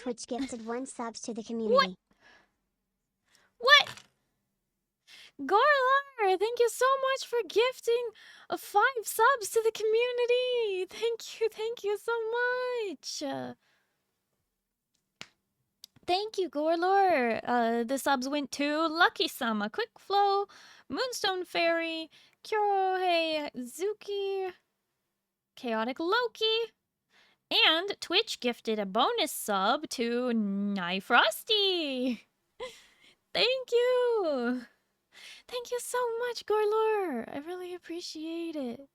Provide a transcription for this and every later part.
Twitch gifted 1 subs to the What? community. What? Gorlar, thank you so much for gifting 5 subs to the community. Thank you so much. Thank you, Gorlar. The subs went to Lucky Sama, Quick Flow, Moonstone Fairy, Kurohei Zuki, Chaotic Loki, and Twitch gifted a bonus sub to Nye Frosty. Thank you. Thank you so much, Gorlar. I really appreciate it.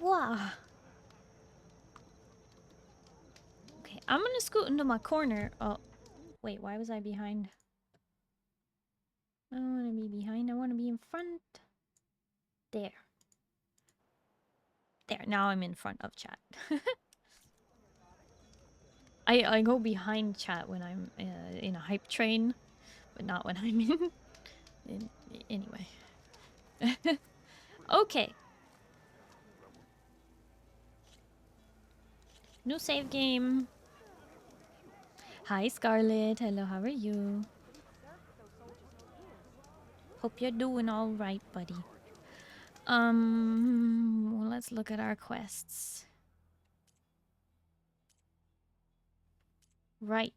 Wow. Okay, I'm gonna scoot into my corner. Oh, wait, why was I behind? I don't want to be behind. I want to be in front. There. There, now I'm in front of chat. I go behind chat when I'm in a hype train, but not when I'm anyway. Okay. New save game. Hi, Scarlet. Hello, how are you? Hope you're doing all right, buddy. Well, let's look at our quests. Right.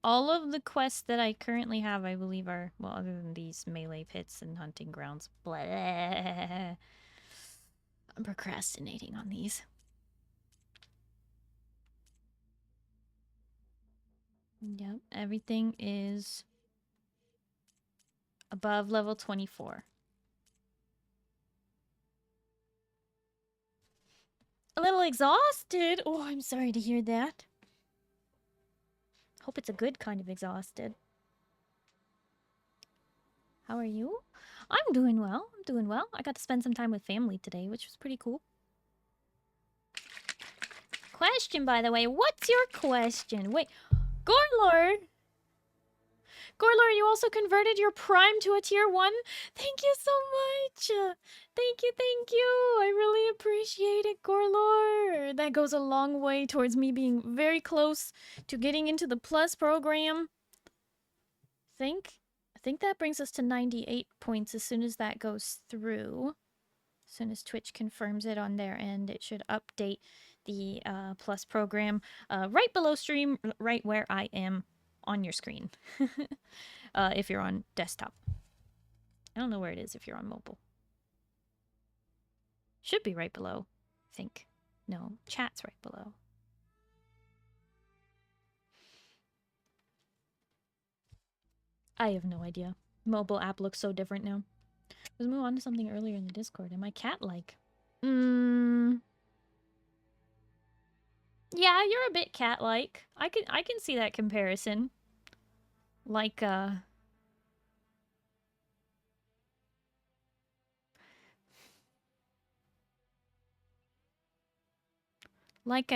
All of the quests that I currently have, I believe, are, well, other than these melee pits and hunting grounds. Blah. I'm procrastinating on these. Yep, everything is above level 24. A little exhausted. Oh, I'm sorry to hear that. Hope it's a good kind of exhausted. How are you? I'm doing well. I'm doing well. I got to spend some time with family today, which was pretty cool. Question, by the way. What's your question? Wait, Gorlar! Gorlar, you also converted your Prime to a Tier 1? Thank you so much! Thank you! I really appreciate it, Gorlar! That goes a long way towards me being very close to getting into the Plus program. I think that brings us to 98 points as soon as that goes through. As soon as Twitch confirms it on their end, it should update the Plus program right below stream, right where I am on your screen. If you're on desktop. I don't know where it is if you're on mobile. Should be right below, I think. No, chat's right below. I have no idea. Mobile app looks so different now. Let's move on to something earlier in the Discord. Am I cat-like? Yeah, you're a bit cat-like. I can see that comparison. Like a like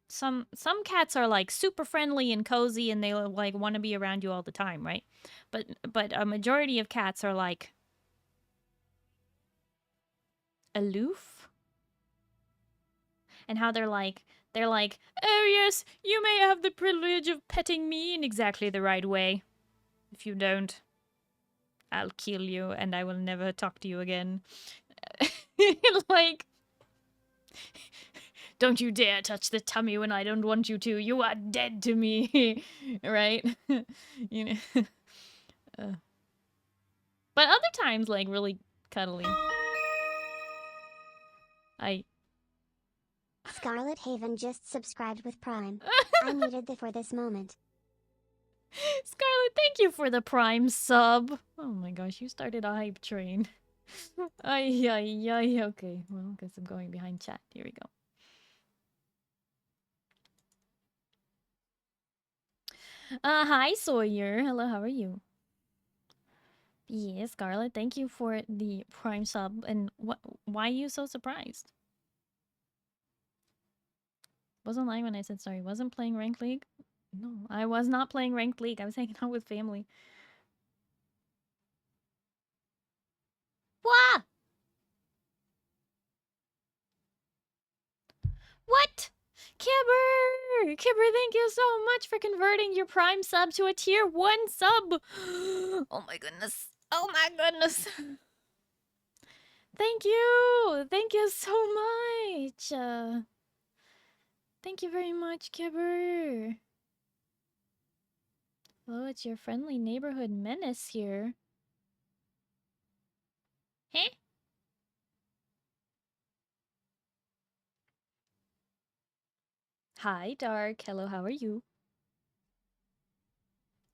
some cats are like super friendly and cozy and they like want to be around you all the time, right? But a majority of cats are like aloof. And how they're like, oh yes, you may have the privilege of petting me in exactly the right way. If you don't, I'll kill you and I will never talk to you again. Like, don't you dare touch the tummy when I don't want you to. You are dead to me. Right? You know. But other times, like, really cuddly. Scarlet Haven just subscribed with Prime. I needed for this moment. Scarlet, thank you for the Prime sub. Oh my gosh, you started a hype train. Ay. Okay, well, I guess I'm going behind chat. Here we go. Hi, Sawyer. Hello, how are you? Yeah, Scarlet, thank you for the Prime sub. And why are you so surprised? Wasn't lying when I said sorry. Wasn't playing Ranked League? No, I was not playing Ranked League. I was hanging out with family. Kibber! Kibber, thank you so much for converting your Prime sub to a tier 1 sub. Oh my goodness. Oh my goodness. Thank you. Thank you so much. Thank you very much, Kibber. Hello, it's your friendly neighborhood menace here. Heh? Hi, Dark. Hello, how are you?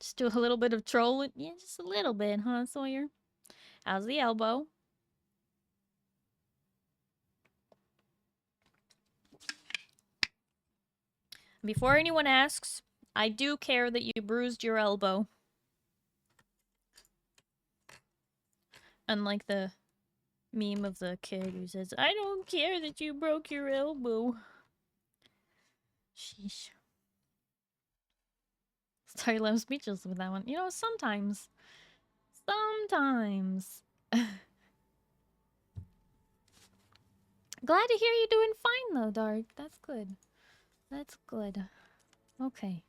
Just do a little bit of trolling. Yeah, just a little bit, huh, Sawyer? How's the elbow? Before anyone asks, I do care that you bruised your elbow. Unlike the meme of the kid who says, I don't care that you broke your elbow. Sheesh. Sorry, I'm speechless with that one. You know, sometimes. Glad to hear you doing fine, though, Dark. That's good. That's good. Okay.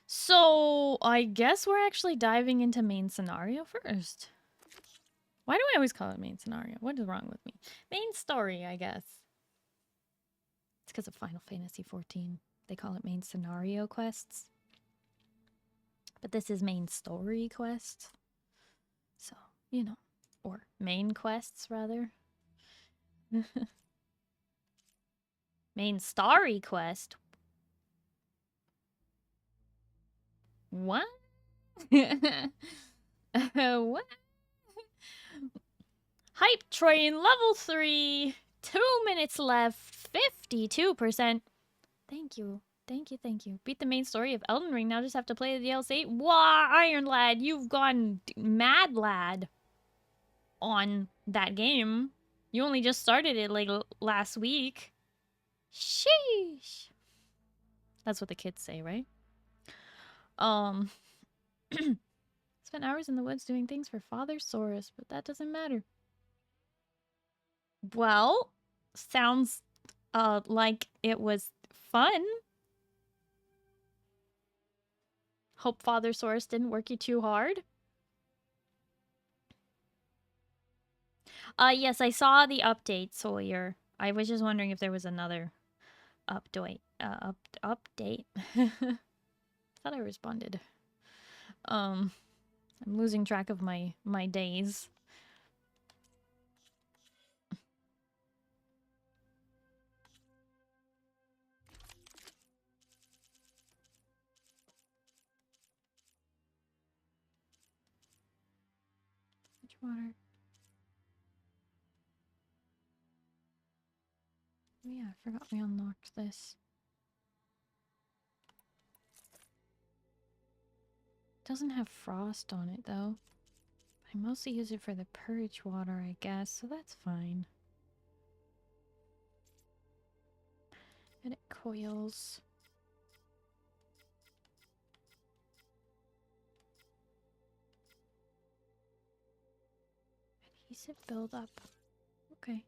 So, I guess we're actually diving into main scenario first. Why do I always call it main scenario? What is wrong with me? Main story, I guess. It's because of Final Fantasy XIV. They call it main scenario quests. But this is main story quest. So, you know. Or main quests, rather. Main story quest? What? What? Hype train level 3. 2 minutes left. 52%. Thank you. Thank you, thank you. Beat the main story of Elden Ring. Now just have to play the DLC. Wah, Iron Lad, you've gone mad lad on that game. You only just started it like last week. Sheesh. That's what the kids say, right? Spent hours in the woods doing things for Father Saurus, but that doesn't matter. Well, sounds like it was fun. Hope Father Saurus didn't work you too hard. Yes, I saw the update, Sawyer. I was just wondering if there was another update. Update. Thought I responded. I'm losing track of my days. Which water? Oh yeah, I forgot we unlocked this. Doesn't have frost on it though. I mostly use it for the purge water, I guess, so that's fine. Edit coils. Adhesive buildup. Okay.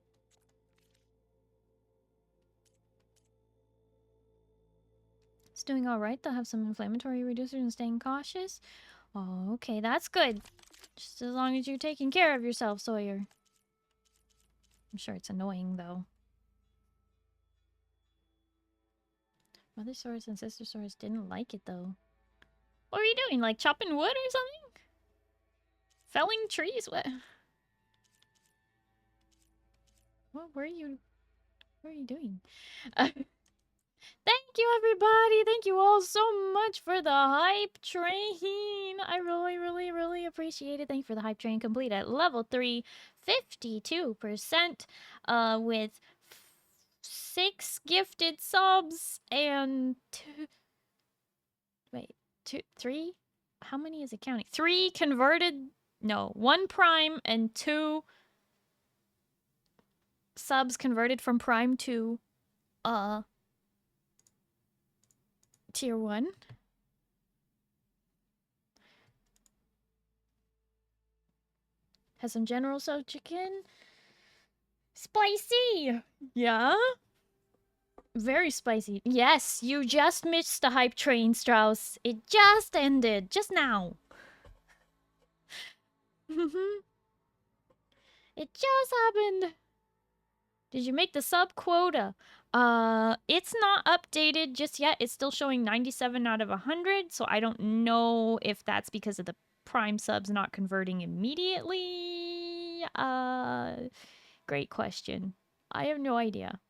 It's doing alright. They'll have some inflammatory reducers and staying cautious. Oh, okay, that's good. Just as long as you're taking care of yourself, Sawyer. I'm sure it's annoying, though. Mother Saurus and Sister Saurus didn't like it, though. What were you doing? Like chopping wood or something? Felling trees? What were you doing? Thank you, everybody! Thank you all so much for the hype train! I really appreciate it. Thank you for the hype train complete at level 3, 52%, with 6 gifted subs and 3? How many is it counting? 3 converted, no, 1 prime and 2 subs converted from prime to, tier 1. Has some General Tso chicken. Spicy! Yeah? Very spicy. Yes, you just missed the hype train, Strauss. It just ended. Just now. It just happened. Did you make the sub quota? It's not updated just yet. It's still showing 97 out of 100, so I don't know if that's because of the Prime subs not converting immediately. Great question. I have no idea.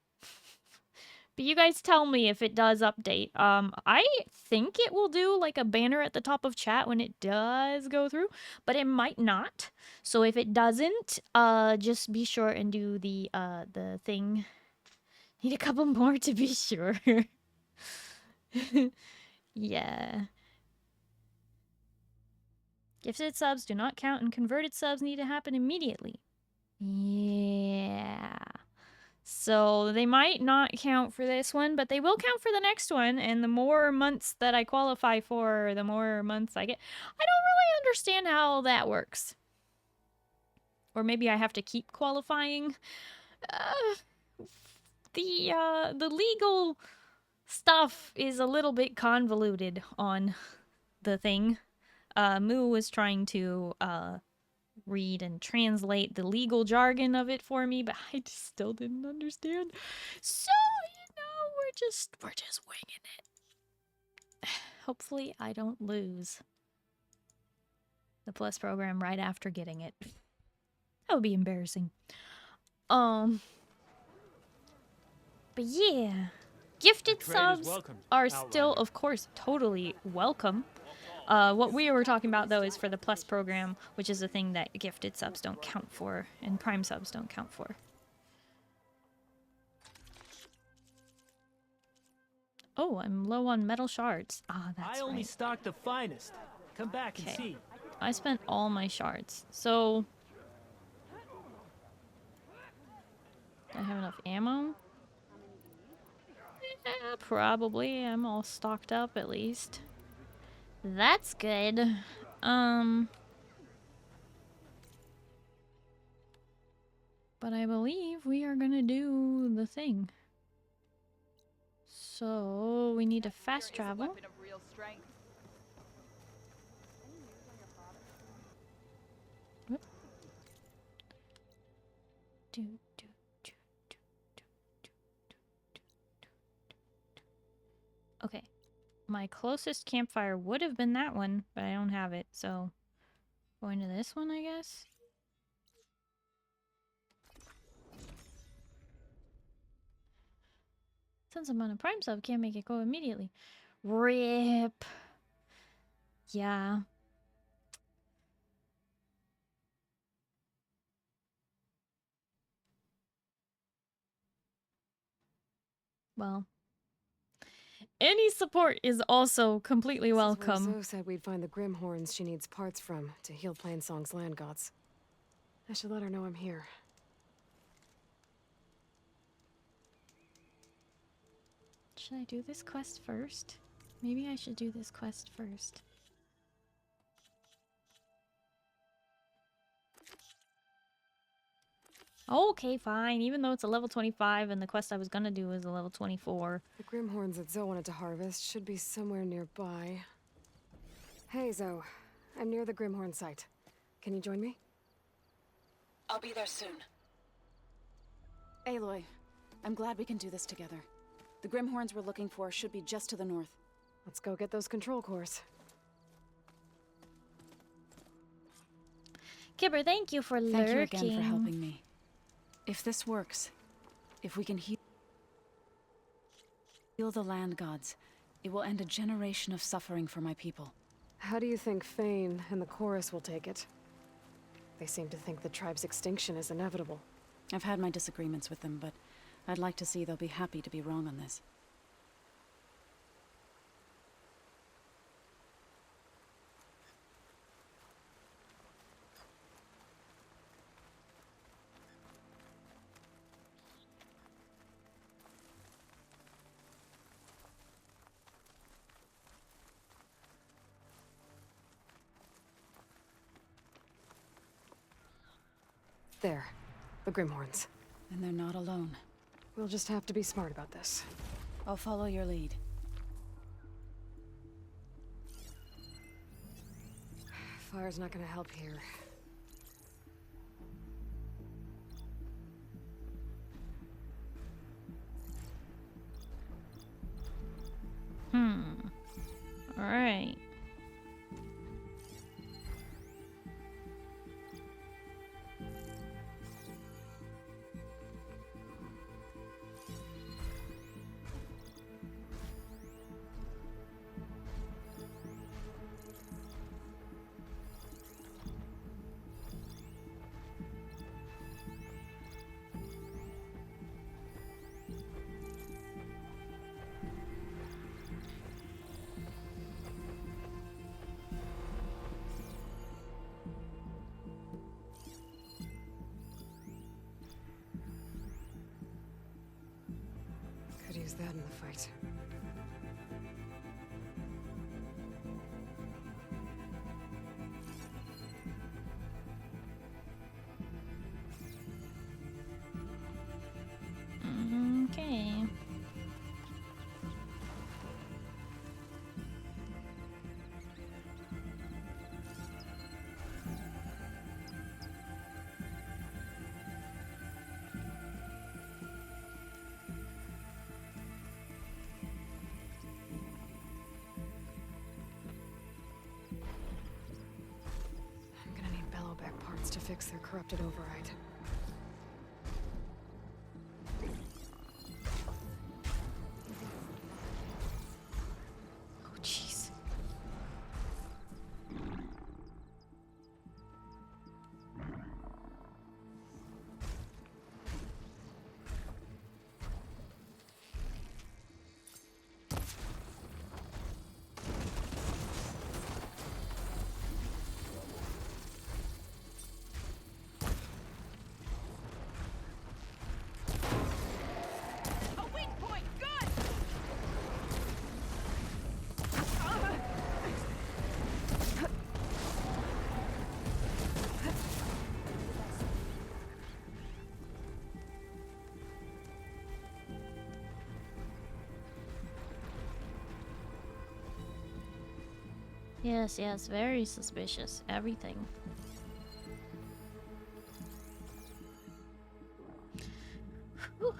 But you guys tell me if it does update. I think it will do like a banner at the top of chat when it does go through, but it might not. So if it doesn't, just be sure and do the thing. Need a couple more to be sure. Yeah. Gifted subs do not count and converted subs need to happen immediately. Yeah. So they might not count for this one, but they will count for the next one. And the more months that I qualify for, the more months I get. I don't really understand how that works. Or maybe I have to keep qualifying. The legal stuff is a little bit convoluted on the thing. Moo was trying to read and translate the legal jargon of it for me, but I just still didn't understand. So, you know, we're just winging it. Hopefully I don't lose the Plus program right after getting it. That would be embarrassing. But yeah, gifted subs are still, of course, totally welcome. What we were talking about, though, is for the Plus program, which is a thing that gifted subs don't count for, and Prime subs don't count for. Oh, I'm low on metal shards. Ah, that's right. I only stock the finest. Come back and see. I spent all my shards, so... Do I have enough ammo? Yeah, probably. I'm all stocked up, at least. That's good. But I believe we are gonna do the thing. So we need to fast travel. Whoop. Okay. My closest campfire would have been that one, but I don't have it, so going to this one, I guess. Since I'm on a Prime sub, can't make it go immediately. RIP. Yeah. Well, any support is also completely welcome. Zoe said we'd find the Grim Horns she needs parts from to heal Plainsong's land gods. I should let her know I'm here. Should I do this quest first? Maybe I should do this quest first. Okay, fine. Even though it's a level 25 and the quest I was gonna do is a level 24. The Grim Horns that Zoe wanted to harvest should be somewhere nearby. Hey, Zoe. I'm near the Grim Horn site. Can you join me? I'll be there soon. Aloy, I'm glad we can do this together. The Grimhorns we're looking for should be just to the north. Let's go get those control cores. Kibber, thank you for lurking. Thank you again for helping me. If this works, if we can heal the land gods, it will end a generation of suffering for my people. How do you think Fane and the chorus will take it? They seem to think the tribe's extinction is inevitable. I've had my disagreements with them, but I'd like to see they'll be happy to be wrong on this. There. The Grimhorns. And they're not alone. We'll just have to be smart about this. I'll follow your lead. Fire's not gonna help here. All right. Could use that in the fight. Okay. I'm gonna need Bellowback parts to fix their corrupted override. Oh, jeez. Yes, yes, very suspicious. Everything. Whew.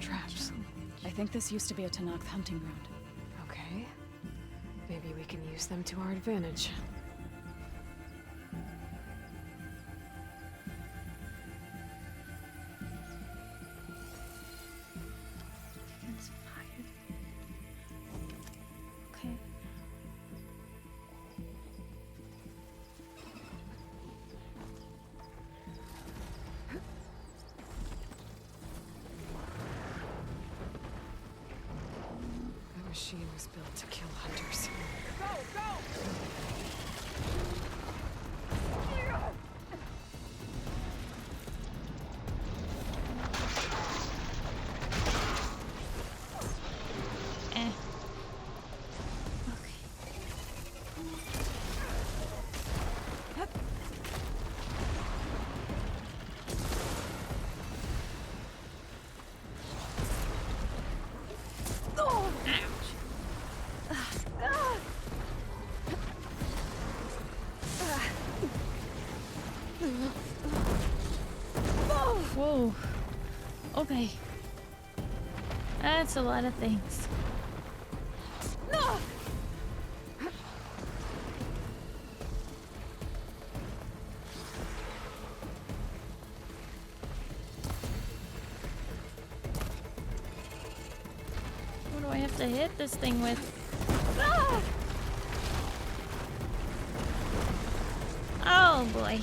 Traps. I think this used to be a Tanakh hunting ground. Okay. Maybe we can use them to our advantage. It's fire. Okay. That machine was built to kill hunters. Eh. Okay. Whoa. Okay. That's a lot of things. What do I have to hit this thing with? Oh boy.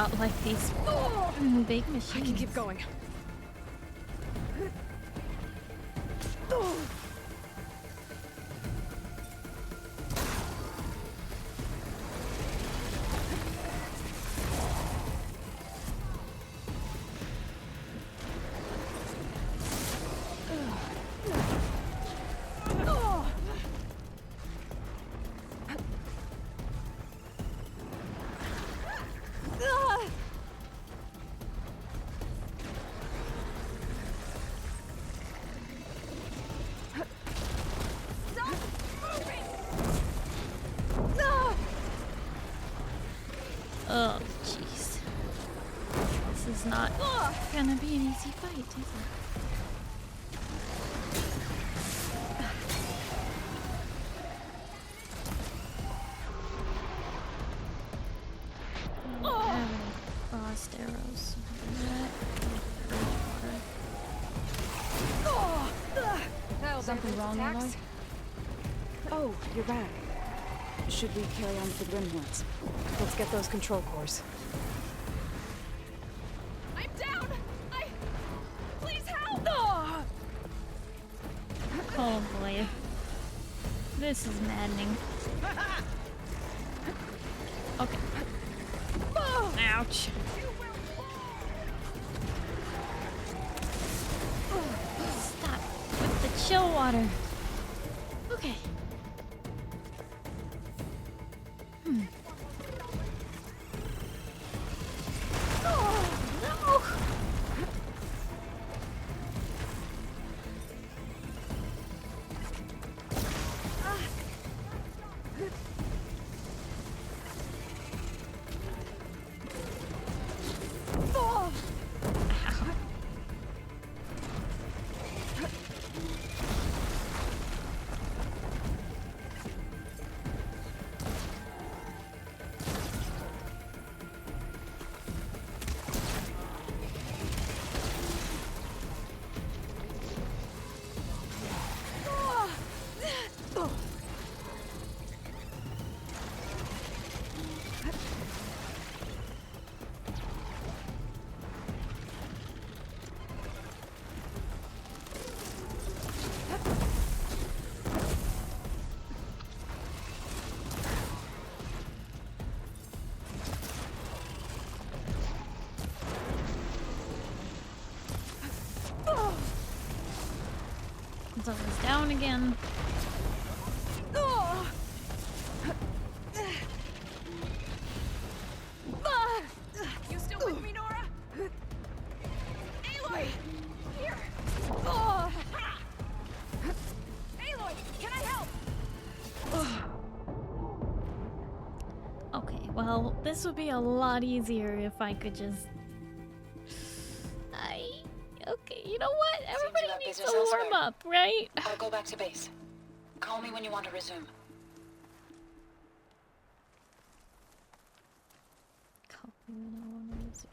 about like these big machines. I can keep going. Oh, jeez. This is not gonna be an easy fight, is it? I don't have any frost arrows. Something wrong, Aloy? Oh, you're back. Should we carry on with the Grimhorns? Let's get those control cores. I'm down! Please help! Oh boy. This is maddening. Okay. Ouch. Stop with the chill water. Okay. Someone's down again. You still with me, Nora? Aloy! Here! Aloy, can I help? Okay, well, this would be a lot easier if I could just... Okay, you know what? Everybody needs to warm up, right? I'll go back to base. Call me when you want to resume. Call me when I want to resume.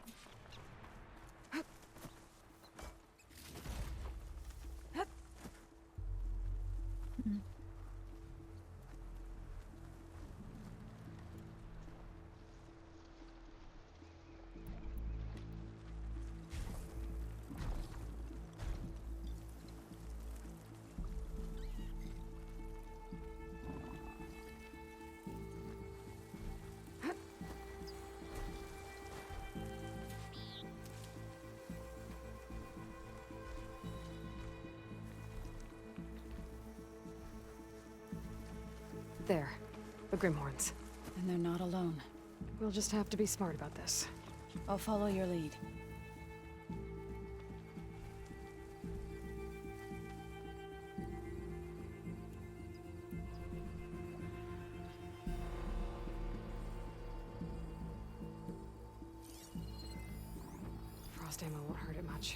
There. The Grimhorns. And they're not alone. We'll just have to be smart about this. I'll follow your lead. Frost ammo won't hurt it much.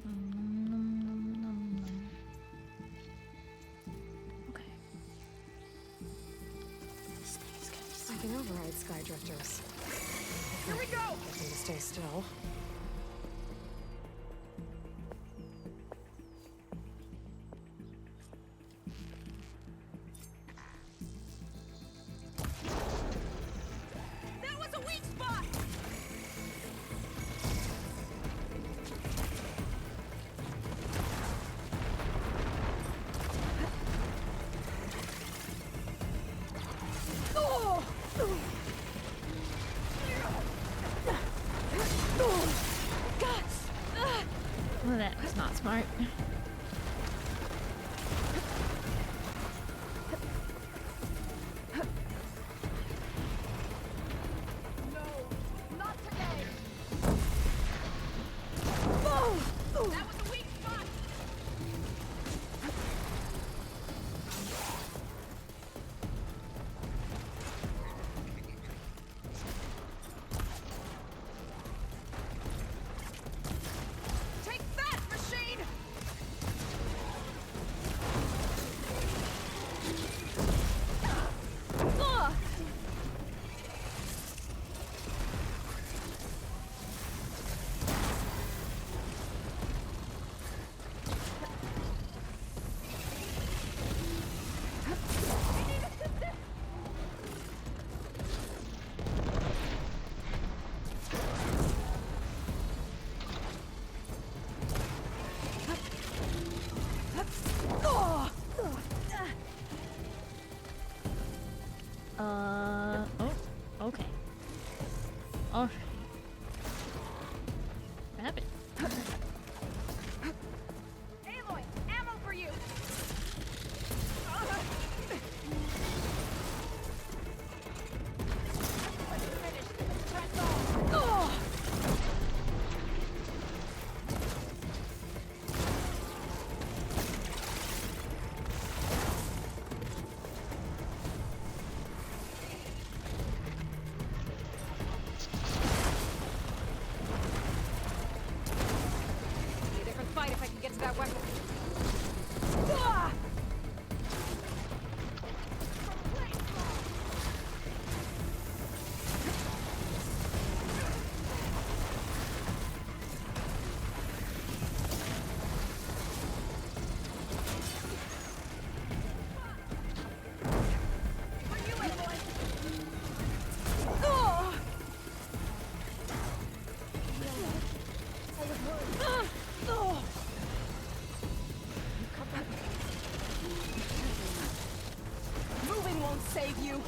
Okay. This thing is gonna be so I can override sky drifters. Here we go! Get them to stay still. That was a weak spot! Well, that was not smart. No, not today! That was a weak spot! Take that, machine! Oh, okay. All right. Grab it. Aloy, ammo for you! Finished. Press on. Be a different fight if I can get to that weapon. For you, Aloy! Moving won't save you!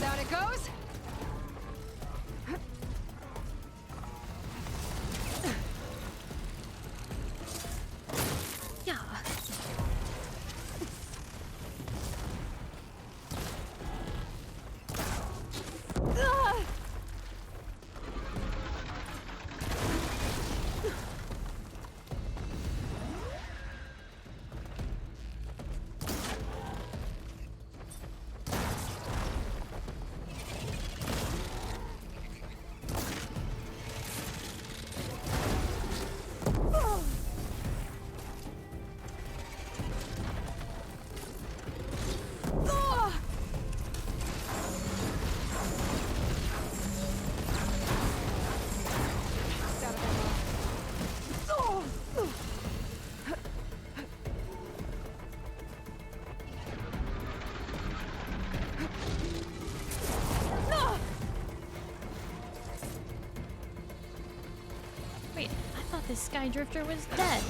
Down it goes. Yeah. This Sky Drifter was dead.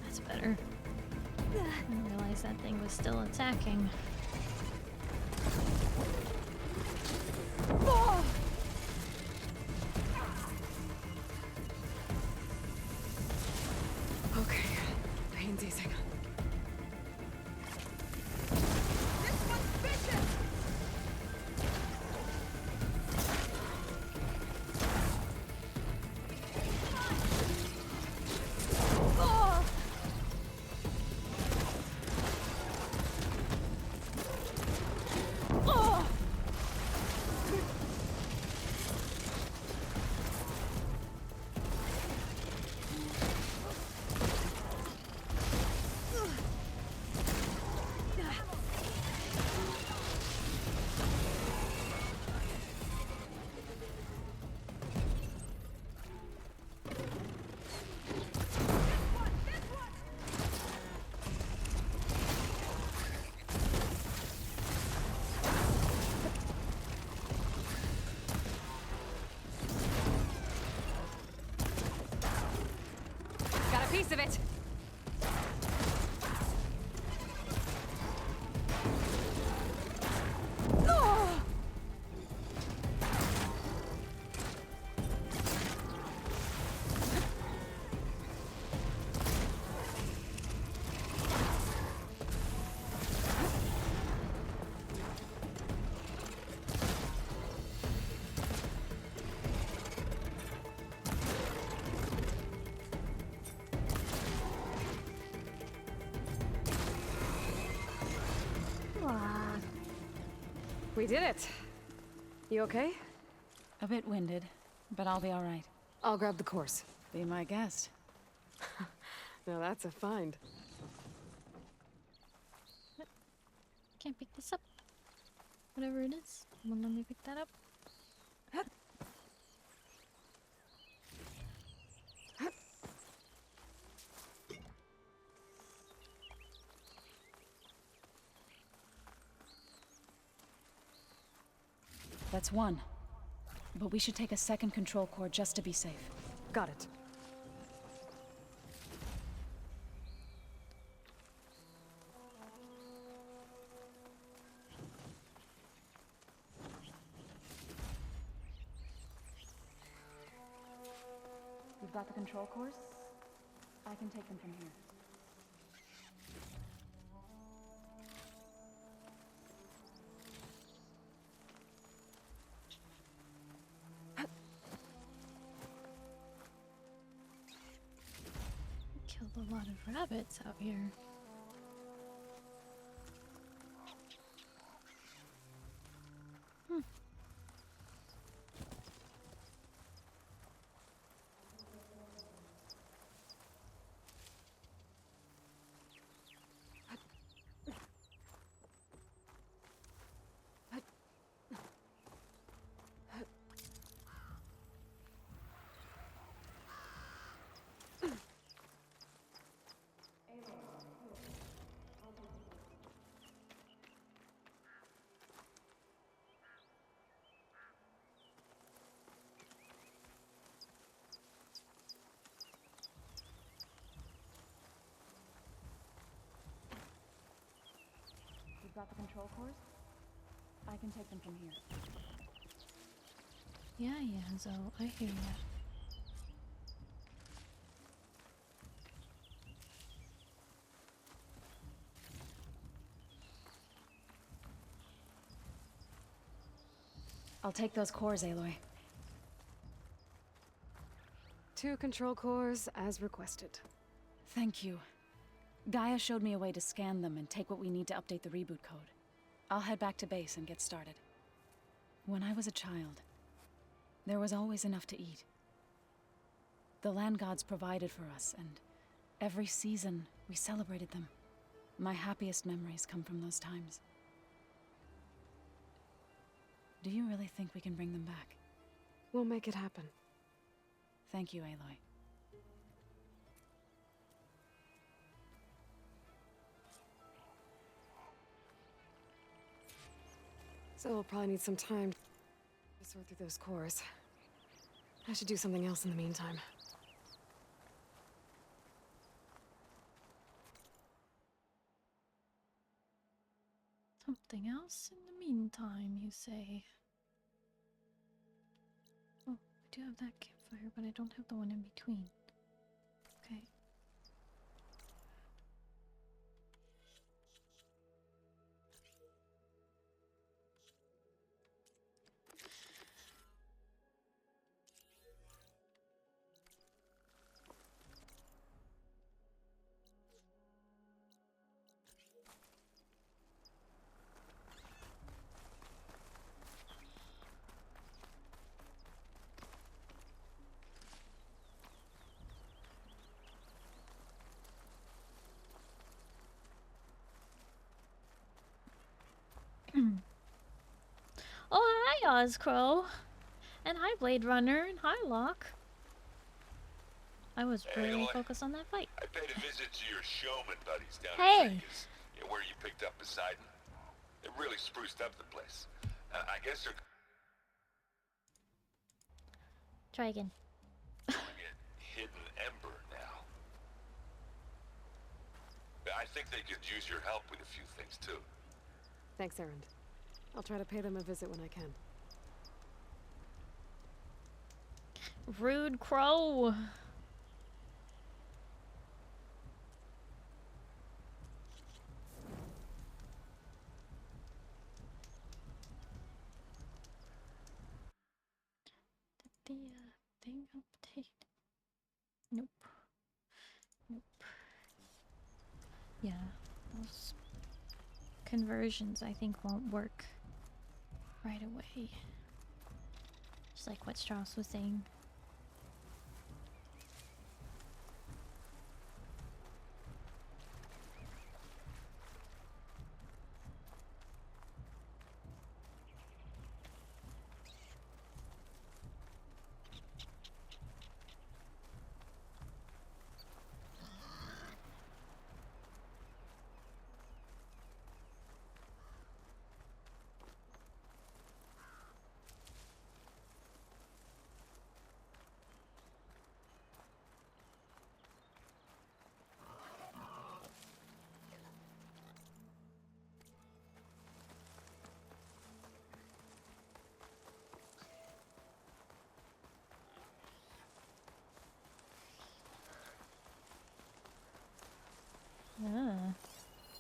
That's better. I didn't realize that thing was still attacking. Okay, pain's easing. This one's vicious! Got a piece of it. We did it. You okay? A bit winded, but I'll be all right. I'll grab the course. Be my guest. Now that's a find. Can't pick this up. Whatever it is. Won't let me pick that up. That's one. But we should take a second control core just to be safe. Got it. You've got the control cores? I can take them from here. Killed a lot of rabbits out here. You've got the control cores? I can take them from here. Yeah, so I hear ya. I'll take those cores, Aloy. 2 control cores as requested. Thank you. Gaia showed me a way to scan them and take what we need to update the reboot code. I'll head back to base and get started. When I was a child, there was always enough to eat. The land gods provided for us, and every season we celebrated them. My happiest memories come from those times. Do you really think we can bring them back? We'll make it happen. Thank you, Aloy. So we'll probably need some time to sort through those cores. I should do something else in the meantime. Something else in the meantime, you say? Oh, I do have that campfire, but I don't have the one in between. Okay. Oh, hi, Ozcrow. And hi, Blade Runner. And hi, Locke. I was really focused on that fight. I paid a visit to your showman buddies down Hey. in Vegas. Yeah, where you picked up Poseidon. They really spruced up the place. I guess they're Try again. calling it Hidden Ember now. I think they could use your help with a few things too. Thanks, Erend. I'll try to pay them a visit when I can. Rude crow. Did the thing update? Nope. Nope. Yeah, those conversions I think won't work right away. Just like what Strauss was saying.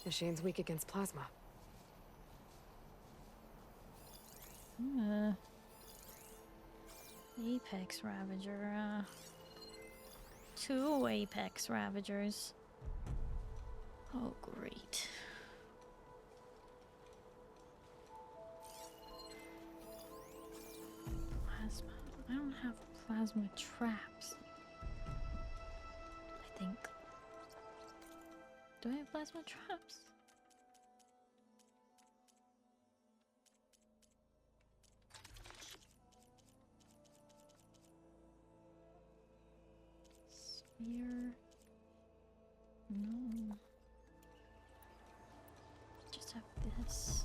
Machine's weak against plasma. Apex Ravager. 2 Apex Ravagers. Oh, great. Plasma. I don't have plasma traps. I think. Do I have plasma traps? Sphere. No. Just have this.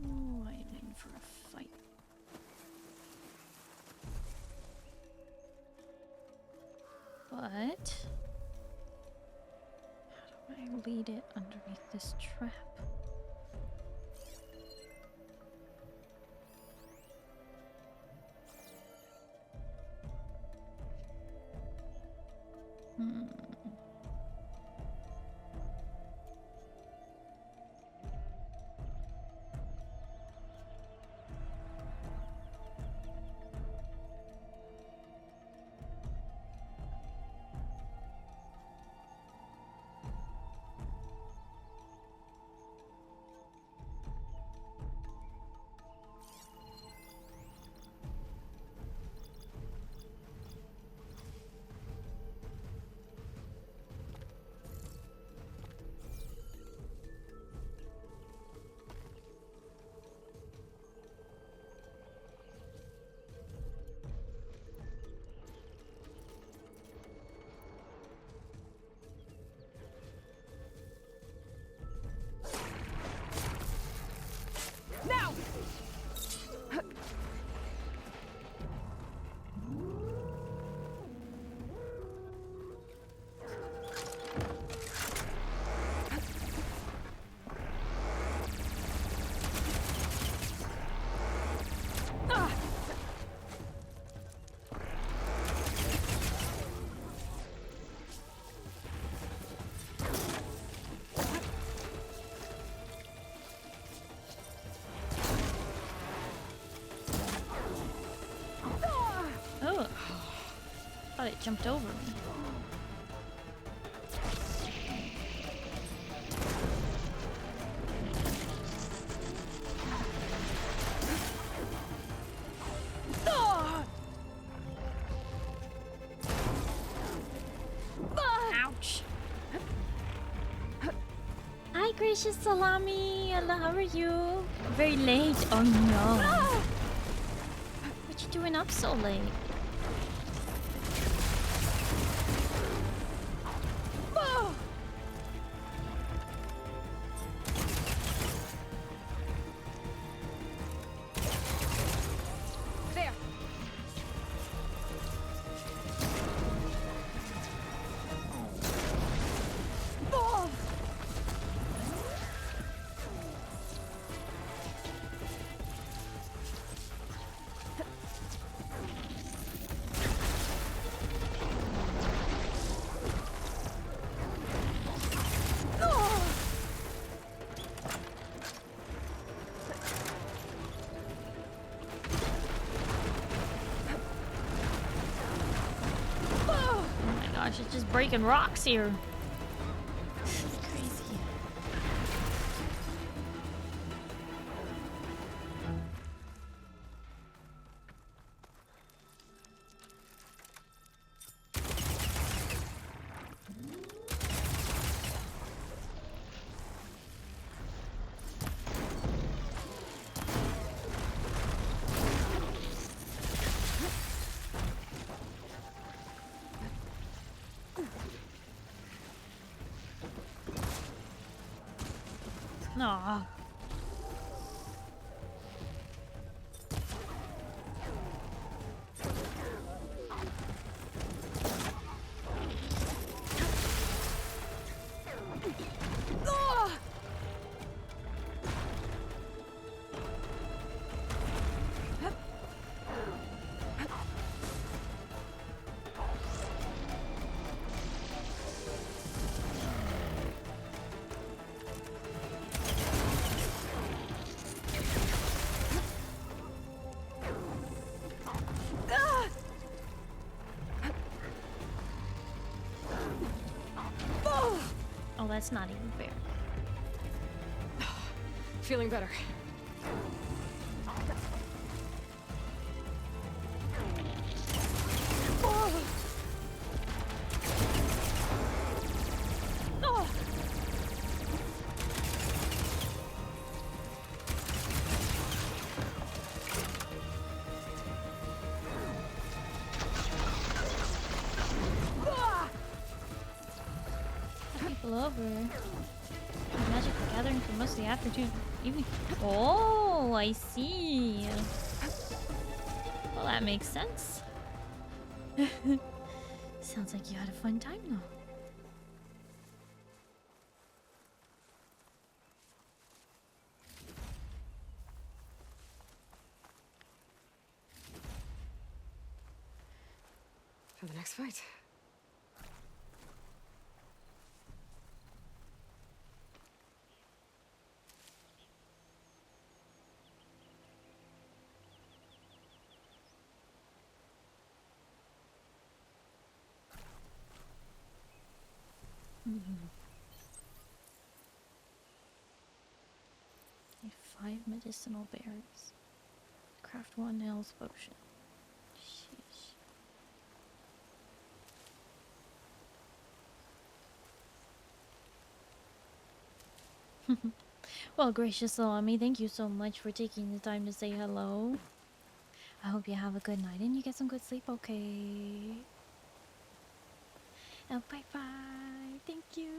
Oh, I'm in for a fight. But how do I lead it underneath this trap? jumped over me. Ouch. Hi, gracious Salami. Hello, how are you? Very late. Oh no. What you doing up so late? There. Gosh, it's just breaking rocks here. It's crazy. Aw. Oh, that's not even fair. Feeling better. People over. Magic gathering for most of the afternoon. Even. Oh, I see. Well, that makes sense. Sounds like you had a fun time, though. For the next fight. Need 5 medicinal berries. Craft 1 nails potion. Sheesh. Well, gracious Salami, thank you so much for taking the time to say hello. I hope you have a good night and you get some good sleep, okay? Oh, bye-bye. Thank you.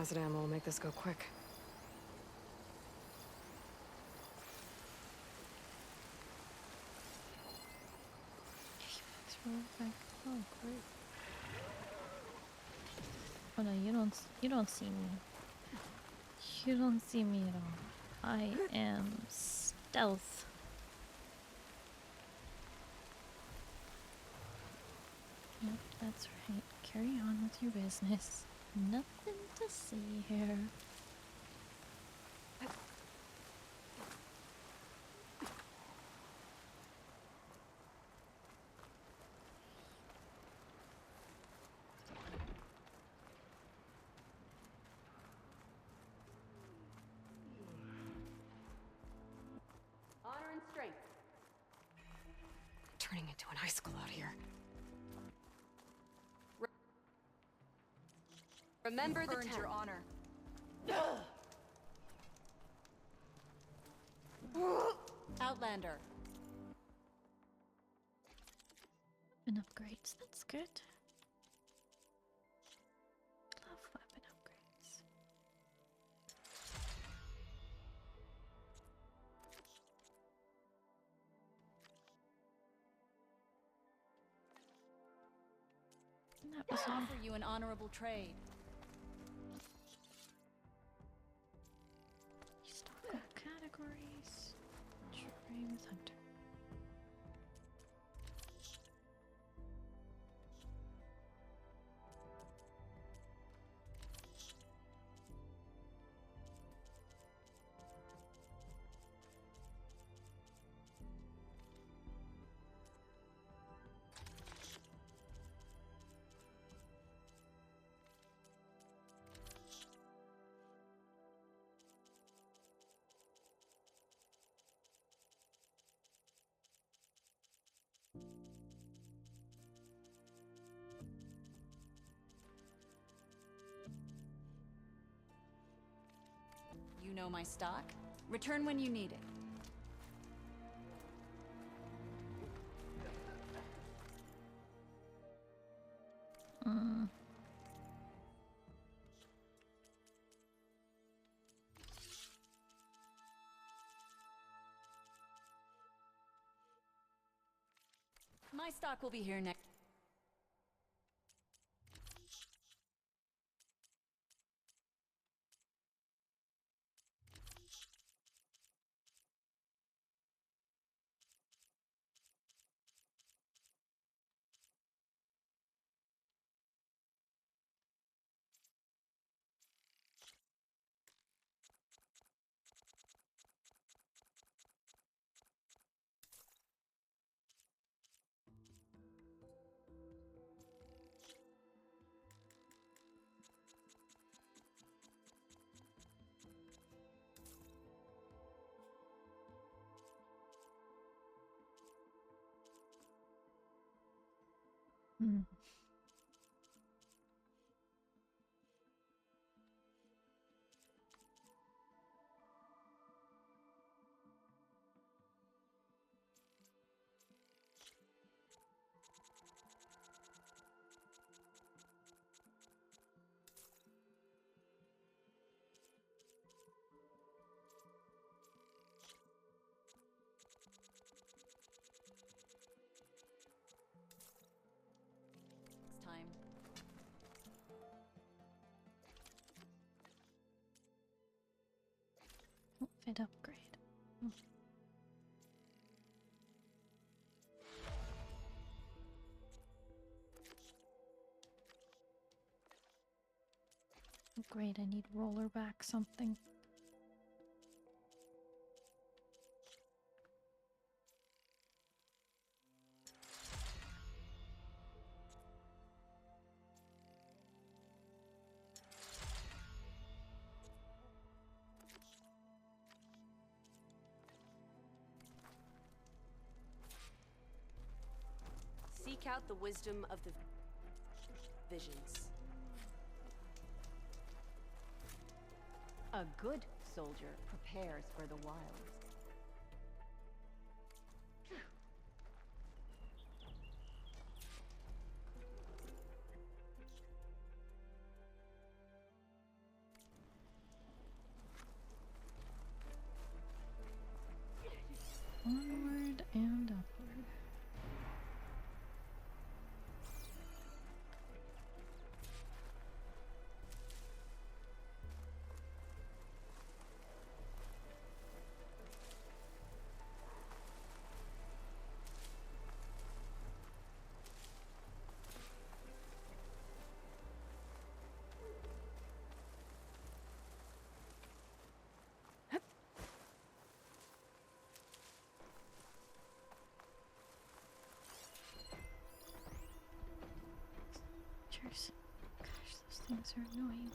acid ammo will make this go quick. Oh, great. Oh no, you don't see me. You don't see me at all. I am stealth. Yep, that's right. Carry on with your business. Nothing to see here. Honor and strength. Turning into an icicle out here. Remember the Earned your honor. Outlander. And upgrades, that's good. Love weapon upgrades. And that was all. Offer you an honorable trade. Stock all categories. Trade with Hunter. You know my stock. Return when you need it. My stock will be here next. Next time. Outfit upgrade. Great, I need roller back something. Seek out the wisdom of the visions. A good soldier prepares for the wilds. things are annoying.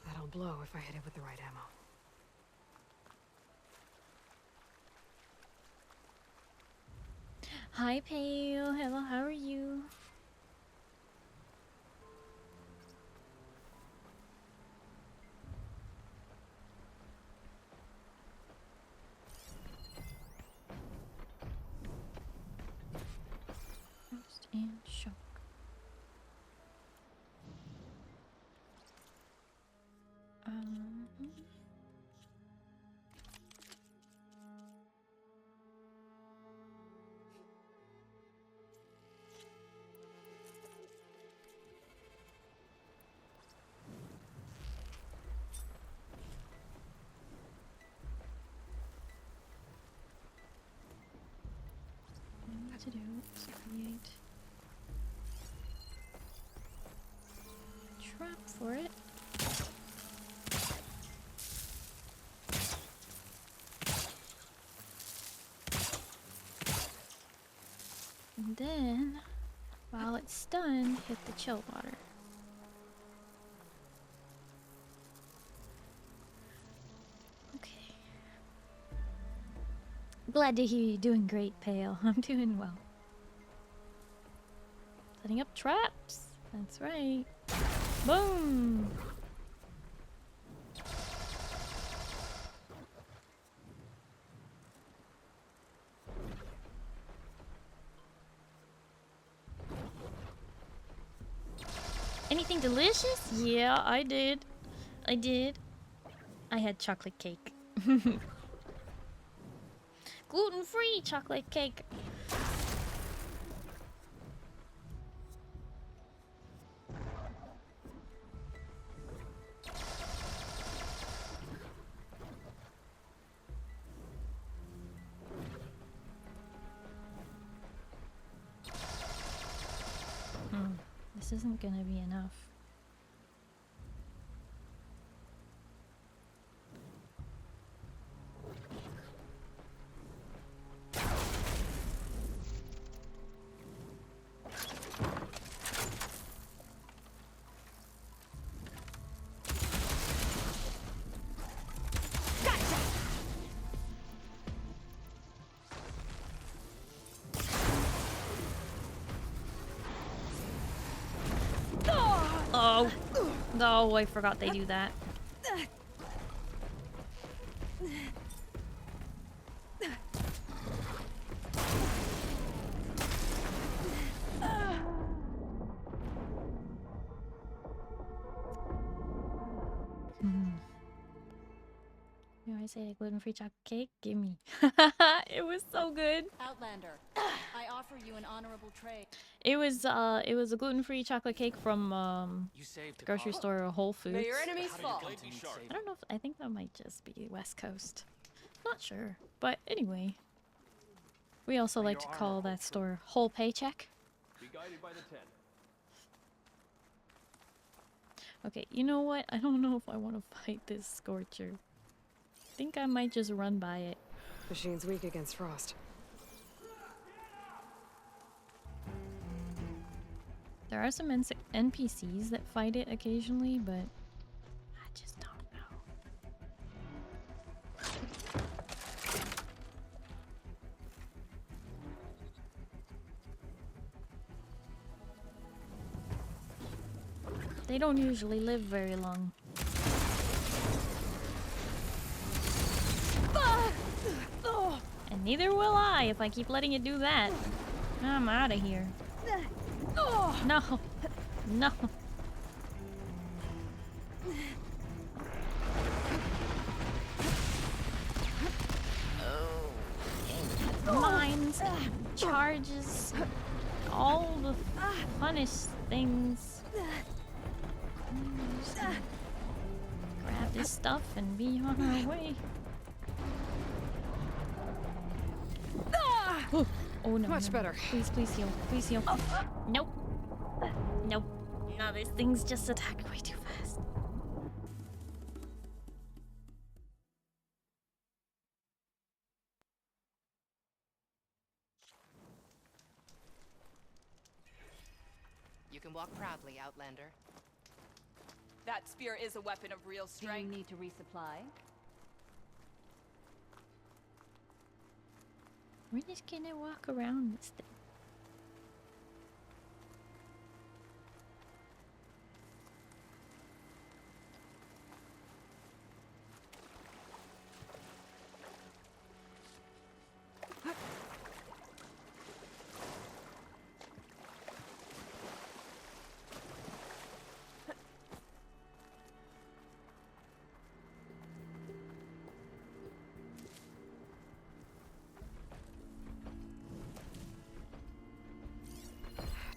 That'll blow if I hit it with the right ammo. Hi, Pale. Hello, how are you? Roast and shock. To do is create a trap for it. And then, while it's stunned, hit the chill water. Okay. Glad to hear you're doing great, Pale. I'm doing well. Setting up traps. That's right. Boom! Anything delicious? Yeah, I did. I did. I had chocolate cake. Gluten-free chocolate cake. This isn't gonna be enough. Oh, no, I forgot they do that. You know, I say a gluten-free chocolate cake? Gimme. It was so good. Outlander, I offer you an honorable trade. It was a gluten-free chocolate cake from the grocery store or Whole Foods. May your enemies fall. I don't know if I think that might just be West Coast. Not sure. But anyway. We also like to call that store Whole Paycheck. Be guided by the 10. Okay, you know what? I don't know if I want to fight this Scorcher. I think I might just run by it. Machine's weak against frost. There are some NPCs that fight it occasionally, but I just don't know. They don't usually live very long. And neither will I if I keep letting it do that. I'm out of here. No. No. Mines, charges, all the funnest things. Just grab this stuff and be on our way. Oh no. Much no, better. No. Please, please heal. Please heal. Nope. Nope. No, these things just attack way too fast. You can walk proudly, Outlander. That spear is a weapon of real strength. Do you need to resupply? We're just gonna walk around this thing.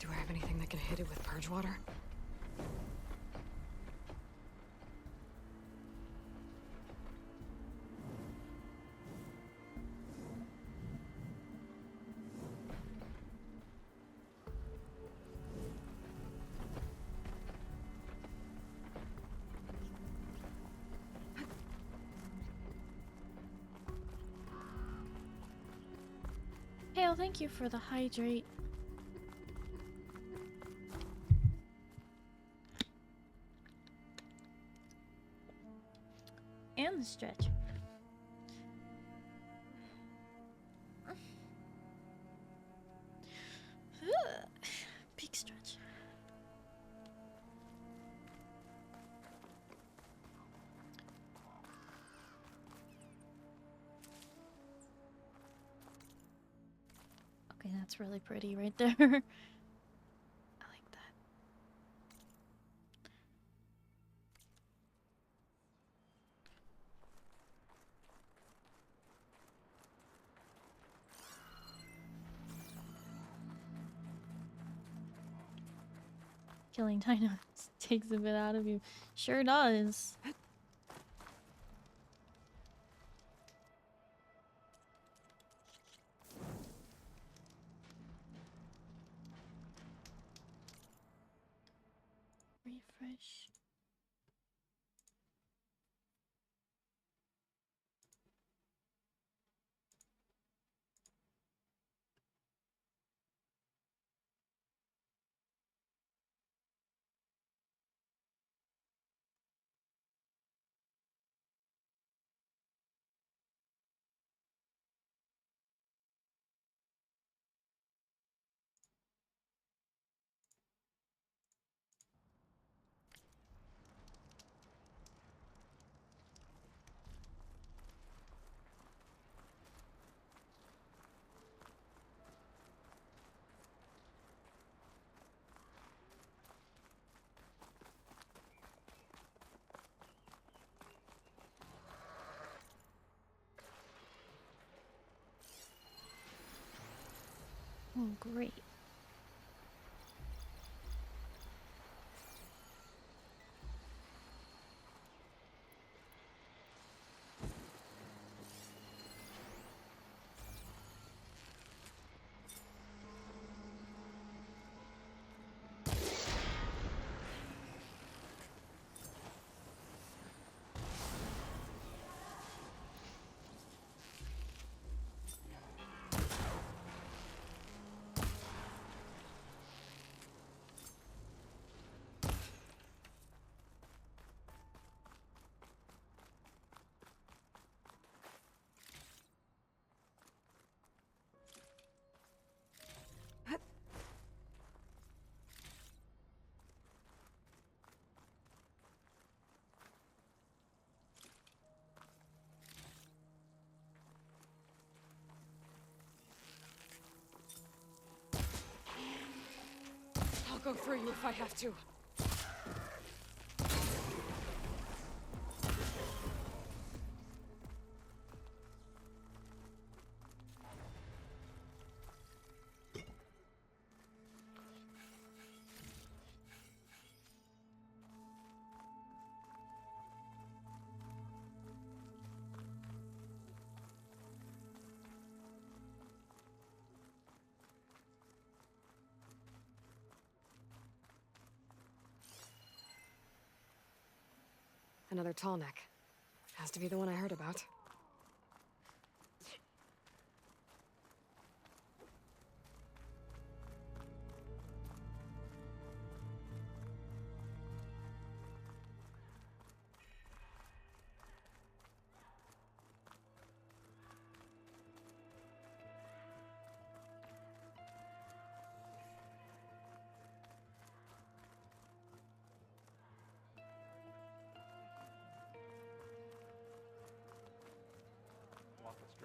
Do I have anything that can hit it with purge water? Hale, thank you for the hydrate. And the stretch. Big stretch. Okay, that's really pretty right there. I like that. Killing dinos takes a bit out of you. Sure does. Refresh. Oh, great. I'll go through you if I have to. Another tall neck. Has to be the one I heard about.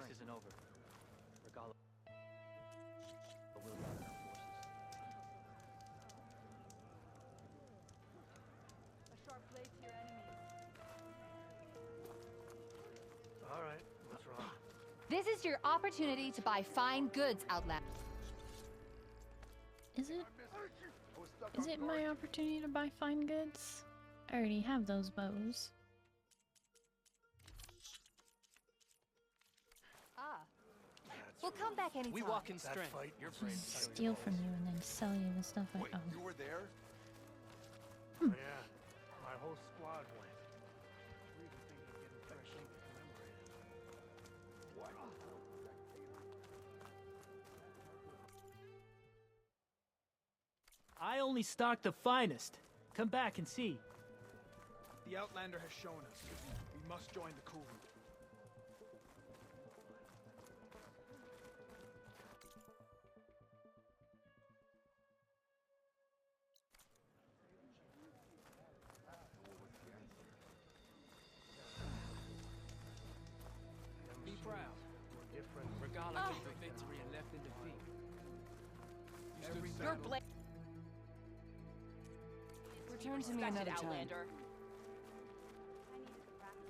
This isn't over. Regalo will gather our forces. A sharp blade to your enemies. All right, what's wrong? This is your opportunity to buy fine goods, Outlander. Is it? Is it my opportunity to buy fine goods? I already have those bows. We'll come back anytime. We walk in strength. You're brave. Steal from you and then sell you the stuff I Wait, own. you were there? Yeah, my whole squad went. We even think of getting fresh ink commemorated. What? I only stock the finest. Come back and see. The Outlander has shown us. We must join the coup. Be proud. We're different. Regala gave the victory and left in defeat. Your blade. Return to me another time.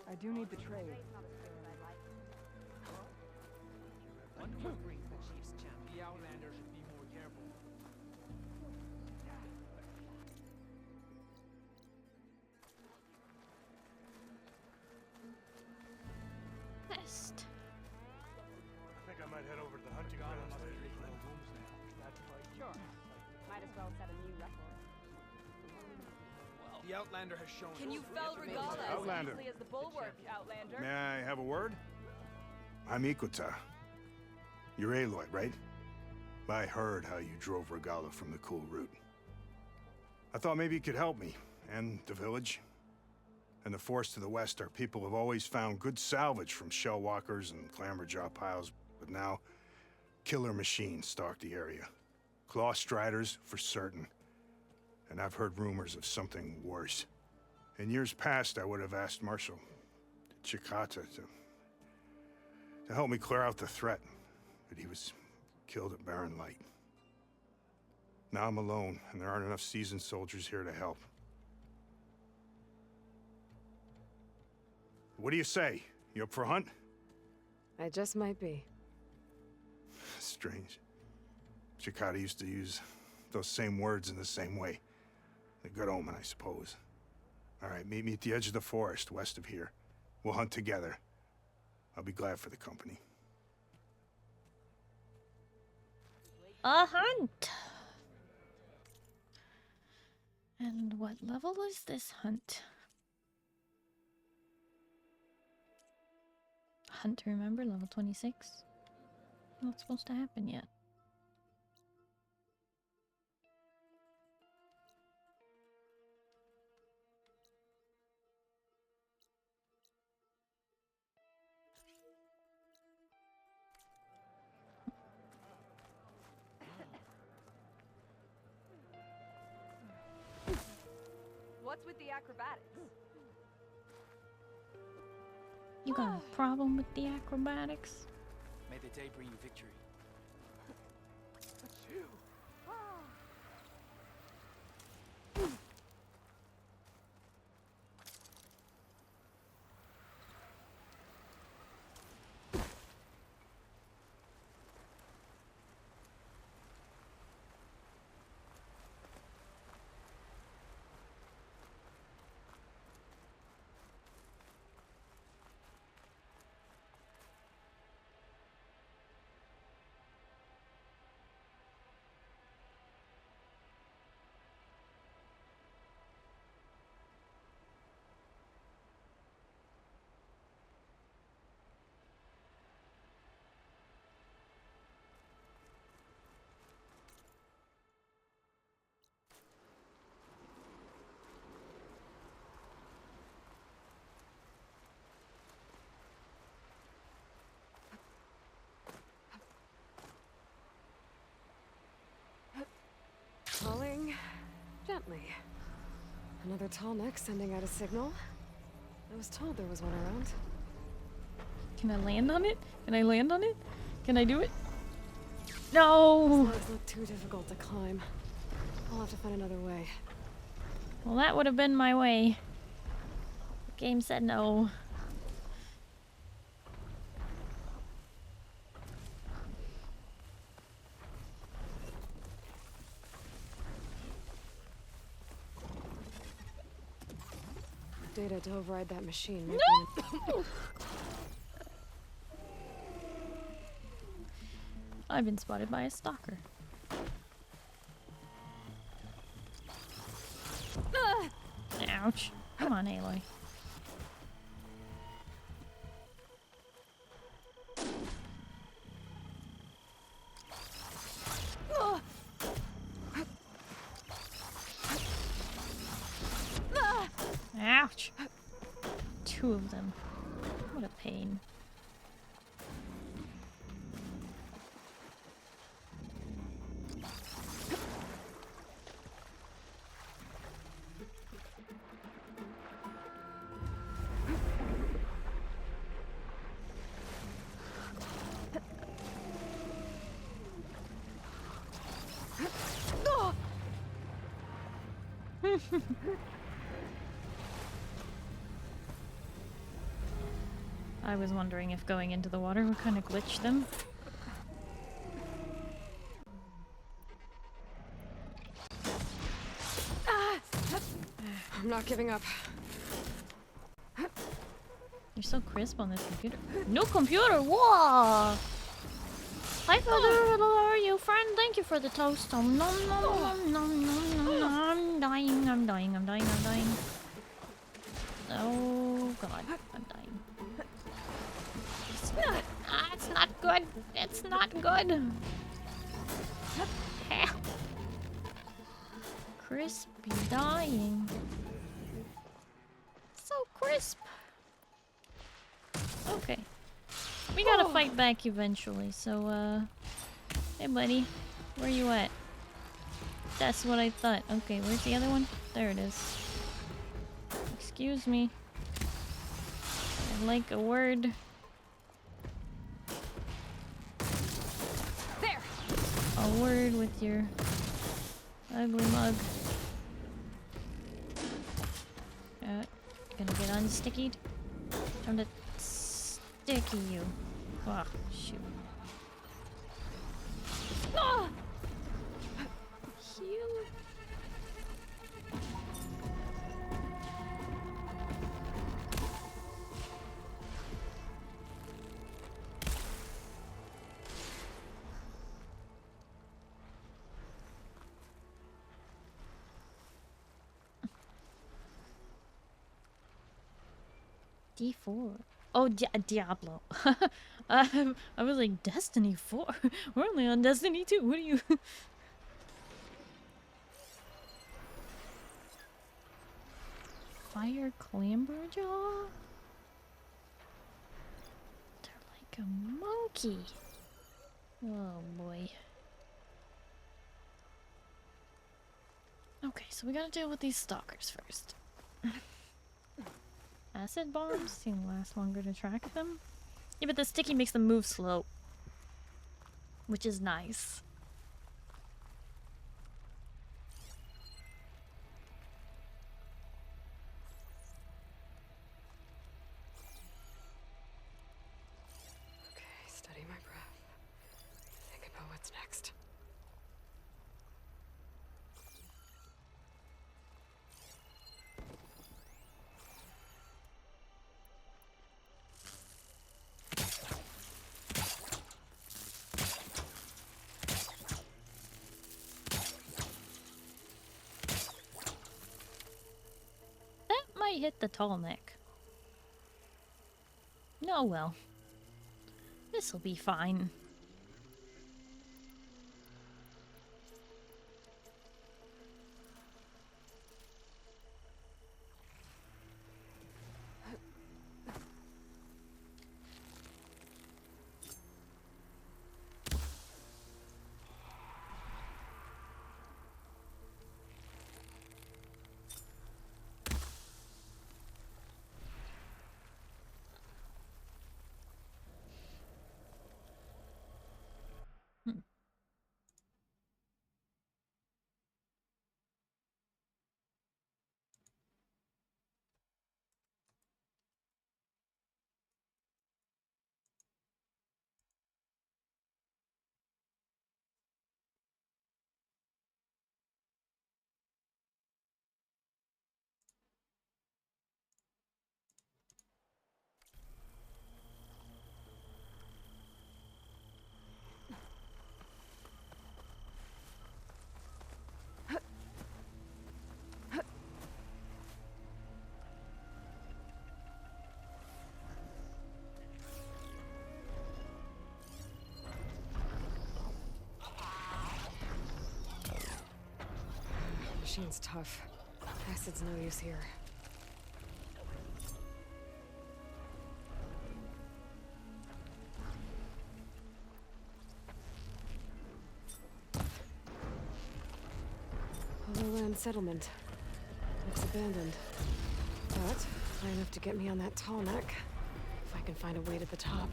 I do need the trade. Wonder what brings the Chief's champion. The Outlander should be more careful. Best. I think I might head over to the hunting grounds later. That's right. Sure. Might as well set a new record. The Outlander has shown us. Can you fell Regala as Outlander. easily as the bulwark, Outlander? May I have a word? I'm Ikuta. You're Aloy, right? I heard how you drove Regala from the cool route. I thought maybe you could help me, and the village. And the forest to the west, our people have always found good salvage from shell walkers and clamberjaw piles, but now, killer machines stalk the area. Claw striders, for certain. And I've heard rumors of something worse. In years past, I would have asked Marshal Chikata to help me clear out the threat, but he was killed at Barren Light. Now I'm alone, and there aren't enough seasoned soldiers here to help. What do you say? You up for a hunt? I just might be. Strange. Chikata used to use those same words in the same way. A good omen, I suppose. All right, meet me at the edge of the forest, west of here. We'll hunt together. I'll be glad for the company. A hunt! And what level is this hunt? Hunt, remember, level 26? Not supposed to happen yet. What's with the acrobatics? You got a problem with the acrobatics? May the day bring you victory. Definitely. Another tall neck sending out a signal. I was told there was one around. Can I land on it? Can I land on it? Can I do it? No! These legs look too difficult to climb. I'll have to find another way. Well, that would have been my way. The game said no. Data to override that machine. No! I've been spotted by a stalker. Ouch. Come on, Aloy. Ouch. Two of them. What a pain. I was wondering if going into the water would kind of glitch them. I'm not giving up. You're so crisp on this computer. No computer! Whoa! Hi, Father. How are you, friend? Thank you for the toast. Nom nom nom nom nom nom nom. I'm dying. I'm dying. I'm dying. I'm dying. Oh God, I'm dying. It's not good. It's not good. Crispy dying. So crisp. Okay. We gotta fight back eventually, so hey buddy, where you at? That's what I thought. Okay, where's the other one? There it is. Excuse me. I'd like a word. There. A word with your ugly mug. Gonna get unstickied. Time to sticky you. Oh, shoot. Ah! Heal. D4. Oh, Diablo. I was like, Destiny 4? We're only on Destiny 2. What are you... Fire Clamberjaw? They're like a monkey. Oh, boy. Okay, so we gotta deal with these stalkers first. Acid bombs seem to last longer to track them. Yeah, but the sticky makes them move slow. Which is nice. Okay, steady my breath. Think about what's next. Hit the tall neck. Oh well. This'll be fine. machine's tough. Acid's no use here. Lowland settlement. Looks abandoned. But high enough to get me on that tall neck. If I can find a way to the top.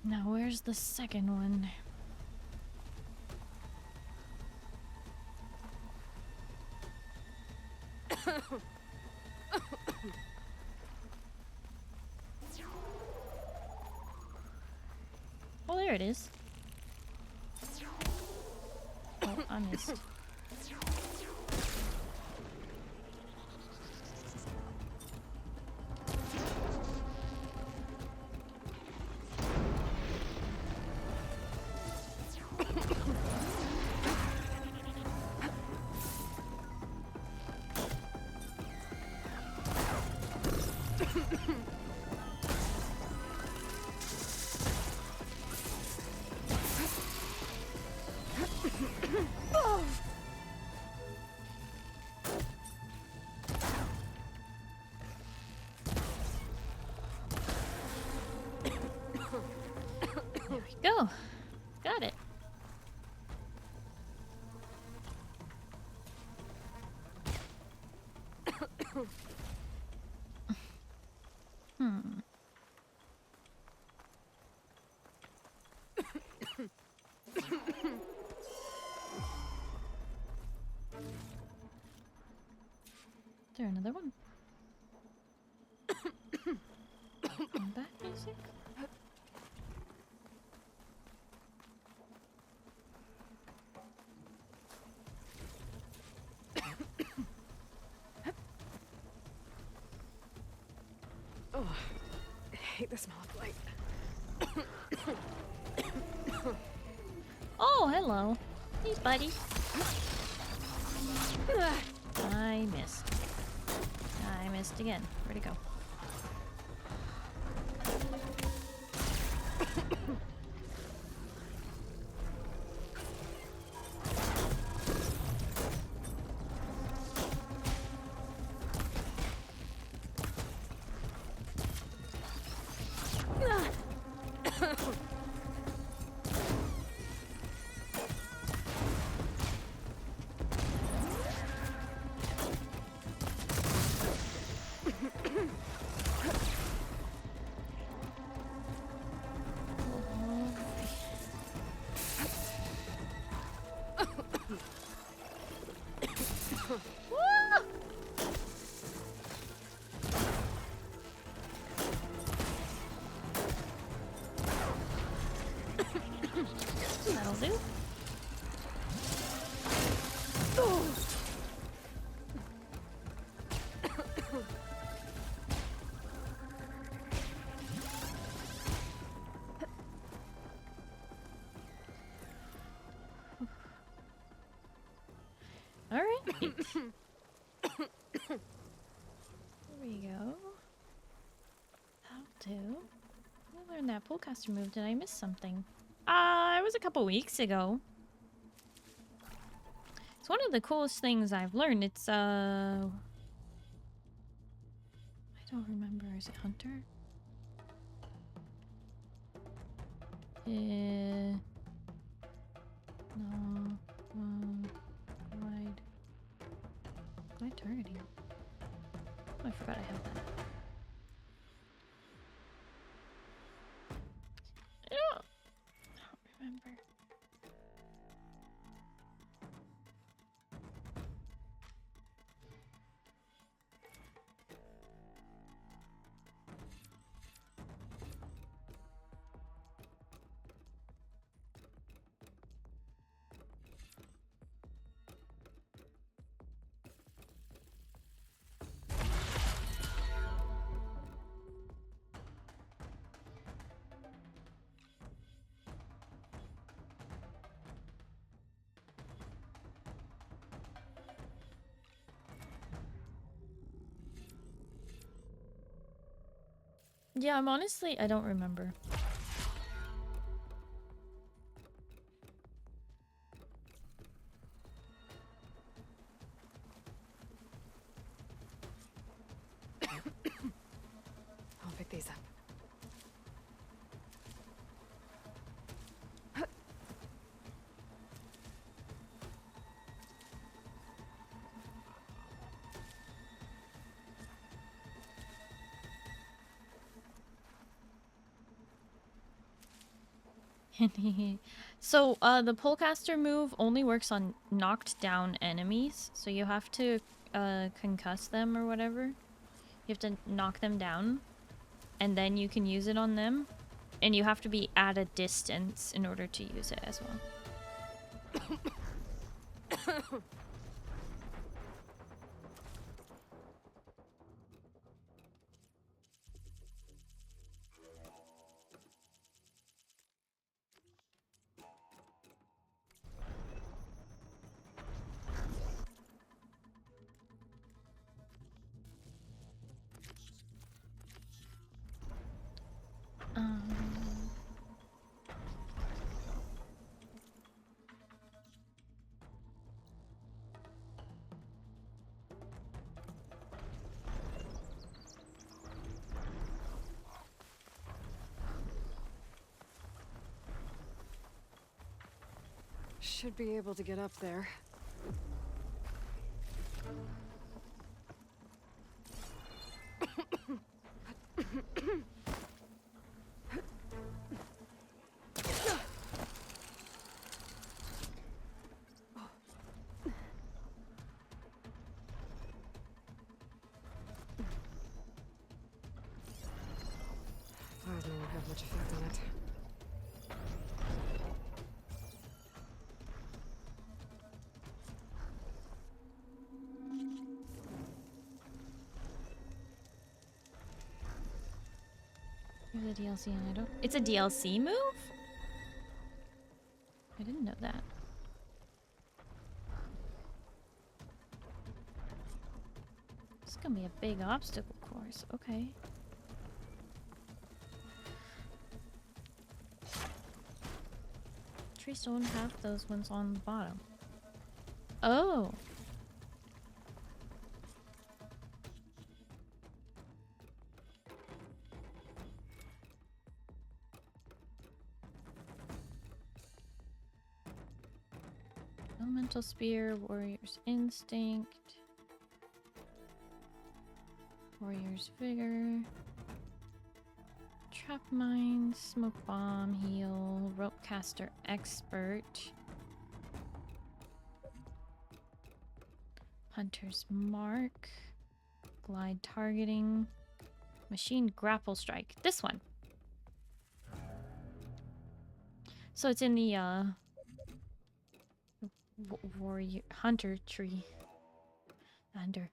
Now where's the second one? Oh, there it is. Oh, I missed. Go. Got it. Is there another one? Back music? Oh, I hate the smell of light. Oh, hello. Hey, buddy. I missed. I missed again. Where'd it go? That'll do. All right. Here we go. How to? I learned that pullcaster move. Did I miss something? It was a couple weeks ago. It's one of the coolest things I've learned. It's I don't remember. Is it Hunter? No. Glide targeting. Oh, I forgot I have that. I don't remember. Yeah, I'm honestly, I don't remember. I'll pick these up. So, the Polecaster move only works on knocked down enemies, so you have to, concuss them or whatever. You have to knock them down, and then you can use it on them. And you have to be at a distance in order to use it as well. Should be able to get up there. Plasma won't have much effect on it. Here's a DLC item. It's a DLC move? I didn't know that. This is gonna be a big obstacle course. Okay. Trees don't have those ones on the bottom. Oh. Elemental Spear, Warrior's Instinct, Warrior's Vigor, Trap Mine, Smoke Bomb, Heal, Rope Caster Expert, Hunter's Mark, Glide Targeting, Machine Grapple Strike. This one. So it's in the warrior hunter tree. Under.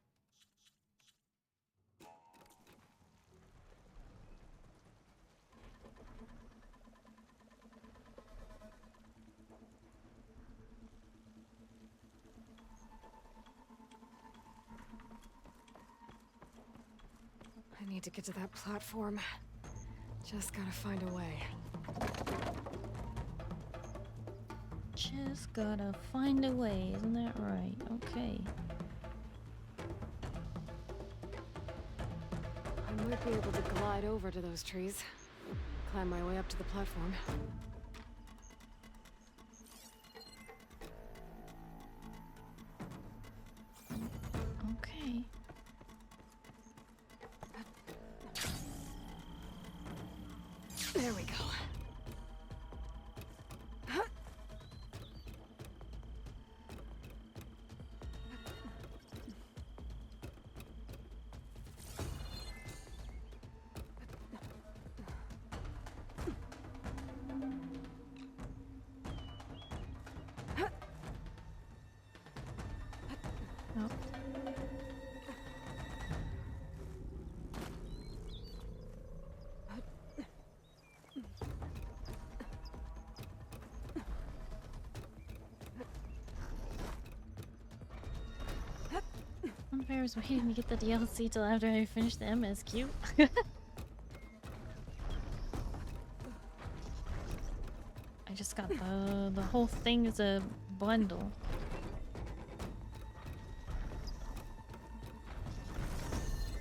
I need to get to that platform. Just gotta find a way. Just gotta find a way, isn't that right? Okay. I might be able to glide over to those trees. Climb my way up to the platform. Okay. There we go. I was waiting to get the DLC till after I finished the MSQ. just got the whole thing as a bundle.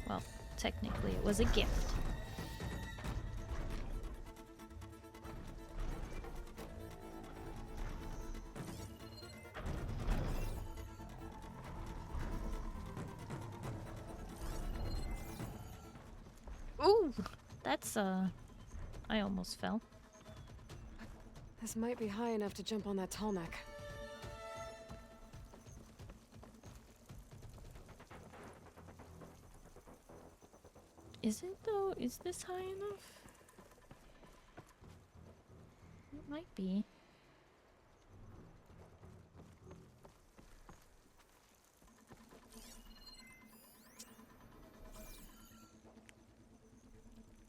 Well, technically it was a gift. Ooh, that's I almost fell. This might be high enough to jump on that tall neck. Is it though? Is this high enough? It might be.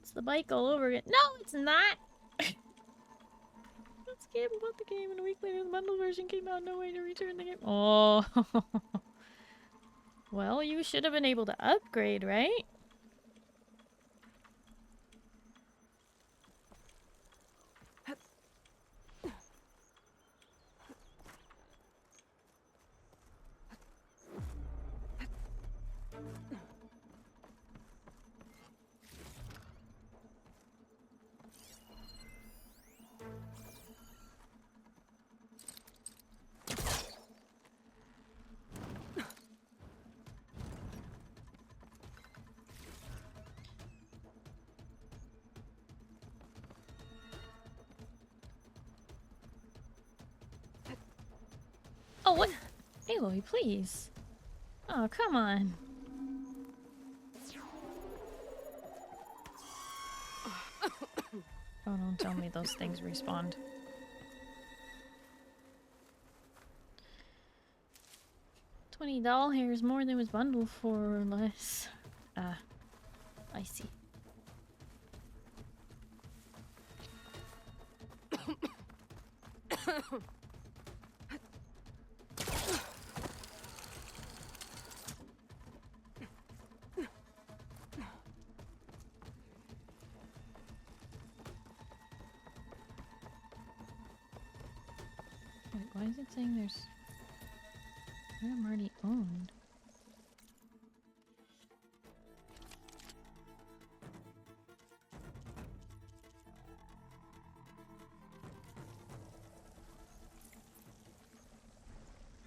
It's the bike all over again. No, it's not! Let's game about the game, and a week later the bundle version came out. No way to return the game. Oh. Well, you should have been able to upgrade, right? Oh, what? Aloy, please. Oh, come on. Oh, don't tell me those things respawned. $20 hairs more than was bundled for, or less. Ah, I see. Wait, why is it saying there's... I'm already owned.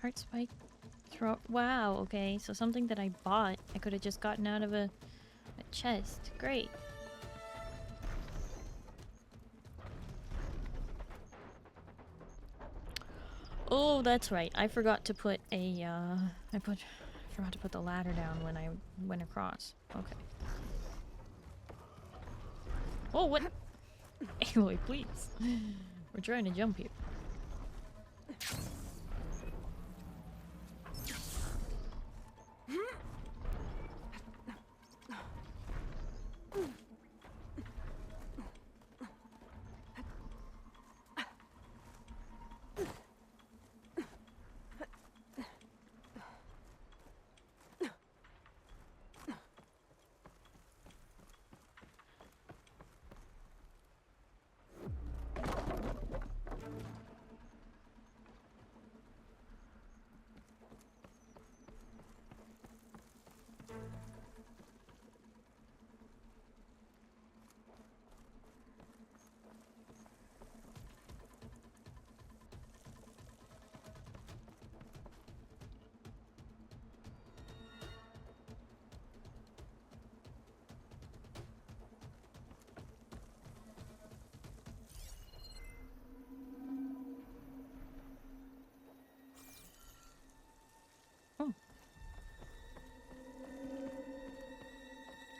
Heart spike throw. Wow, okay, so something that I bought, I could have just gotten out of a chest. Great. Oh, that's right. I forgot to put a, I forgot to put the ladder down when I went across. Okay. Oh, what? Aloy, please. We're trying to jump here.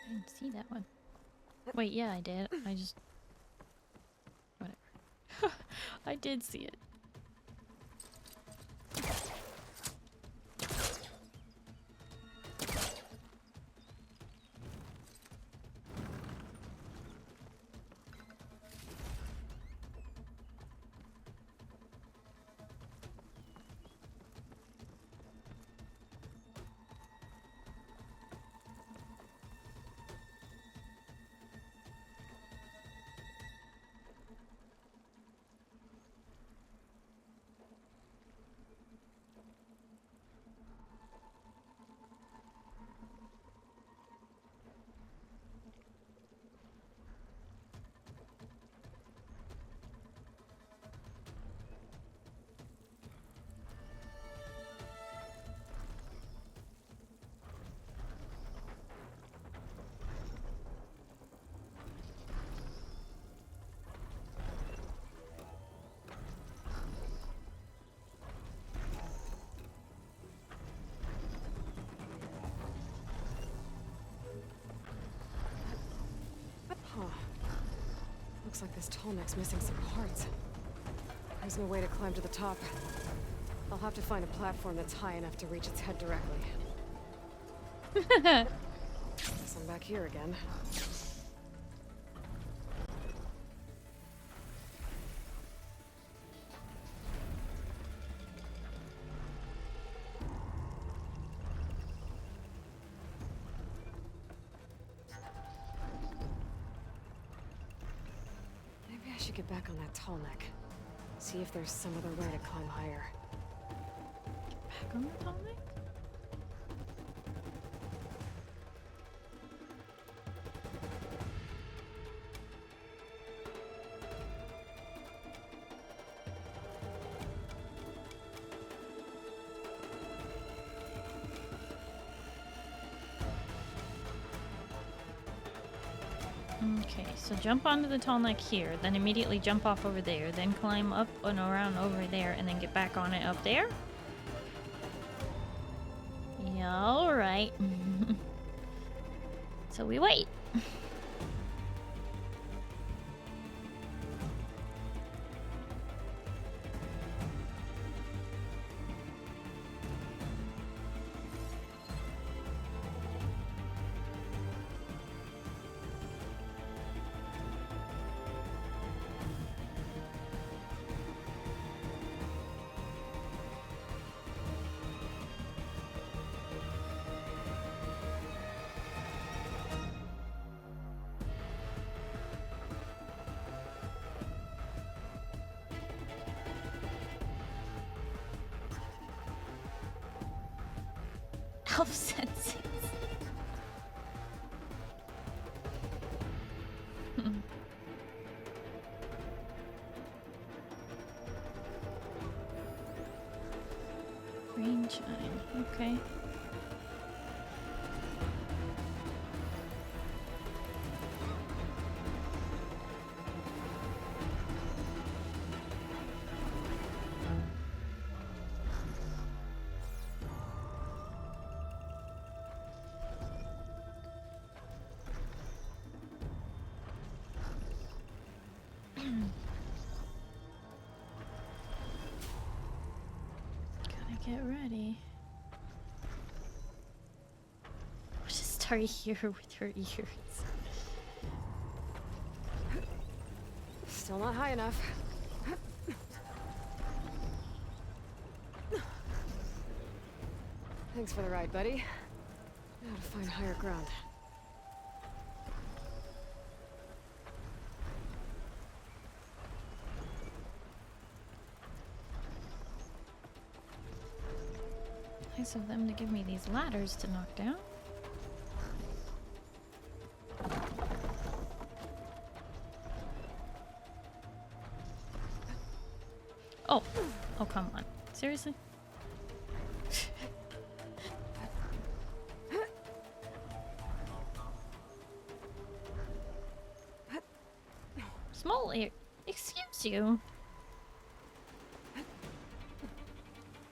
I didn't see that one. Wait, yeah, I did. I just... Whatever. I did see it. Looks like this tall neck's missing some parts. There's no way to climb to the top. I'll have to find a platform that's high enough to reach its head directly. Guess I'm back here again. Maybe I should get back on that tall neck. See if there's some other way to climb higher. Back on the tall neck? Okay, so jump onto the tall neck here, then immediately jump off over there, then climb up and around over there, and then get back on it up there? Yeah, alright. So we wait. Elf senses. Green chime. Okay. Get ready. What is Starry here with her ears? Still not high enough. Thanks for the ride, buddy. Now to find higher ground. Nice of them to give me these ladders to knock down. Oh. Oh, come on. Seriously? Small ear. Excuse you.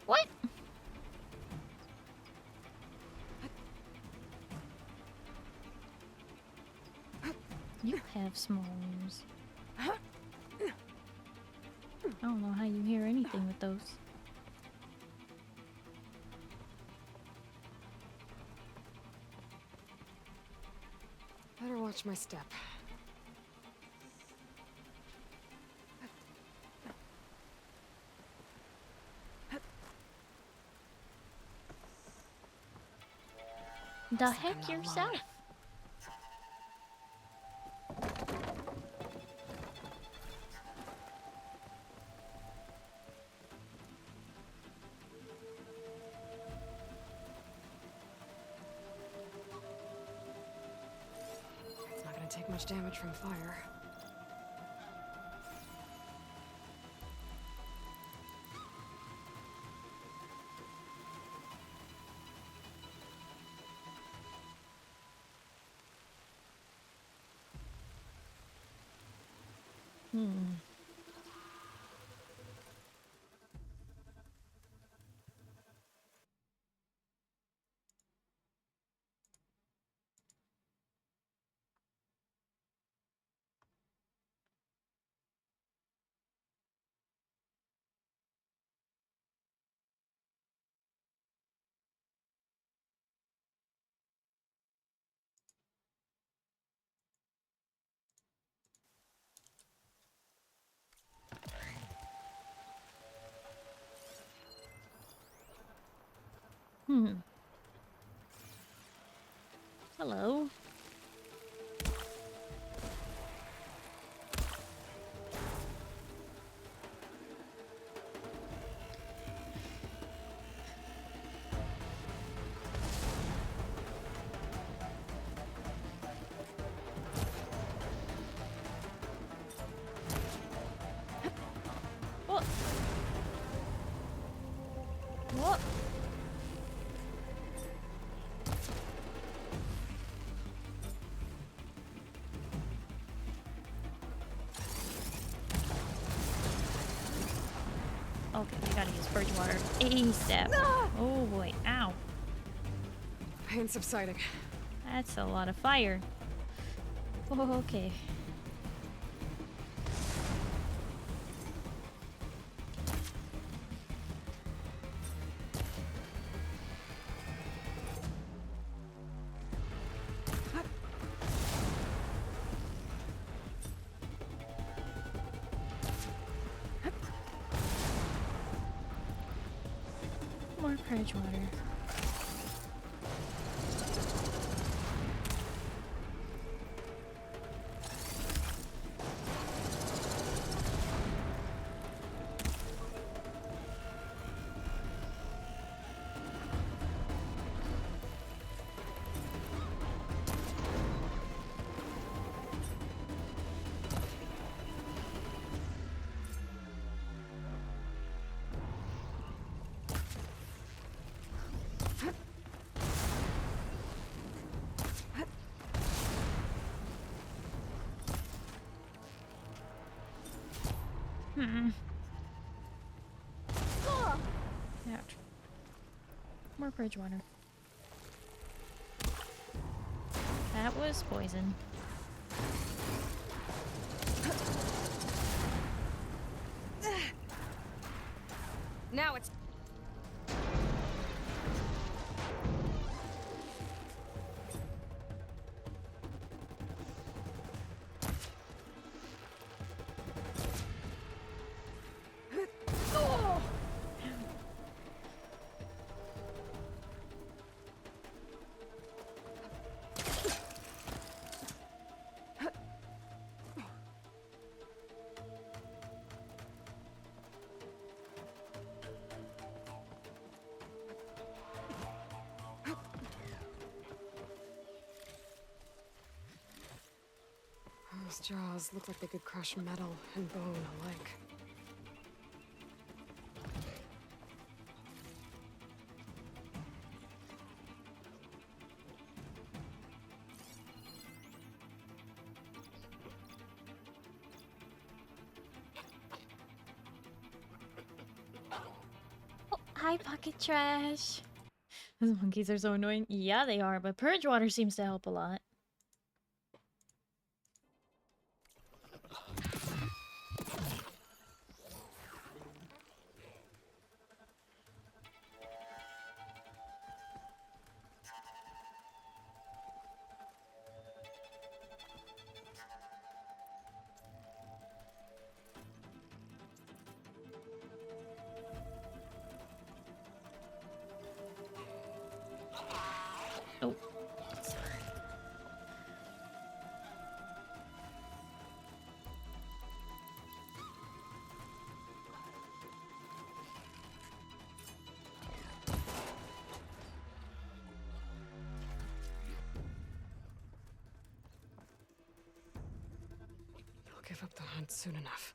What? You have small ears. I don't know how you hear anything with those. Better watch my step. The heck yourself? It's not gonna take much damage from fire. Hello. What? What? Okay, we gotta use purge water ASAP. Oh boy, ow. Pain subsiding. That's a lot of fire. Oh, okay. More purge water. Ouch. More purge water. That was poison. Now it's Those jaws look like they could crush metal and bone alike. Oh, hi, Pocket Trash. Those monkeys are so annoying. Yeah, they are, but purge water seems to help a lot. Oh. I'll give up the hunt soon enough.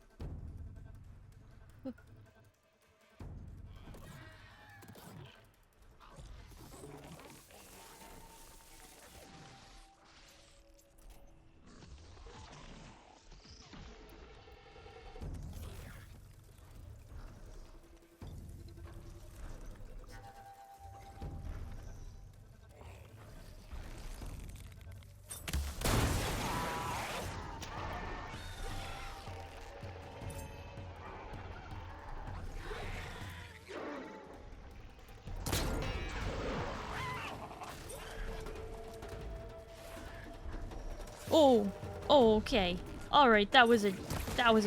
Oh, oh, okay. All right, that was a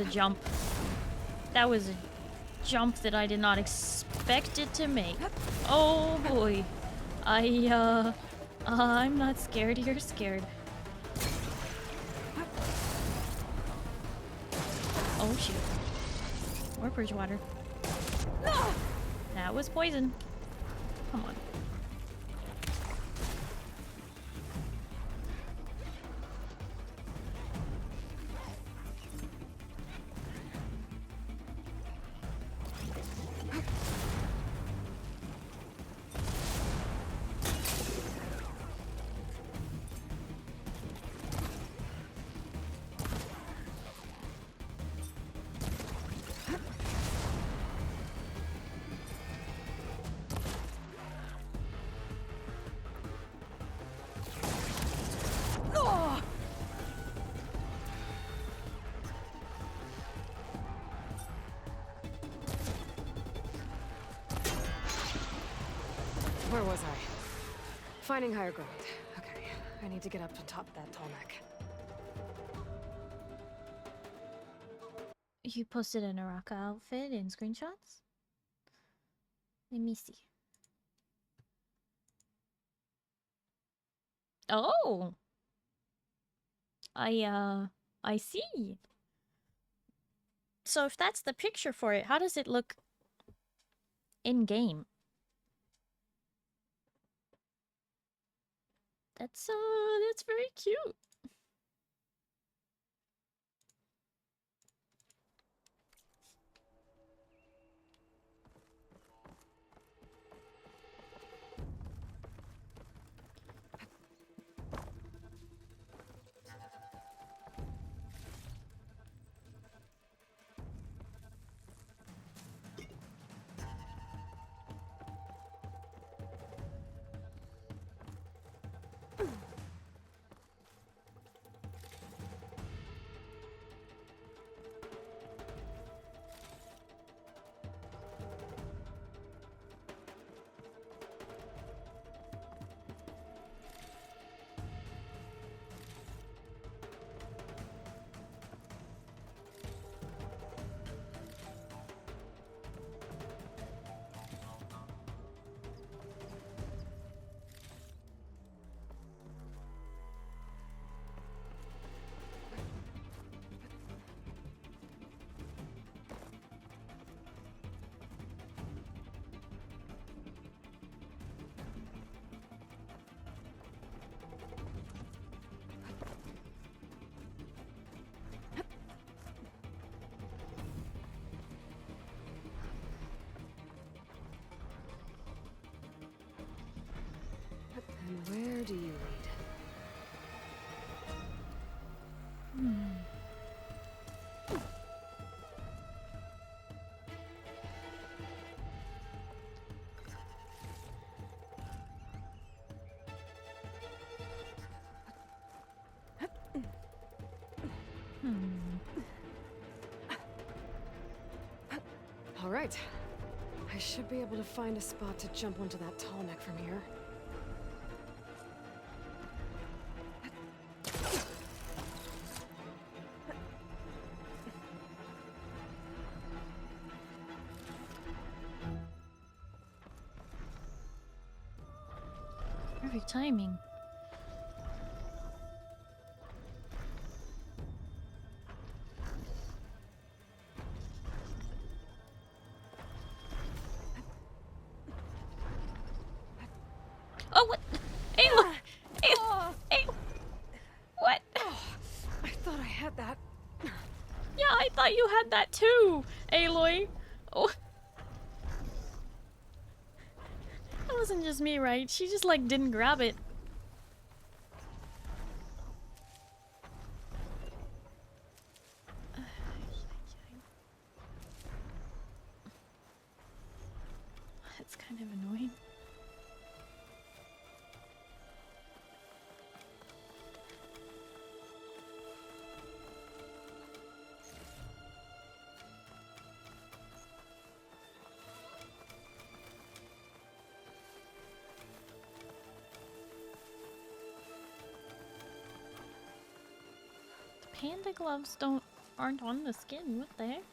jump. That was a jump that I did not expect it to make. Oh boy. I'm not scared, you're scared. Oh shoot. More Bridgewater. That was poison. Come on. Where was I? Finding higher ground. Okay, I need to get up to top that tall neck. You posted an Araka outfit in screenshots? Let me see. Oh! I see. So if that's the picture for it, how does it look in-game? That's very cute. And where do you lead? All right. I should be able to find a spot to jump onto that tall neck from here. Perfect timing. Oh, what? Hey, look! Hey, hey, what? I thought I had that. Yeah, I thought you had that too, Aloy. Oh. That wasn't just me, right? She just, like, didn't grab it. That's kind of annoying. Panda gloves aren't on the skin. What the heck?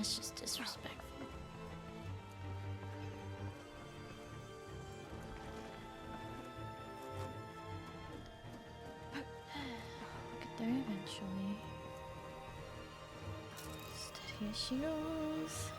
That's just disrespectful. We'll get there eventually. Steady as she goes.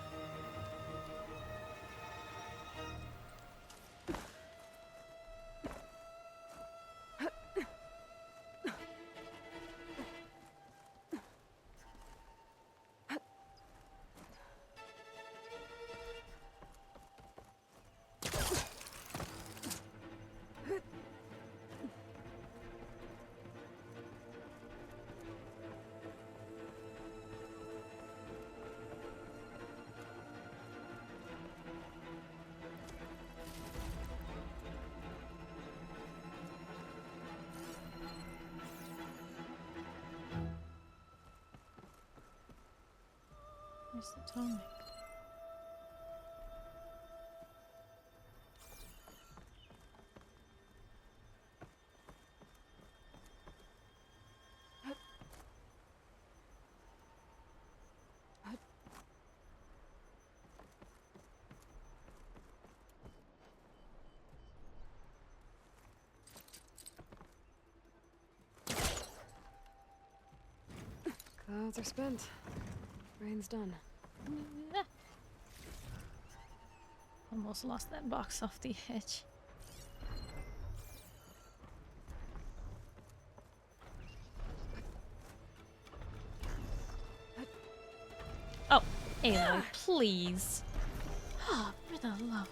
Where's the tonic? Clouds are spent. Rain's done. Almost lost that box off the edge. Oh, Aloy, please. Oh, for the love.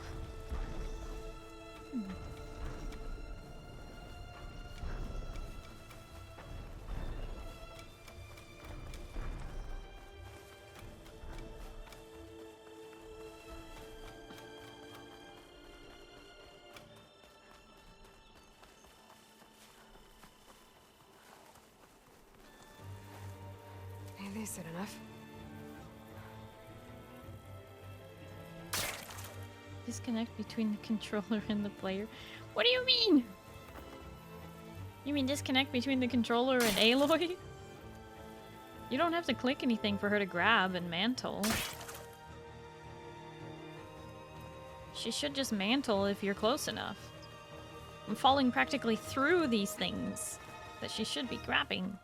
Ain't they said enough? Disconnect between the controller and the player. What do you mean? You mean disconnect between the controller and Aloy? You don't have to click anything for her to grab and mantle. She should just mantle if you're close enough. I'm falling practically through these things that she should be grabbing.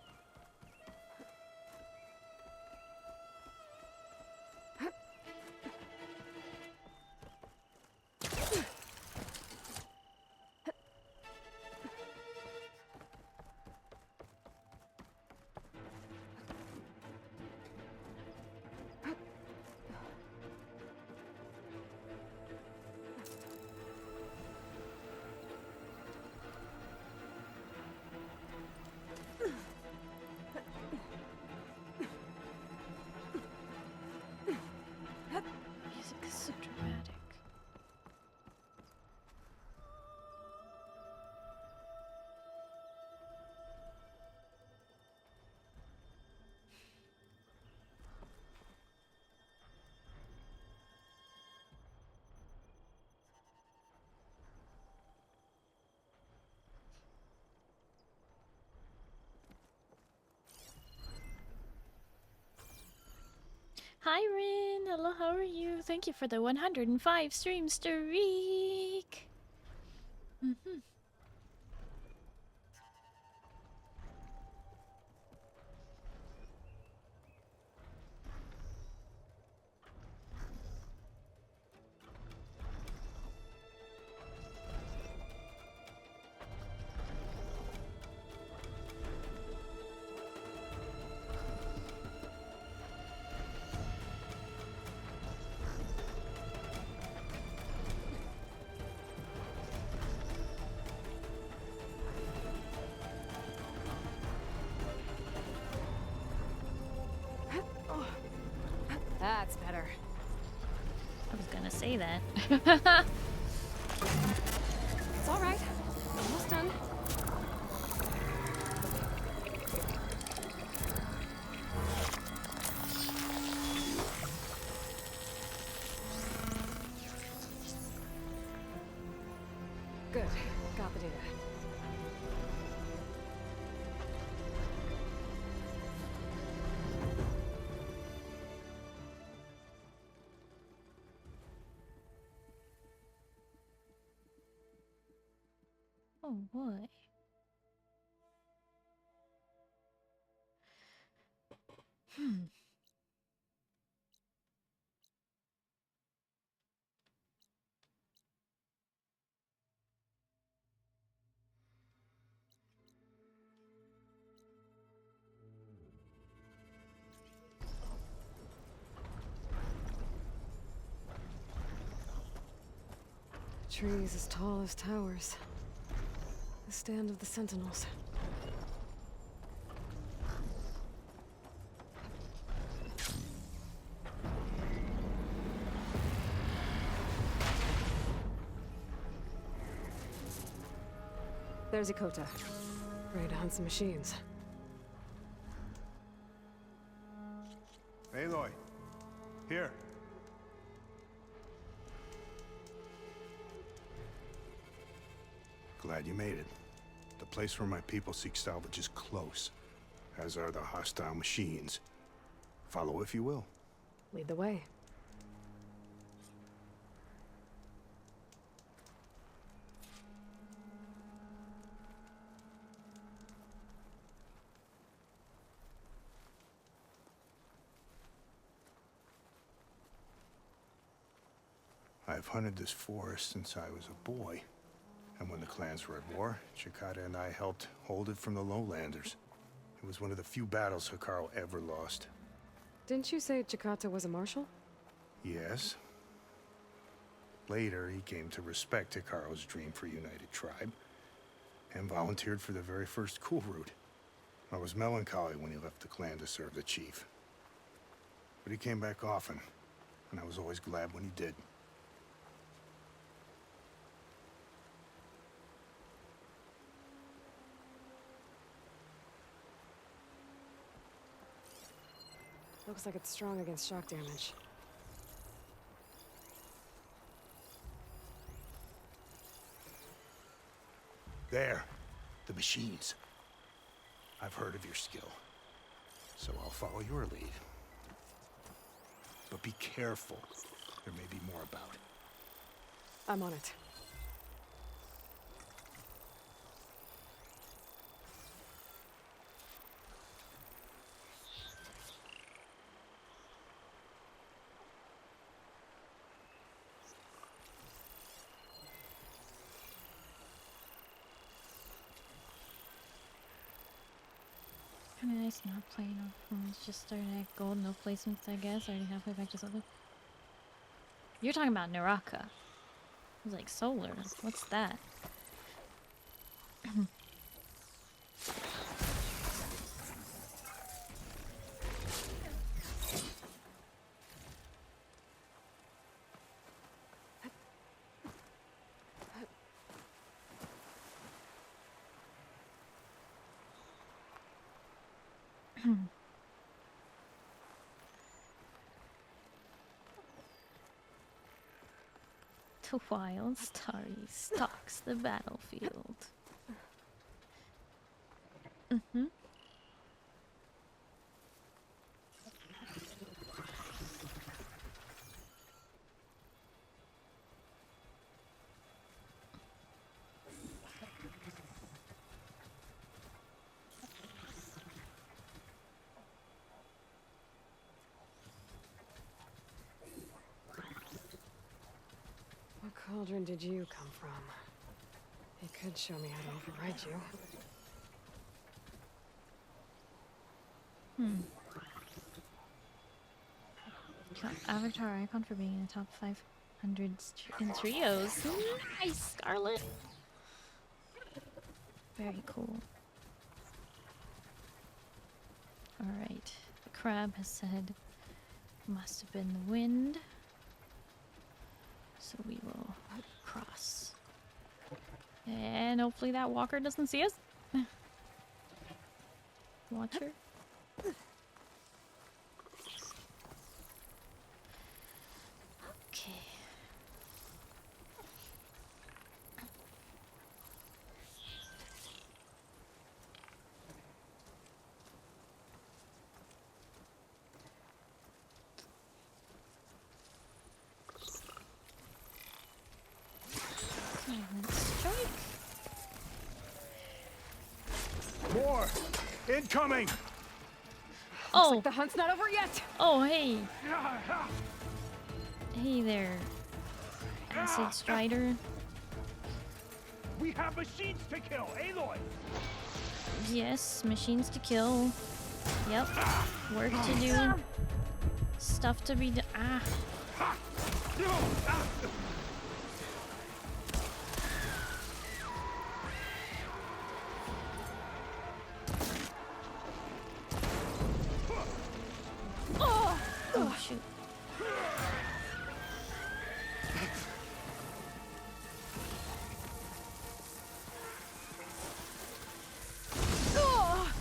Music is so dramatic. Hi Rin, hello, how are you? Thank you for the 105 stream streak. That's better. I was gonna say that. It's all right. Almost done. Good. Got the data. Oh boy. Trees as tall as towers. The stand of the sentinels. There's Ikota. Ready to hunt some machines. Aloy, here. Glad you made it. The place where my people seek salvage is close, as are the hostile machines. Follow if you will. Lead the way. I've hunted this forest since I was a boy. And when the clans were at war, Chikata and I helped hold it from the lowlanders. It was one of the few battles Hikaru ever lost. Didn't you say Chikata was a marshal? Yes. Later, he came to respect Hikaru's dream for a united tribe, and volunteered for the very first cool route. I was melancholy when he left the clan to serve the chief. But he came back often, and I was always glad when he did. Looks like it's strong against shock damage. There, the machines. I've heard of your skill, so I'll follow your lead. But be careful. There may be more about. I'm on it. Kinda nice not playing off phones, just starting at gold, no placements I guess, already halfway back to something. You're talking about Naraka. It was like solar. What's that? The wild Starry stalks the battlefield. What cauldron did you come from? You could show me how to override you. Avatar icon for being in the top 500 in trios. Nice, Scarlet. Very cool. Alright. The crab has said must have been the wind. So we will cross. And hopefully that walker doesn't see us. Watcher. Okay. Silent strike. Incoming! Oh! Like the hunt's not over yet! Oh, hey! Hey there, Acid Strider. We have machines to kill, Aloy! Yes, machines to kill. Yep. Work to do. Stuff to be done. Ah. Oh, shoot.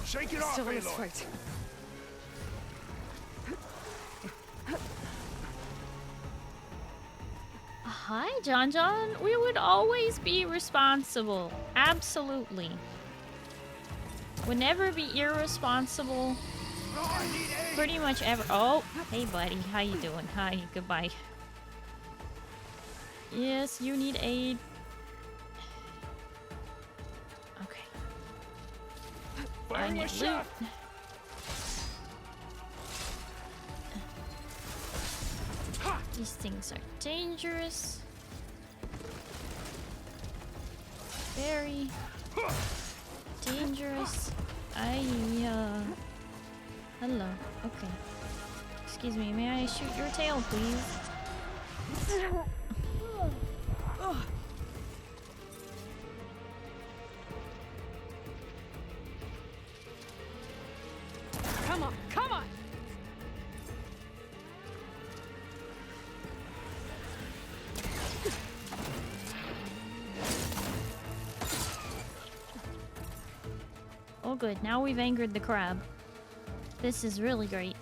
Shake it off, Still in this Aloy! fight. Hi, John John. We would always be responsible. Absolutely. Would never be irresponsible. Pretty much ever. Oh, hey, buddy. How you doing? Hi. Goodbye. Yes, you need aid. Okay. I need loot. These things are dangerous. Very dangerous. Hello. Okay. Excuse me, may I shoot your tail, please? Come on, come on! Oh good, now we've angered the crab. This is really great.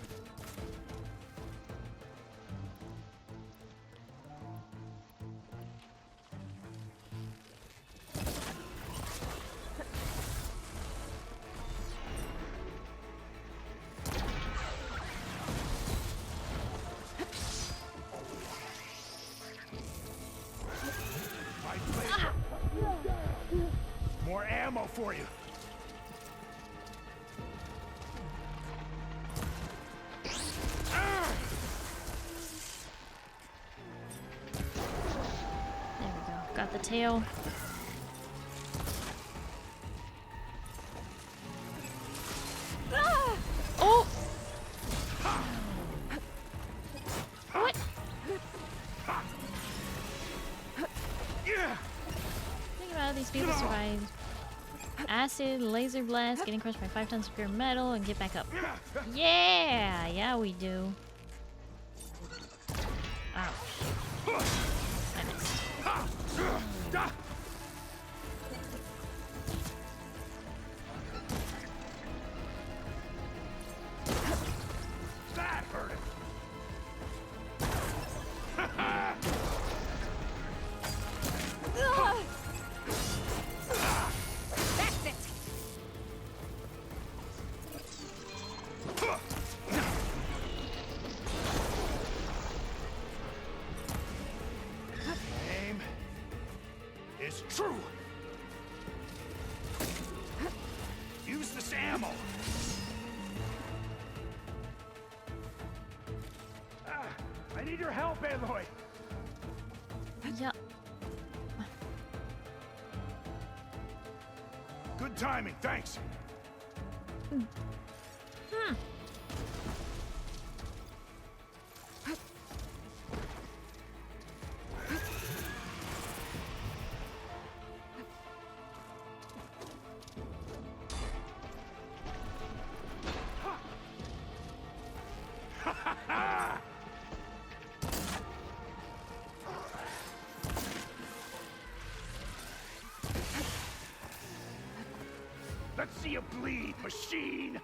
More ammo for you. There we go. Got the tail. Oh! What? Think about how these people survived. Acid, laser blast, getting crushed by 5 tons of pure metal, and get back up. Yeah! Yeah, we do. Oh, shoot. I missed. That hurt him. That's it! Aim is true. Use this ammo. I need your help, Aloy. Yeah. Good timing, thanks. Let's see you bleed, machine.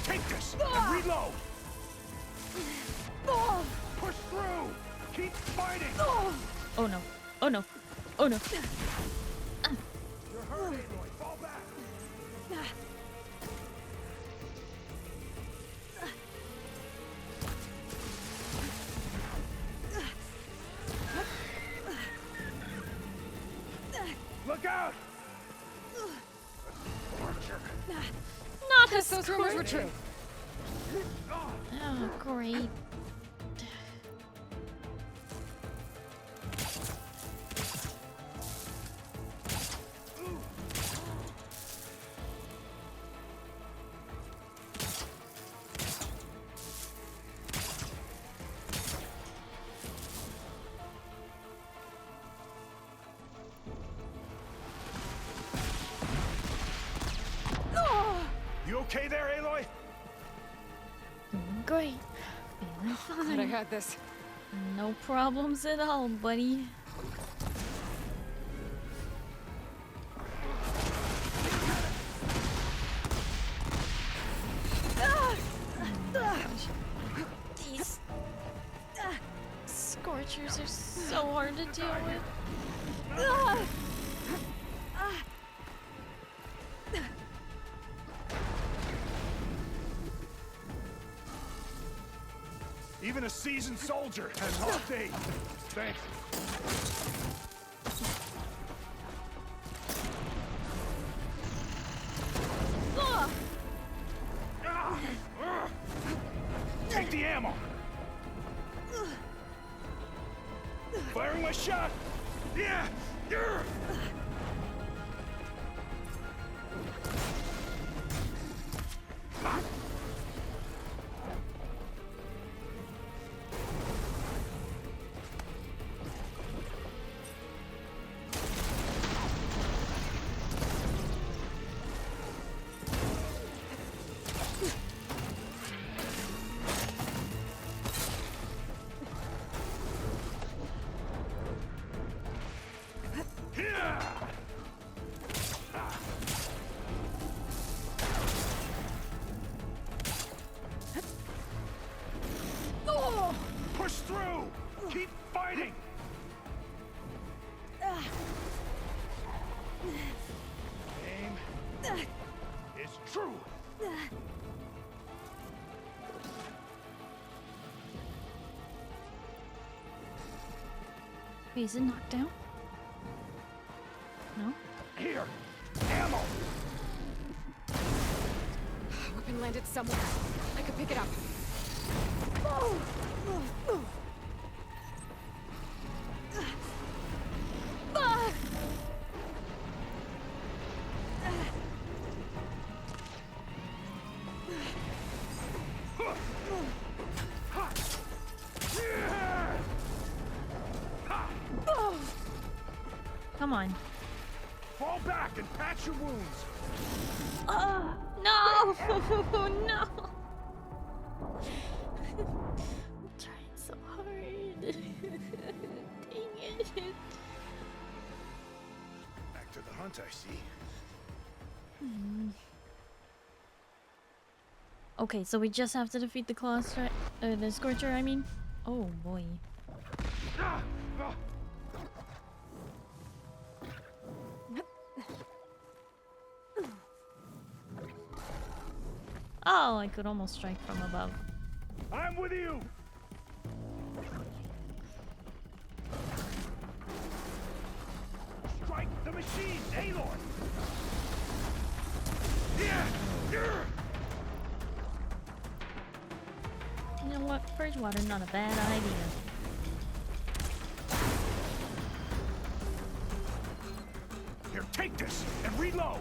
take this and reload. Push through. Keep fighting. Oh no. Oh no. Oh no. You're hurt, Aloy. Fall back. Look out! Not a Those rumors were true. Oh, great. You okay there, Aloy? Great. Feeling Glad I fine. had this. No problems at all, buddy. These scorchers are so hard to deal with. Even a seasoned soldier has off days. Thanks. Take the ammo. Firing my shot. Yeah. Push through! Keep fighting! Aim is true! Wait, is it knocked down? No? Here! Ammo! Weapon landed somewhere. I could pick it up. Come on. Fall back and patch your wounds! No! No! I'm trying so hard. Dang it. Back to the hunt, I see. Okay, so we just have to defeat the the Scorcher, I mean. Oh boy. Oh, I could almost strike from above. I'm with you! Strike the machine, Aloy! Yeah! You know what? Purge water, not a bad idea. Here, take this and reload!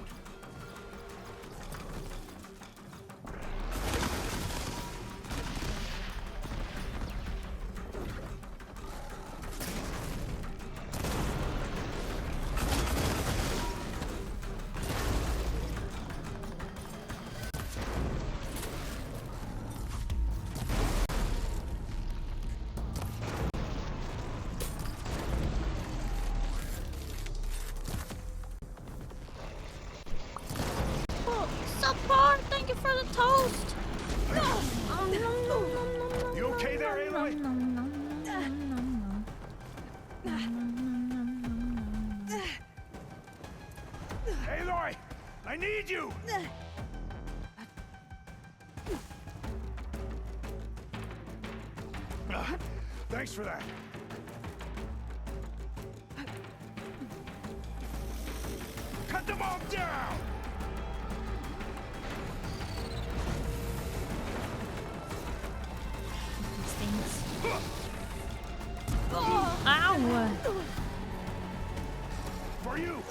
Oh, subpar! Thank you for the toast! You okay there, Aloy? Aloy! I need you! Thanks for that. Cut them all down! These things. Ow! For you!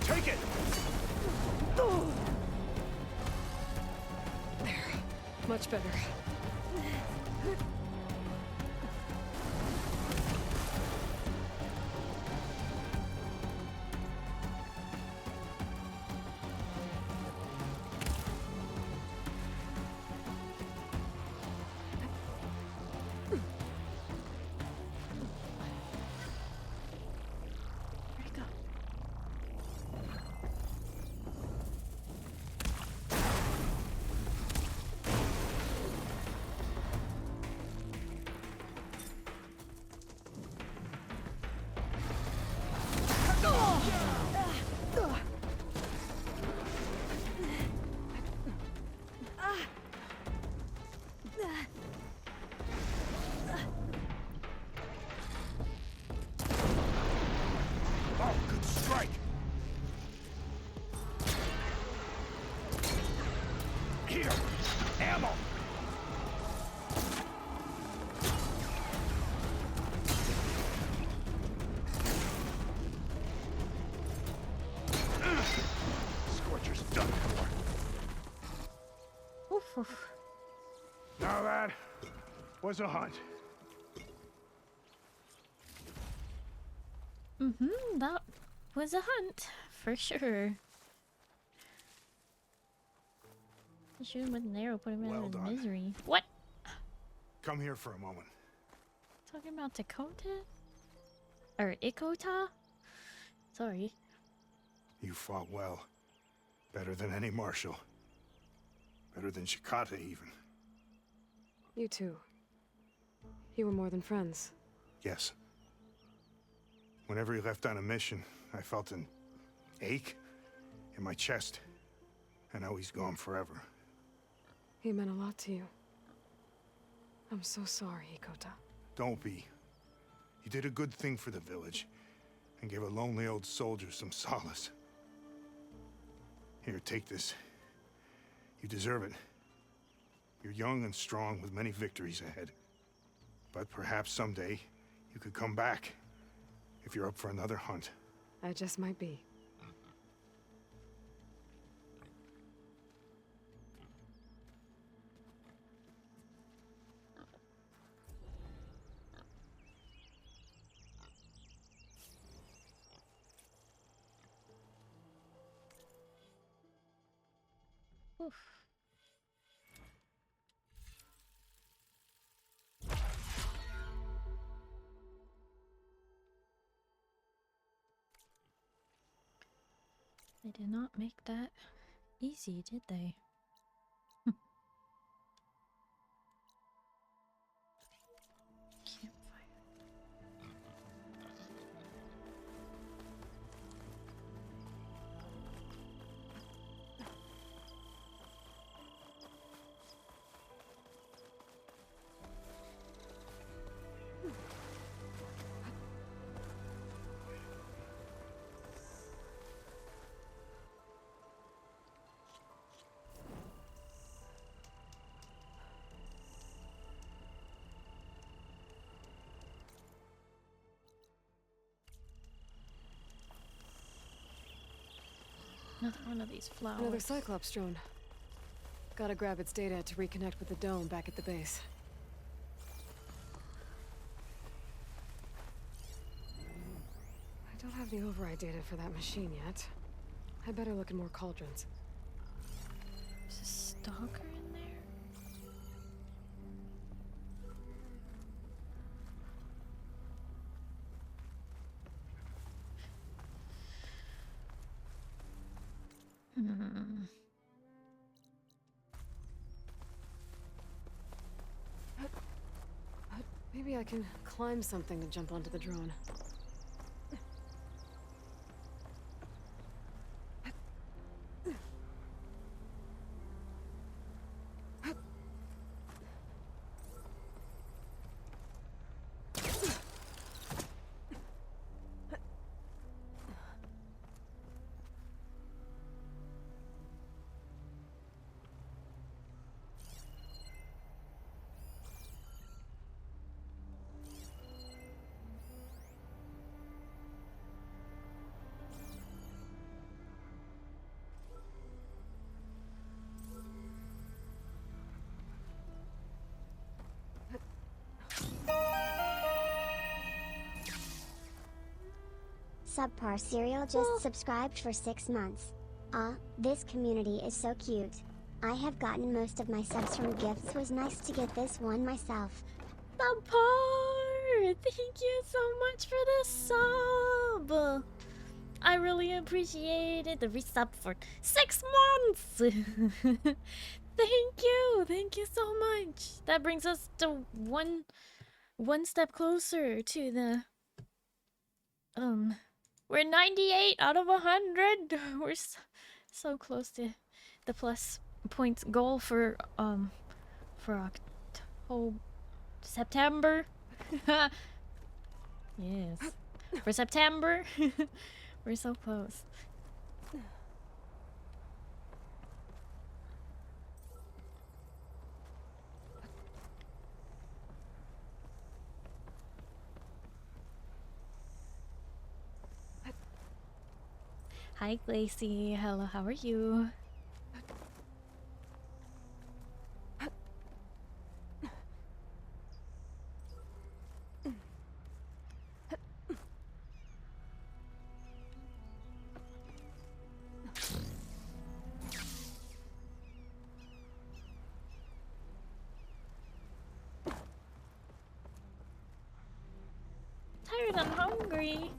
Take it! There. Much better. Where'd it go? Oh, good strike! Here! Ammo! Scorcher's done for. Oof, oof. Now that was a hunt. That was a hunt, for sure. I shoot him with an arrow, put him out Well of his done. misery. What? Come here for a moment. Talking about Dakota? Or Ikota? Sorry. You fought well. Better than any marshal. Better than Shikata, even. You too. You were more than friends. Yes. Whenever he left on a mission, I felt an ache in my chest. And now he's gone forever. He meant a lot to you. I'm so sorry, Ikota. Don't be. You did a good thing for the village, and gave a lonely old soldier some solace. Here, take this. You deserve it. You're young and strong with many victories ahead. But perhaps someday, you could come back. If you're up for another hunt. I just might be. Oof. They did not make that easy, did they? Campfire. Another one of these flowers. Another Cyclops drone. Gotta grab its data to reconnect with the dome back at the base. I don't have the override data for that machine yet. I better look in more cauldrons. There's a stalker in there? Maybe I can climb something to jump onto the drone. Subpar Cereal just subscribed for 6 months. This community is so cute. I have gotten most of my subs from gifts. Was nice to get this one myself. Subpar! Thank you so much for the sub! I really appreciate it. The resub for 6 months! Thank you so much. That brings us to one step closer to the we're 98 out of 100. We're so close to the plus points goal for October, September. Yes, for September. We're so close. Hi, Glacy. Hello, how are you? Tired and hungry.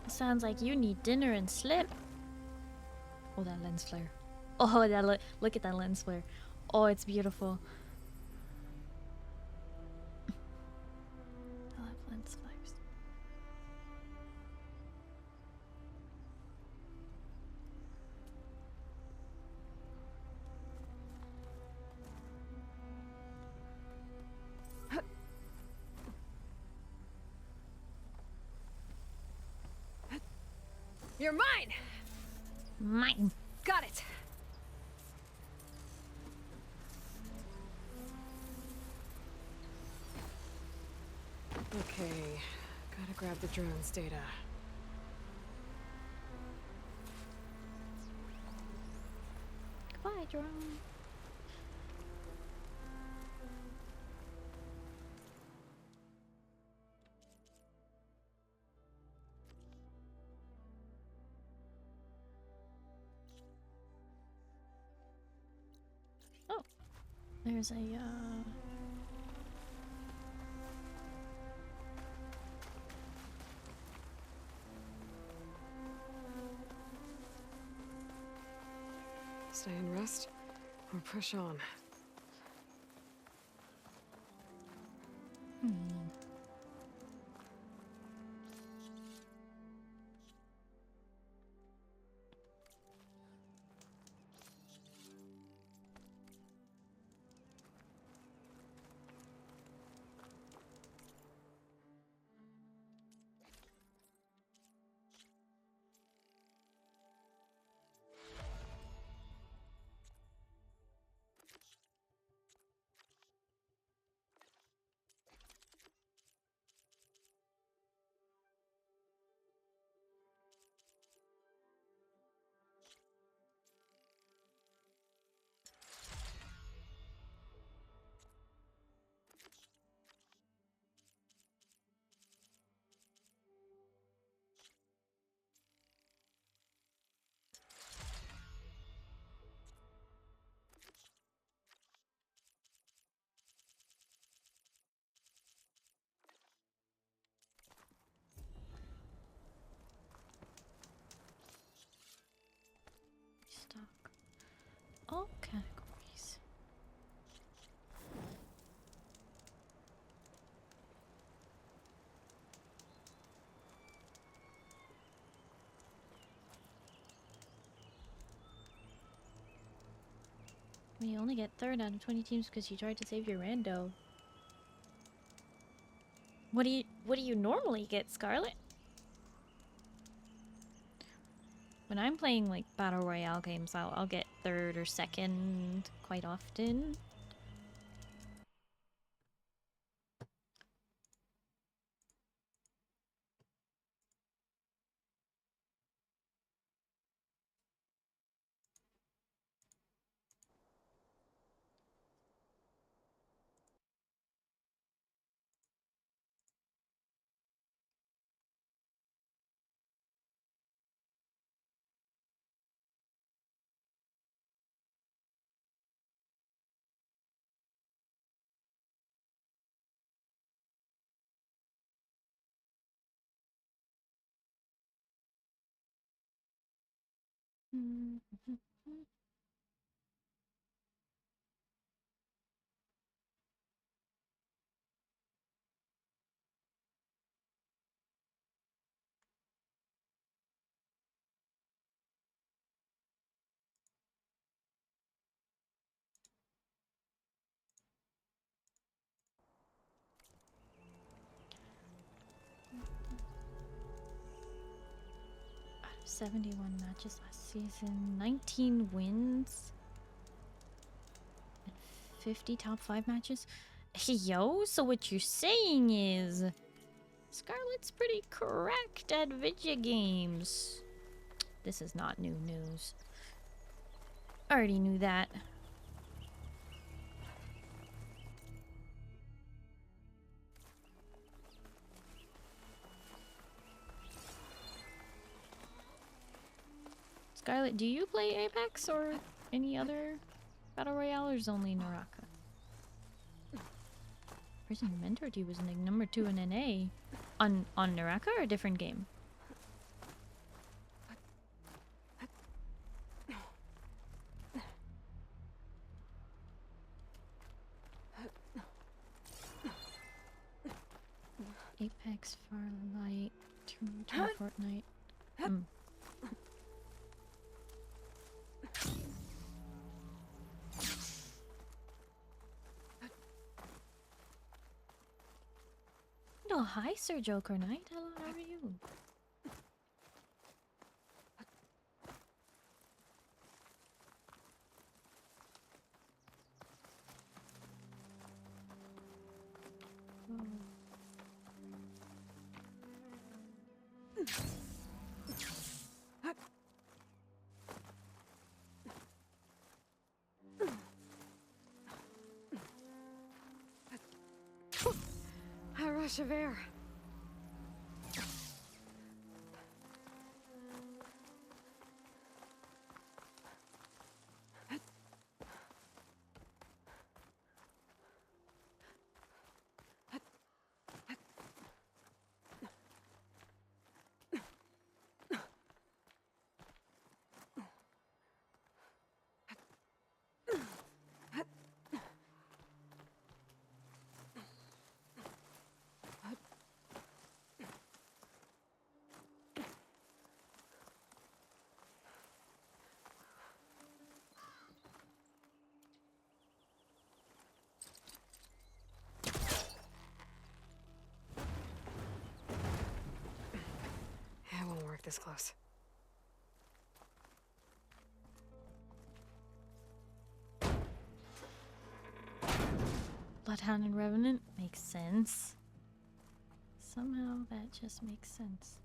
Sounds like you need dinner and sleep. Oh, that lens flare. Oh, that look at that lens flare. Oh, it's beautiful. I love lens flares. You're mine! Mine. Got it! Okay, gotta grab the drone's data. Goodbye, drone. Oh, there's a Stay and rest, or push on. stock. All categories. Well, you only get third out of 20 teams because you tried to save your rando. What do you normally get, Scarlet? When I'm playing like battle royale games, I'll get third or second quite often. Out of 71 matches last season, 19 wins and 50 top 5 matches. Hey yo, so what you're saying is Scarlet's pretty correct at video games. This is not new news. Already knew that. Scarlet, do you play Apex or any other battle royale, or is only Naraka? Person who mentored you was like number 2 in NA. On Naraka or a different game? Apex, Farlight, Fortnite. Oh, hi, Sir Joker Knight. Hello, how are you? A rush of air. It won't work this close. Bloodhound and Revenant makes sense. Somehow that just makes sense.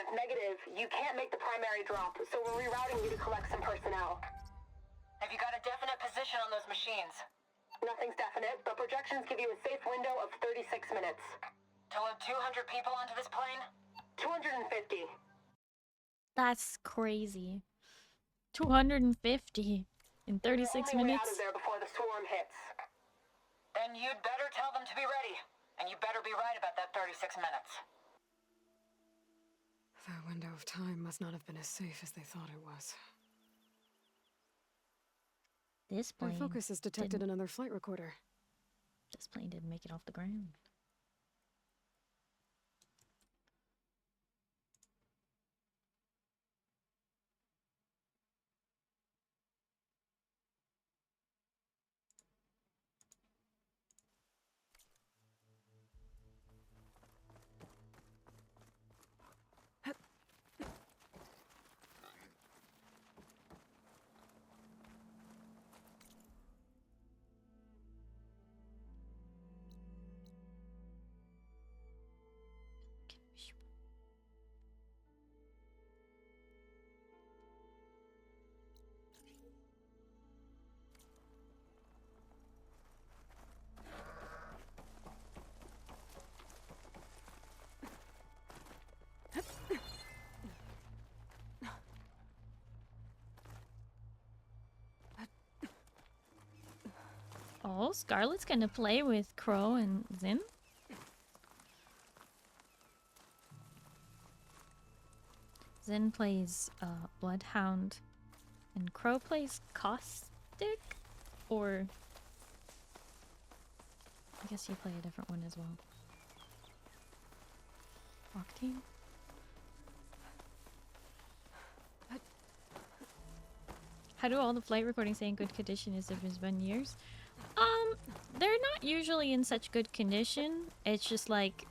Negative. You can't make the primary drop, so we're rerouting you to collect some personnel. Have you got a definite position on those machines? Nothing's definite, but projections give you a safe window of 36 minutes. To load 200 people onto this plane? 250. That's crazy. 250 in 36 We're only way out minutes. of there before the swarm hits. Then you'd better tell them to be ready. And you better be right about that 36 minutes. That window of time must not have been as safe as they thought it was. This My plane. focus has detected another flight recorder. This plane didn't make it off the ground. Oh, Scarlet's gonna play with Crow and Zin. Zin plays Bloodhound, and Crow plays Caustic, or I guess you play a different one as well. Octane? How do all the flight recordings say in good condition as if it's been years? They're not usually in such good condition. It's just like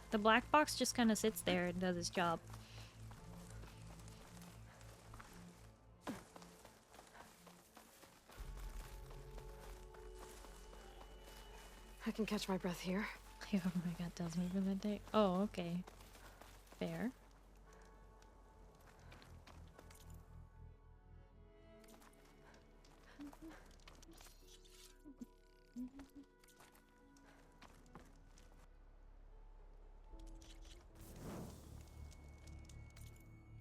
the black box just kind of sits there and does its job. I can catch my breath here. Oh my god, tells me for that day. Oh, okay. Fair.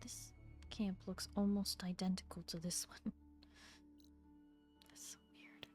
This camp looks almost identical to this one. That's so weird.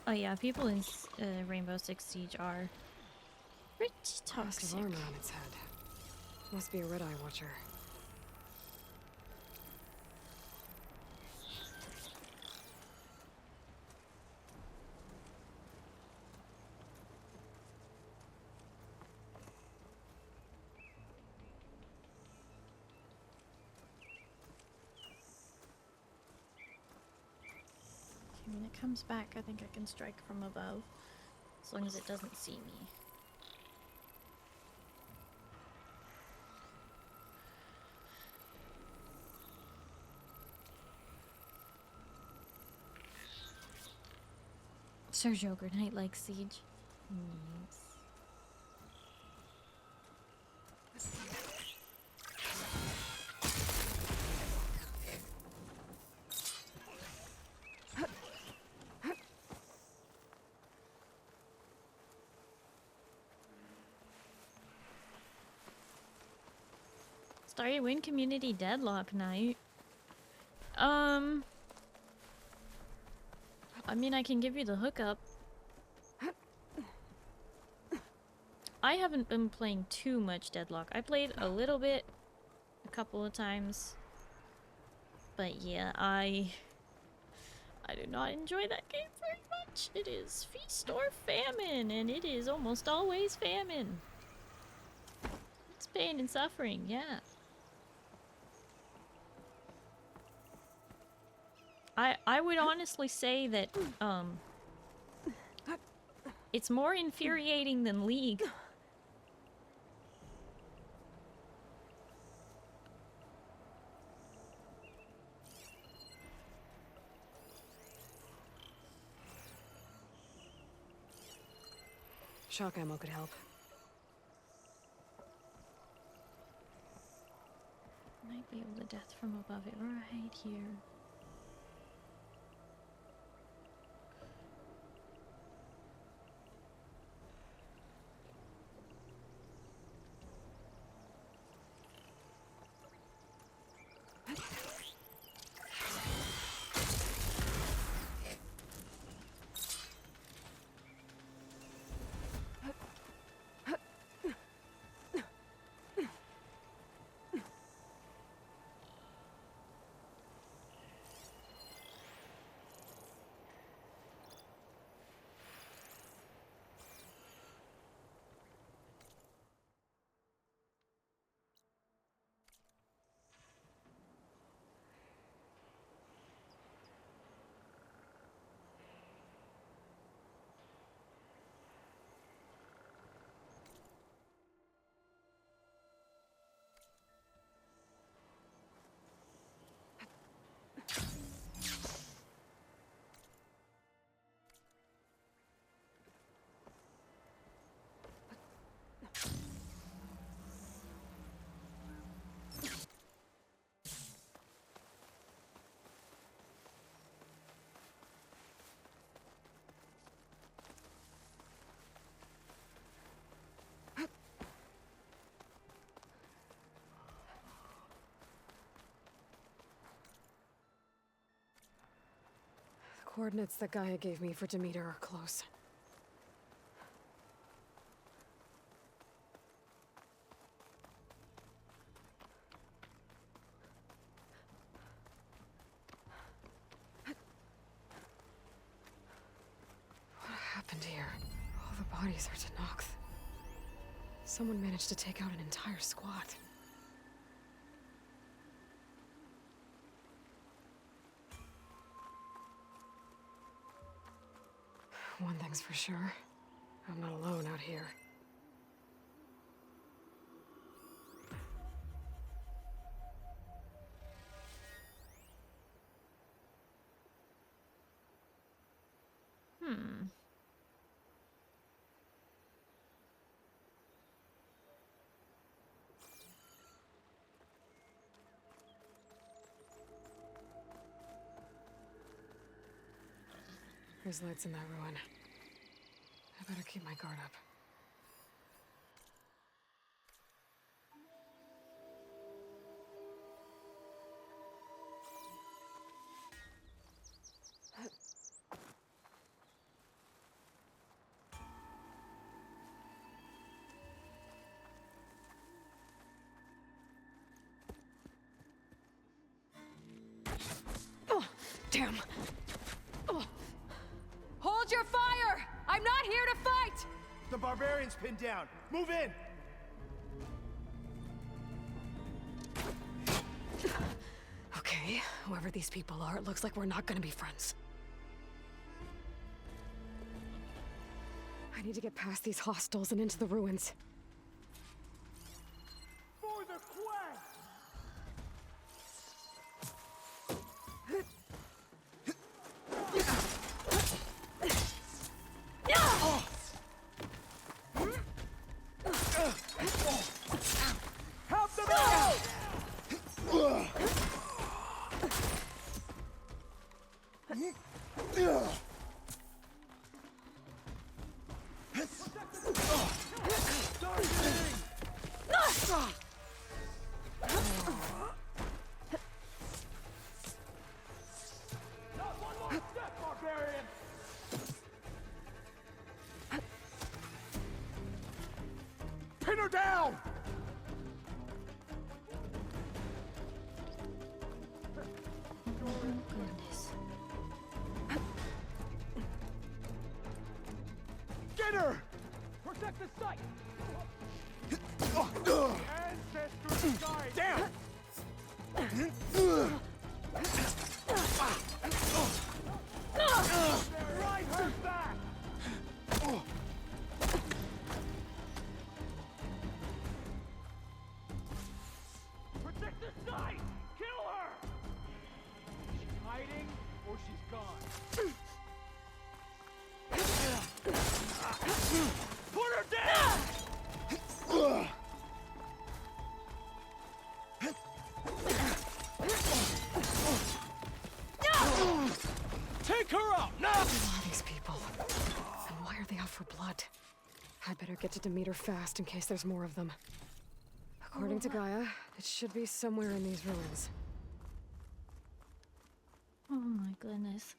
Oh yeah, people in Rainbow Six Siege are pretty toxic. Massive armor on its head. Must be a red-eye watcher. When it comes back, I think I can strike from above, as long as it doesn't see me. Sergio Grenade like Siege. Nice. Starry win community deadlock night. I mean, I can give you the hookup. I haven't been playing too much Deadlock. I played a little bit, a couple of times. But yeah, I do not enjoy that game very much. It is feast or famine, and it is almost always famine. It's pain and suffering, yeah. I would honestly say that, it's more infuriating than League. Shock ammo could help. Might be able to death from above it right here. Coordinates that Gaia gave me for Demeter are close. What happened here? All the bodies are Tennox. Someone managed to take out an entire squad. One thing's for sure, I'm not alone out here. There's lights in that ruin. I better keep my guard up. Oh, damn. Hold your fire! I'm not here to fight! The barbarian's pinned down. Move in! Okay, whoever these people are, it looks like we're not gonna be friends. I need to get past these hostiles and into the ruins. For the quest! Help them out! Not one more step, barbarian! her down! Oh, goodness. Get her! Protect the site! Ancestors guide! Down! Ride her back! Protect the site! Kill her! She's hiding or she's gone. Put her down! Take her out now! Who are these people? And why are they out for blood? I'd better get to Demeter fast in case there's more of them. According to Gaia, it should be somewhere in these ruins. Oh my goodness.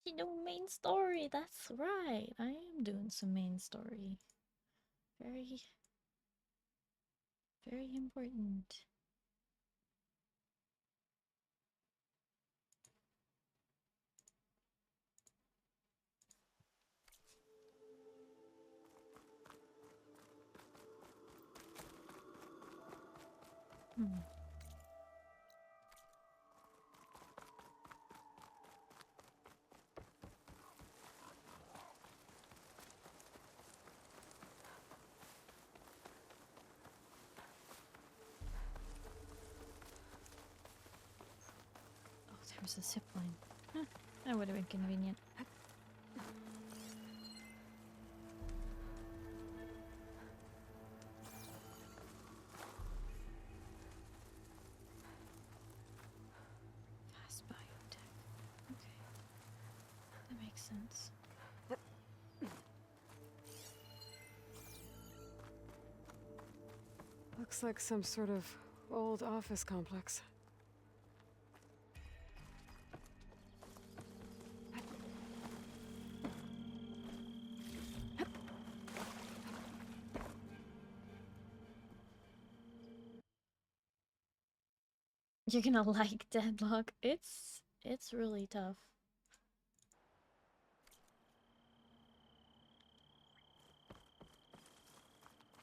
You do main story, that's right. I am doing some main story. Very, very important. There's a zip line. Huh, that would have been convenient. Fast biotech. Okay. That makes sense. Looks like some sort of old office complex. You're gonna like Deadlock. It's really tough.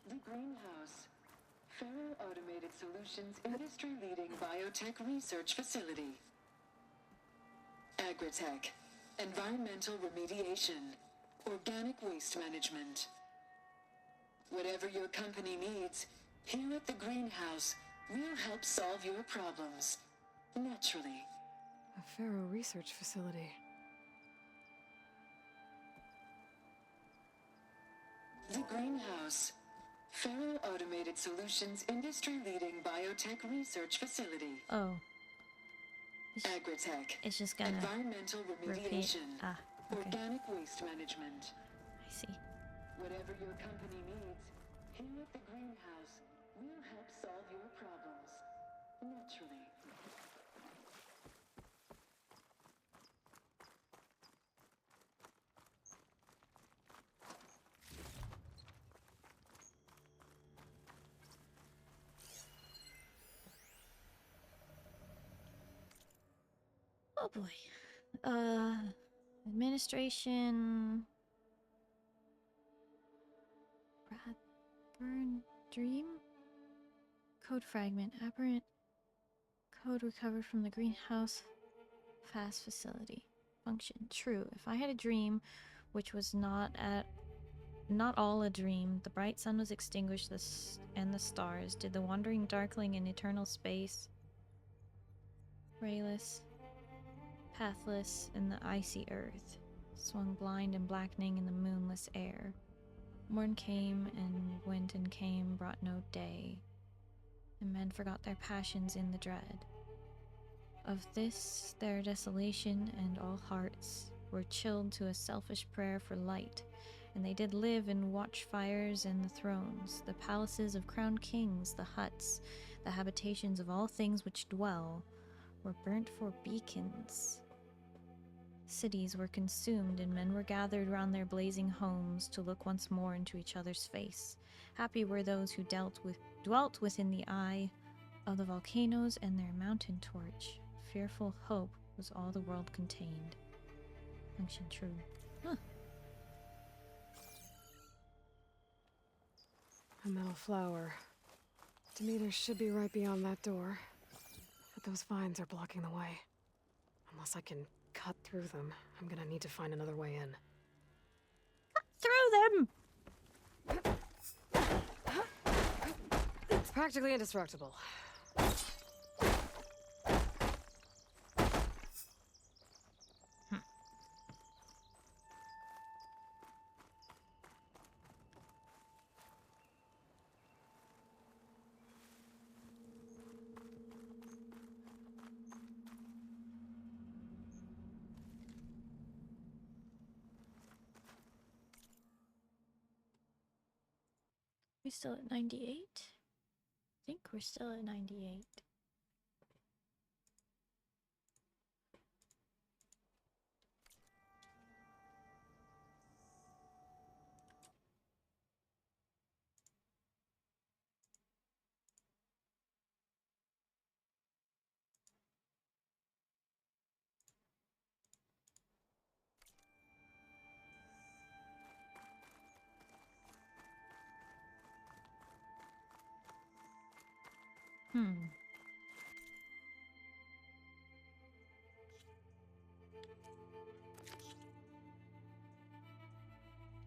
The Greenhouse. Faro Automated Solutions industry-leading biotech research facility. Agritech. Environmental remediation. Organic waste management. Whatever your company needs, here at the Greenhouse, we'll help solve your problems. Naturally. A Faro research facility. The Greenhouse. Faro Automated Solutions industry-leading biotech research facility. Oh. Agritech. It's just gonna Environmental remediation. repeat. Ah, okay. Organic waste management. I see. Whatever your company needs, here at the greenhouse, we'll help solve your problems. Naturally. Oh boy. Administration. Bradburn Dream? Code fragment. Aberrant code recovered from the greenhouse fast facility. Function. True. If I had a dream, which was not all a dream, the bright sun was extinguished and the stars. Did the wandering darkling in eternal space, rayless, pathless in the icy earth, swung blind and blackening in the moonless air. Morn came and went and came, brought no day, and men forgot their passions in the dread. Of this their desolation, and all hearts were chilled to a selfish prayer for light, and they did live in watchfires and the thrones, the palaces of crowned kings, the huts, the habitations of all things which dwell, were burnt for beacons. Cities were consumed, and men were gathered round their blazing homes to look once more into each other's face. Happy were those who dwelt within the eye of the volcanoes and their mountain torch. Fearful hope was all the world contained. Function true. Huh. A metal flower. Demeter should be right beyond that door. But those vines are blocking the way. Unless I can cut through them, I'm gonna need to find another way in. Through them! It's practically indestructible. We still at 98? I think we're still at 98.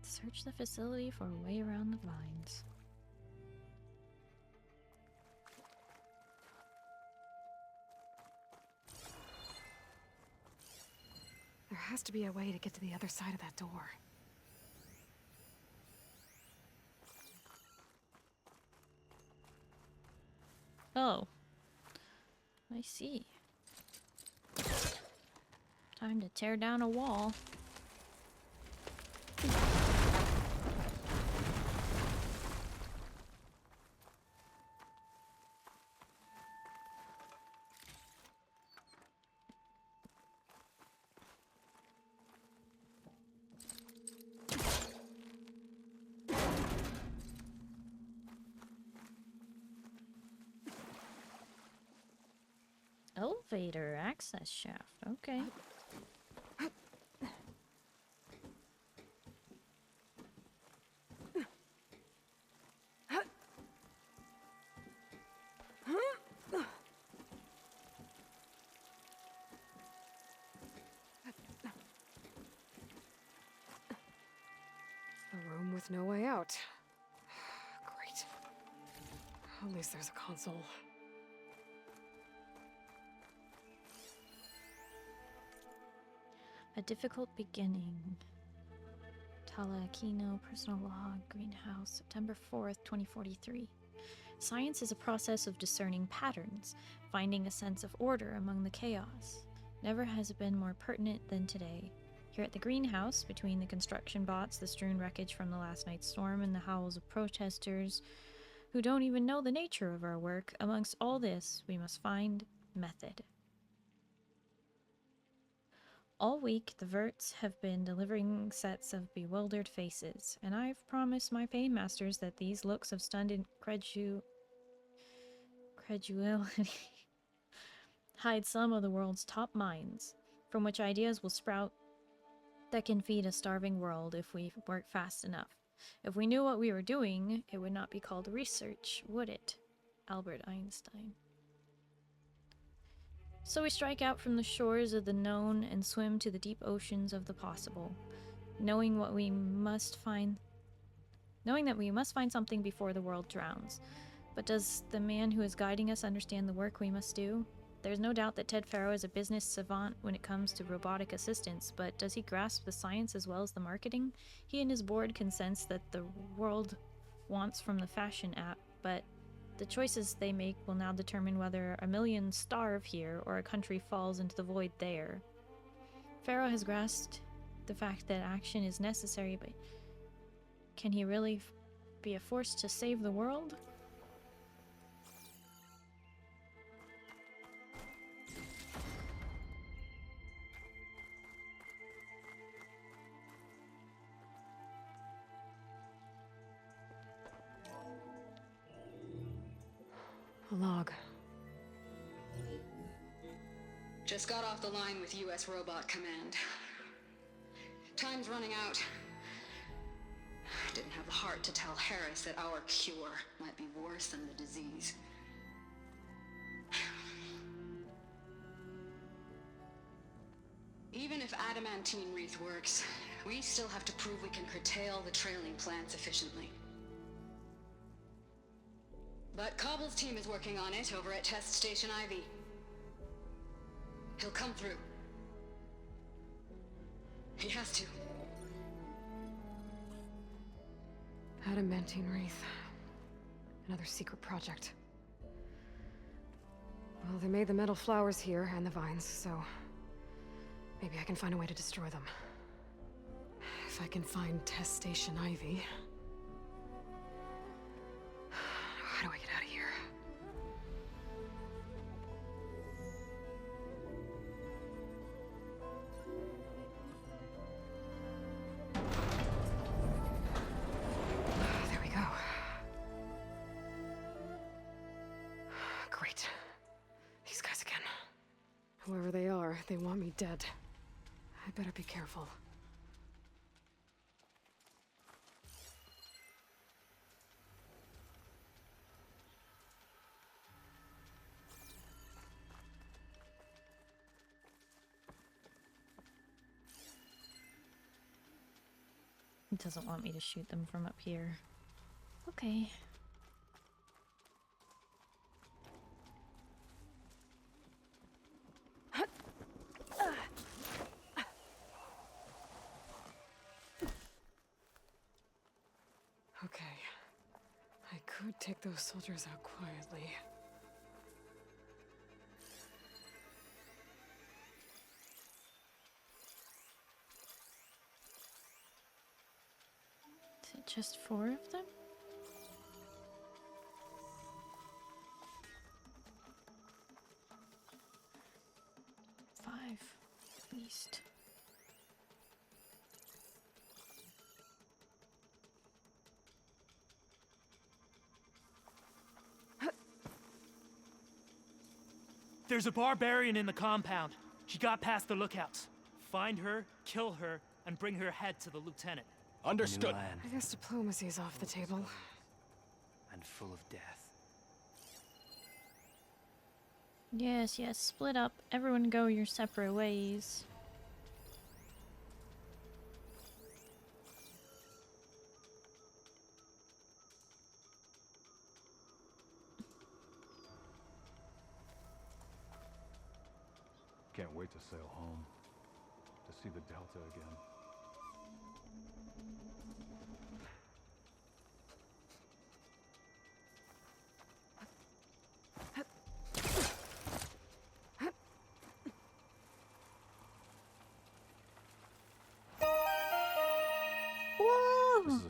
Search the facility for a way around the vines. There has to be a way to get to the other side of that door. Oh. I see. Time to tear down a wall. Elevator access shaft. Okay. A room with no way out. Great. At least there's a console. A difficult beginning. Talakino, personal log, greenhouse, September 4th, 2043. Science is a process of discerning patterns, finding a sense of order among the chaos. Never has it been more pertinent than today. Here at the greenhouse, between the construction bots, the strewn wreckage from the last night's storm, and the howls of protesters who don't even know the nature of our work, amongst all this, we must find method. All week, the Verts have been delivering sets of bewildered faces, and I've promised my paymasters that these looks of stunned incredulity hide some of the world's top minds, from which ideas will sprout that can feed a starving world if we work fast enough. If we knew what we were doing, it would not be called research, would it? Albert Einstein. So we strike out from the shores of the known and swim to the deep oceans of the possible, knowing that we must find something before the world drowns. But does the man who is guiding us understand the work we must do? There's no doubt that Ted Faro is a business savant when it comes to robotic assistance, but does he grasp the science as well as the marketing? He and his board can sense that the world wants from the fashion app, but the choices they make will now determine whether a million starve here or a country falls into the void there. Faro has grasped the fact that action is necessary, but can he really be a force to save the world? A log. Just got off the line with US Robot Command. Time's running out. Didn't have the heart to tell Harris that our cure might be worse than the disease. Even if adamantine wreath works, we still have to prove we can curtail the trailing plants efficiently. But Cobble's team is working on it over at Test Station Ivy. He'll come through. He has to. Adamantine wreath. Another secret project. Well, they made the metal flowers here and the vines, so maybe I can find a way to destroy them. If I can find Test Station Ivy. How do I get out of here? There we go. Great. These guys again. Whoever they are, they want me dead. I better be careful. It doesn't want me to shoot them from up here. Okay. Okay. I could take those soldiers out quietly. Is it just 4 of them? Five, at least. There's a barbarian in the compound. She got past the lookouts. Find her, kill her, and bring her head to the lieutenant. Understood. I guess diplomacy's off the table. And full of death. Yes, yes, split up. Everyone go your separate ways. Can't wait to sail home. To see the Delta again.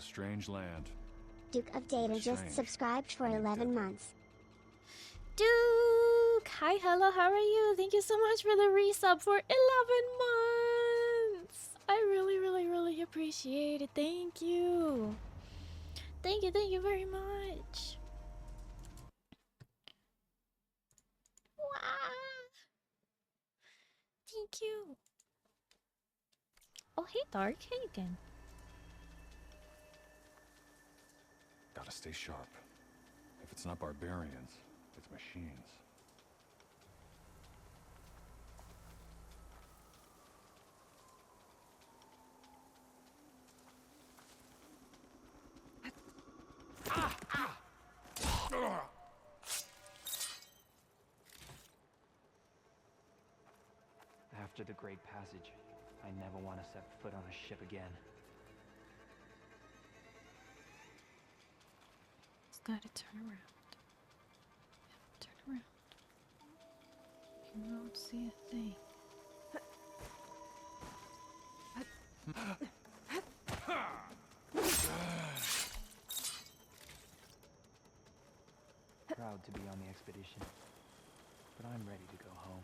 strange land. Duke of Data just Strange. subscribed for 11 months. Duke! Hi, hello, how are you? Thank you so much for the resub for 11 months! I really, really, really appreciate it. Thank you. Thank you very much. Wow. Thank you. Oh, hey, Dark. Hey again. Gotta stay sharp. If it's not barbarians, it's machines. After the Great Passage, I never want to set foot on a ship again. Just gotta turn around. Yep, turn around. You won't see a thing. Proud to be on the expedition, but I'm ready to go home.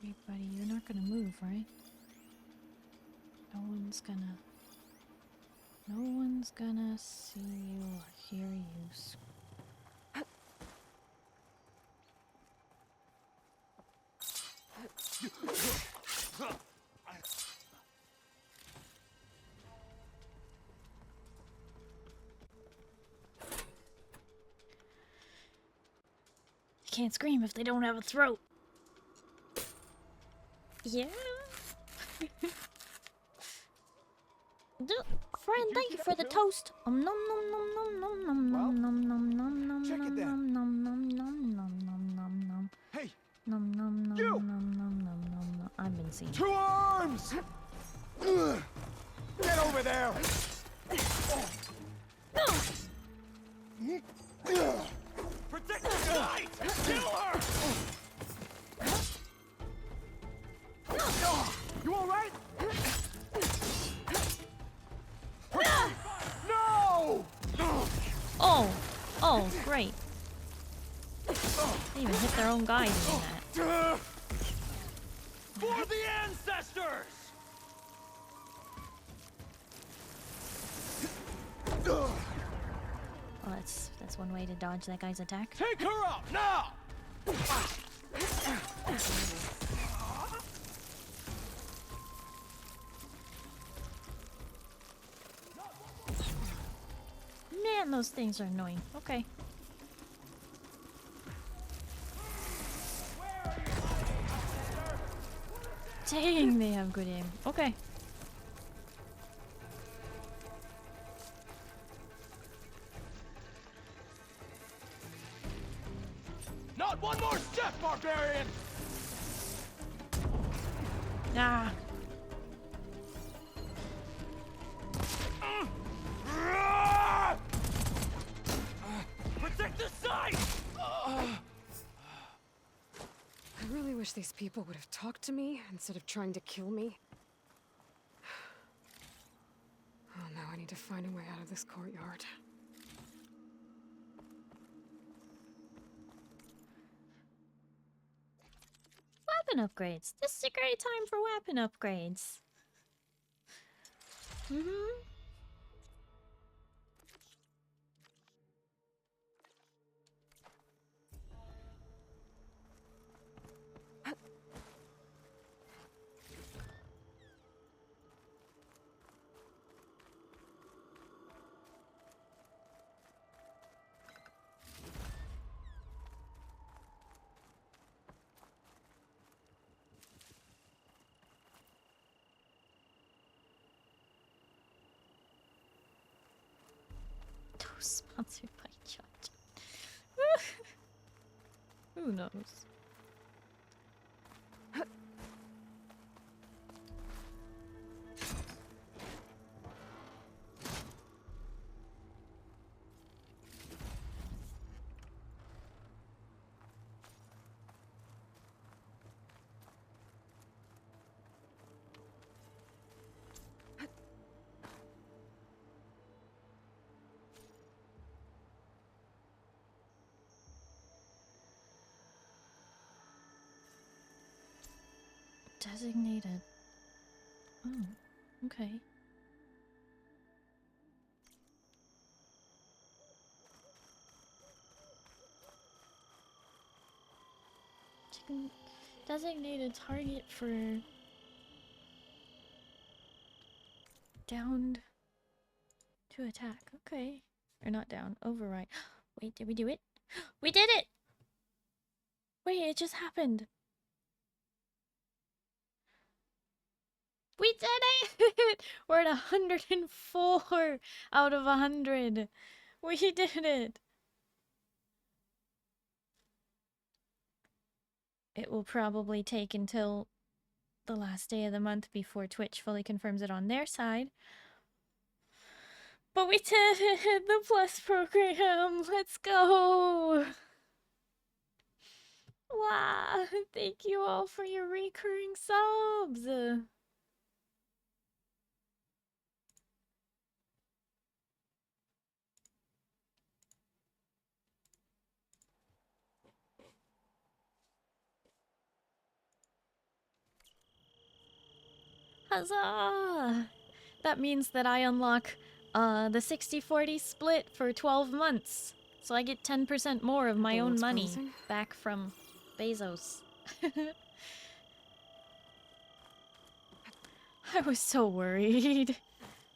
Hey, buddy, you're not gonna move, right? No one's gonna see you or hear you scream. They can't scream if they don't have a throat. Yeah. Friend, thank you for the toast. Nom nom nom nom nom nom nom nom nom nom nom check it nom then. nom nom nom nom nom nom nom. Hey, Nom nom nom you! nom nom nom nom nom. I've been seeing. 2 arms! Get over there! Protect the side! Kill her! You alright? No! Oh, great. They even hit their own guy doing that. For the ancestors! Well, that's one way to dodge that guy's attack. Take her out now! Man, those things are annoying. Okay. Dang, they have good aim. Okay. Not one more step, barbarian! Ah. Protect the side! I really wish these people would have talked to me instead of trying to kill me. Oh, now I need to find a way out of this courtyard. Weapon upgrades. This is a great time for weapon upgrades. Sponsored by Judge. Who knows? Designated. Oh, okay. Designated target for downed to attack. Okay. Or not down. Override. Wait, did we do it? We did it! Wait, it just happened. We did it! We're at 104 out of 100. We did it. It will probably take until the last day of the month before Twitch fully confirms it on their side. But we did it! The Plus program! Let's go! Wow! Thank you all for your recurring subs! Huzzah! That means that I unlock the 60-40 split for 12 months. So I get 10% more of my own money back from Bezos. I was so worried.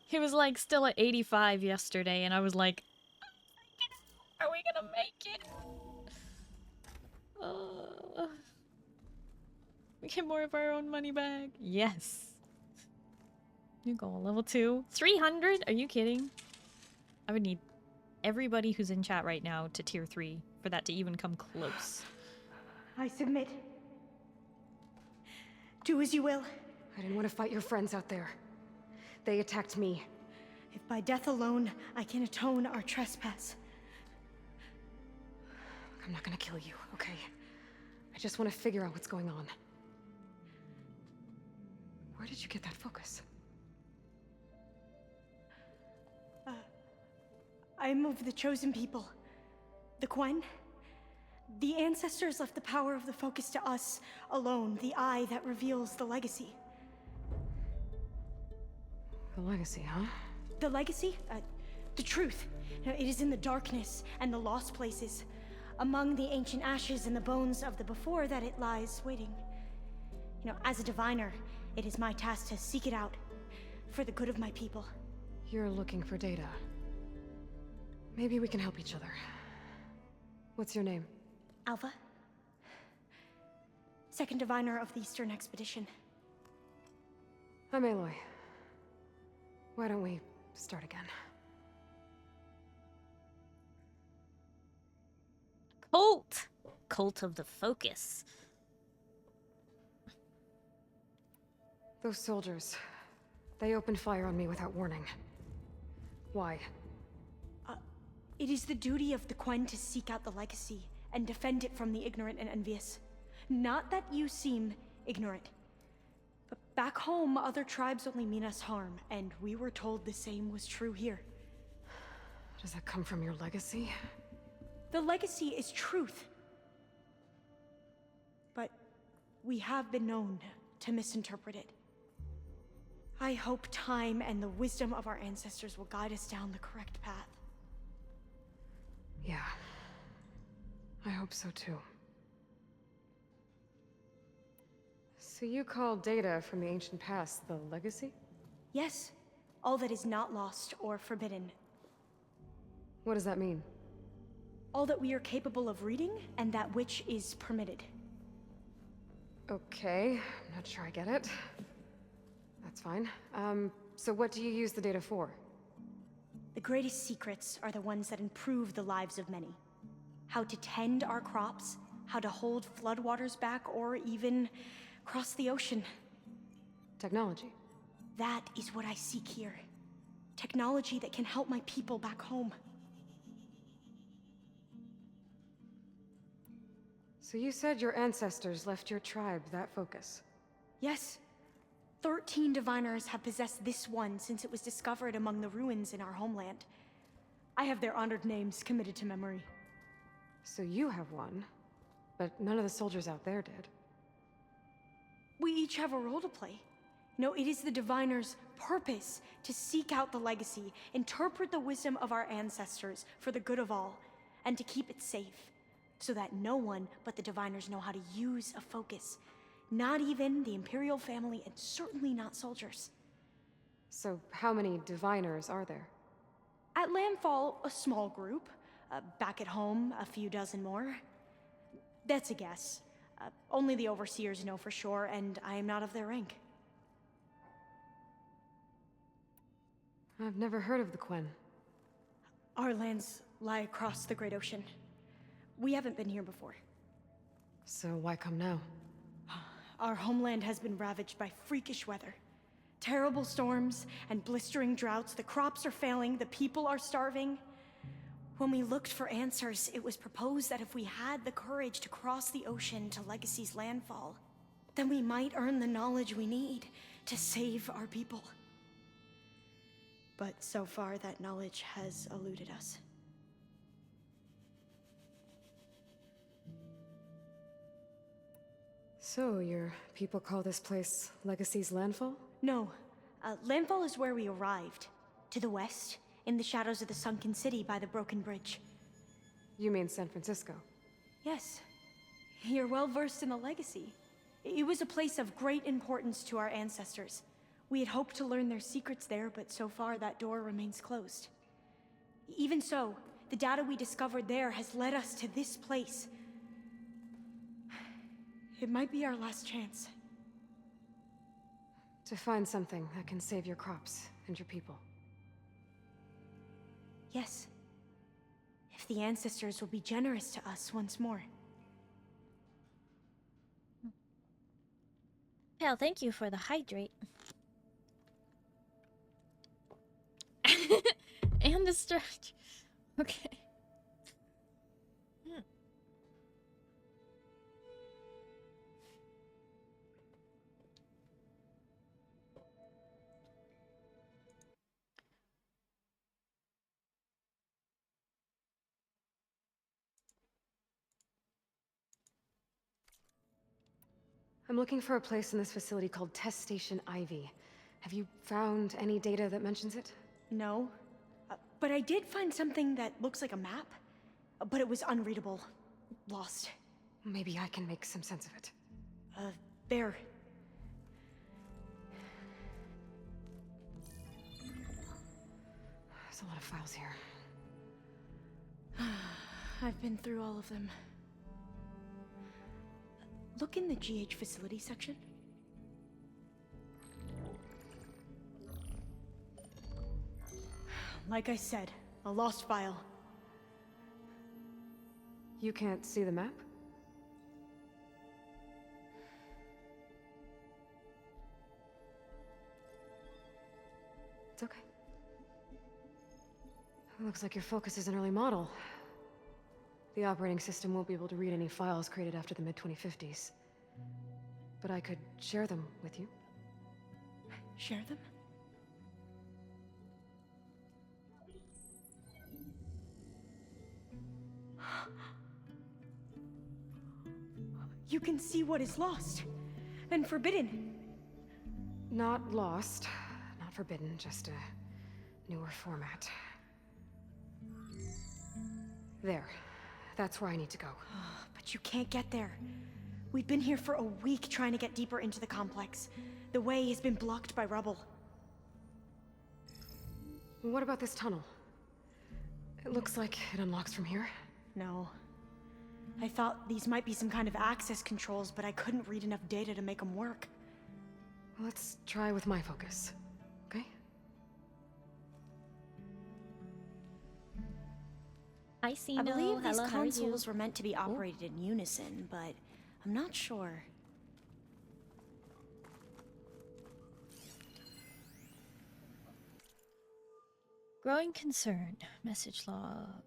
He was like still at 85 yesterday and I was like, are we gonna make it? We get more of our own money back. Yes. New goal, level 2. 300? Are you kidding? I would need everybody who's in chat right now to tier 3 for that to even come close. I submit. Do as you will. I didn't want to fight your friends out there. They attacked me. If by death alone I can atone our trespass. I'm not gonna kill you, okay? I just want to figure out what's going on. Where did you get that focus? I'm of the chosen people. The Quen. The ancestors left the power of the focus to us alone, the eye that reveals the legacy. The legacy, huh? The legacy? The truth. It is in the darkness and the lost places. Among the ancient ashes and the bones of the before that it lies waiting. As a diviner, it is my task to seek it out. For the good of my people. You're looking for data. Maybe we can help each other. What's your name? Alpha. Second diviner of the Eastern Expedition. I'm Aloy. Why don't we start again? Cult! Cult of the Focus. Those soldiers. They opened fire on me without warning. Why? It is the duty of the Quen to seek out the legacy and defend it from the ignorant and envious. Not that you seem ignorant. But back home, other tribes only mean us harm, and we were told the same was true here. Does that come from your legacy? The legacy is truth. But we have been known to misinterpret it. I hope time and the wisdom of our ancestors will guide us down the correct path. Yeah. I hope so too. So you call data from the ancient past the legacy? Yes. All that is not lost or forbidden. What does that mean? All that we are capable of reading, and that which is permitted. Okay, I'm not sure I get it. That's fine. So what do you use the data for? The greatest secrets are the ones that improve the lives of many. How to tend our crops, how to hold floodwaters back, or even cross the ocean. Technology. That is what I seek here. Technology that can help my people back home. So you said your ancestors left your tribe that focus? Yes. 13 diviners have possessed this one since it was discovered among the ruins in our homeland. I have their honored names committed to memory. So you have one, but none of the soldiers out there did. We each have a role to play. No, it is the Diviner's purpose to seek out the legacy, interpret the wisdom of our ancestors for the good of all, and to keep it safe, so that no one but the Diviners know how to use a focus. Not even the Imperial family, and certainly not soldiers. So, how many Diviners are there? At Landfall, a small group. Back at home, a few dozen more. That's a guess. Only the Overseers know for sure, and I am not of their rank. I've never heard of the Quen. Our lands lie across the Great Ocean. We haven't been here before. So why come now? Our homeland has been ravaged by freakish weather. Terrible storms and blistering droughts. The crops are failing, the people are starving. When we looked for answers, it was proposed that if we had the courage to cross the ocean to Legacy's landfall, then we might earn the knowledge we need to save our people. But so far, that knowledge has eluded us. So, your people call this place Legacy's landfall? No. Landfall is where we arrived. To the west, in the shadows of the sunken city by the broken bridge. You mean San Francisco? Yes. You're well versed in the legacy. It was a place of great importance to our ancestors. We had hoped to learn their secrets there, but so far that door remains closed. Even so, the data we discovered there has led us to this place. It might be our last chance. To find something that can save your crops and your people. Yes. If the ancestors will be generous to us once more. Hell, thank you for the hydrate. And the stretch. Okay. I'm looking for a place in this facility called Test Station Ivy. Have you found any data that mentions it? No. But I did find something that looks like a map. But it was unreadable. Lost. Maybe I can make some sense of it. There. There's a lot of files here. I've been through all of them. Look in the GH facility section. Like I said, a lost file. You can't see the map? It's okay. It looks like your focus is an early model. The operating system won't be able to read any files created after the mid-2050s. But I could share them with you. Share them? You can see what is lost and forbidden. Not lost, not forbidden, just a newer format. There. That's where I need to go. But you can't get there. We've been here for a week trying to get deeper into the complex. The way has been blocked by rubble. What about this tunnel? It looks like it unlocks from here. No. I thought these might be some kind of access controls, but I couldn't read enough data to make them work. Let's try with my focus, okay? I see. I believe these Hello, how are you? consoles were meant to be operated in unison, but I'm not sure. Growing concern. Message log.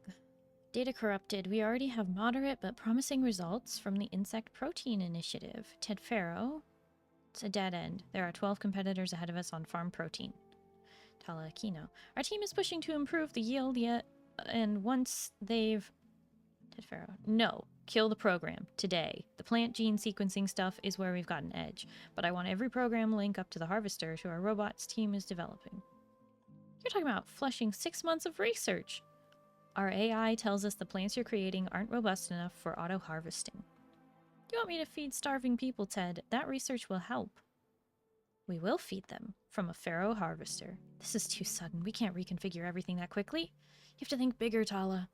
Data corrupted. We already have moderate but promising results from the Insect Protein Initiative. Ted Farrow. It's a dead end. There are 12 competitors ahead of us on farm protein. Tala Aquino. Our team is pushing to improve the yield yet, and once they've... Ted Farrow. No. kill the program today. The plant gene sequencing stuff is where we've got an edge, but I want every program link up to the harvester who our robots team is developing. You're talking about flushing 6 months of research. Our AI tells us the plants you're creating aren't robust enough for auto-harvesting. You want me to feed starving people, Ted? That research will help. We will feed them from a pharaoh harvester. This is too sudden. We can't reconfigure everything that quickly. You have to think bigger, Tala.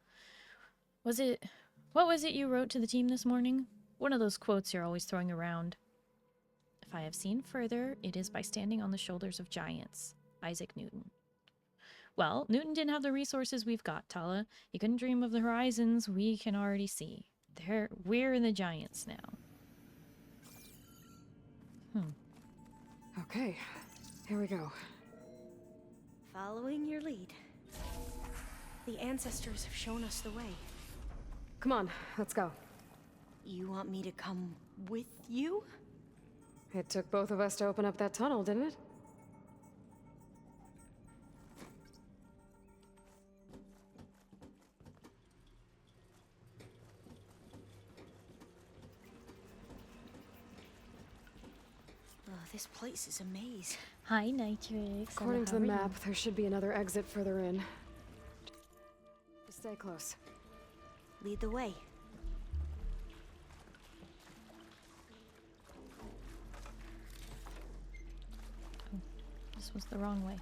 What was it you wrote to the team this morning? One of those quotes you're always throwing around. If I have seen further, it is by standing on the shoulders of giants. Isaac Newton. Well, Newton didn't have the resources we've got, Tala. He couldn't dream of the horizons we can already see. We're in the giants now. Okay, here we go. Following your lead. The ancestors have shown us the way. Come on, let's go. You want me to come with you? It took both of us to open up that tunnel, didn't it? Oh, this place is a maze. Hi, Nitrix. According to the map, there should be another exit further in. Just stay close. Lead the way. Oh, this was the wrong way.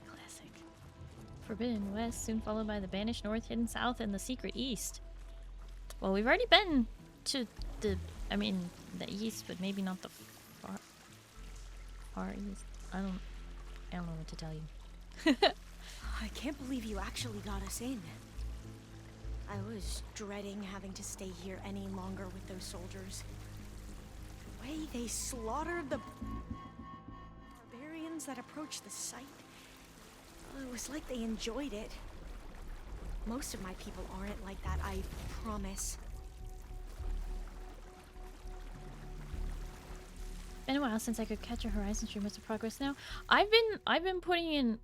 Classic. Forbidden West, soon followed by the Banished North, Hidden South, and the Secret East. Well, we've already been to the east, but maybe not the far east. I don't know what to tell you. I can't believe you actually got us in. I was dreading having to stay here any longer with those soldiers. The way they slaughtered the barbarians that approached the site. It was like they enjoyed it. Most of my people aren't like that, I promise. Been a while since I could catch a horizon stream. What's the progress now? I've been putting in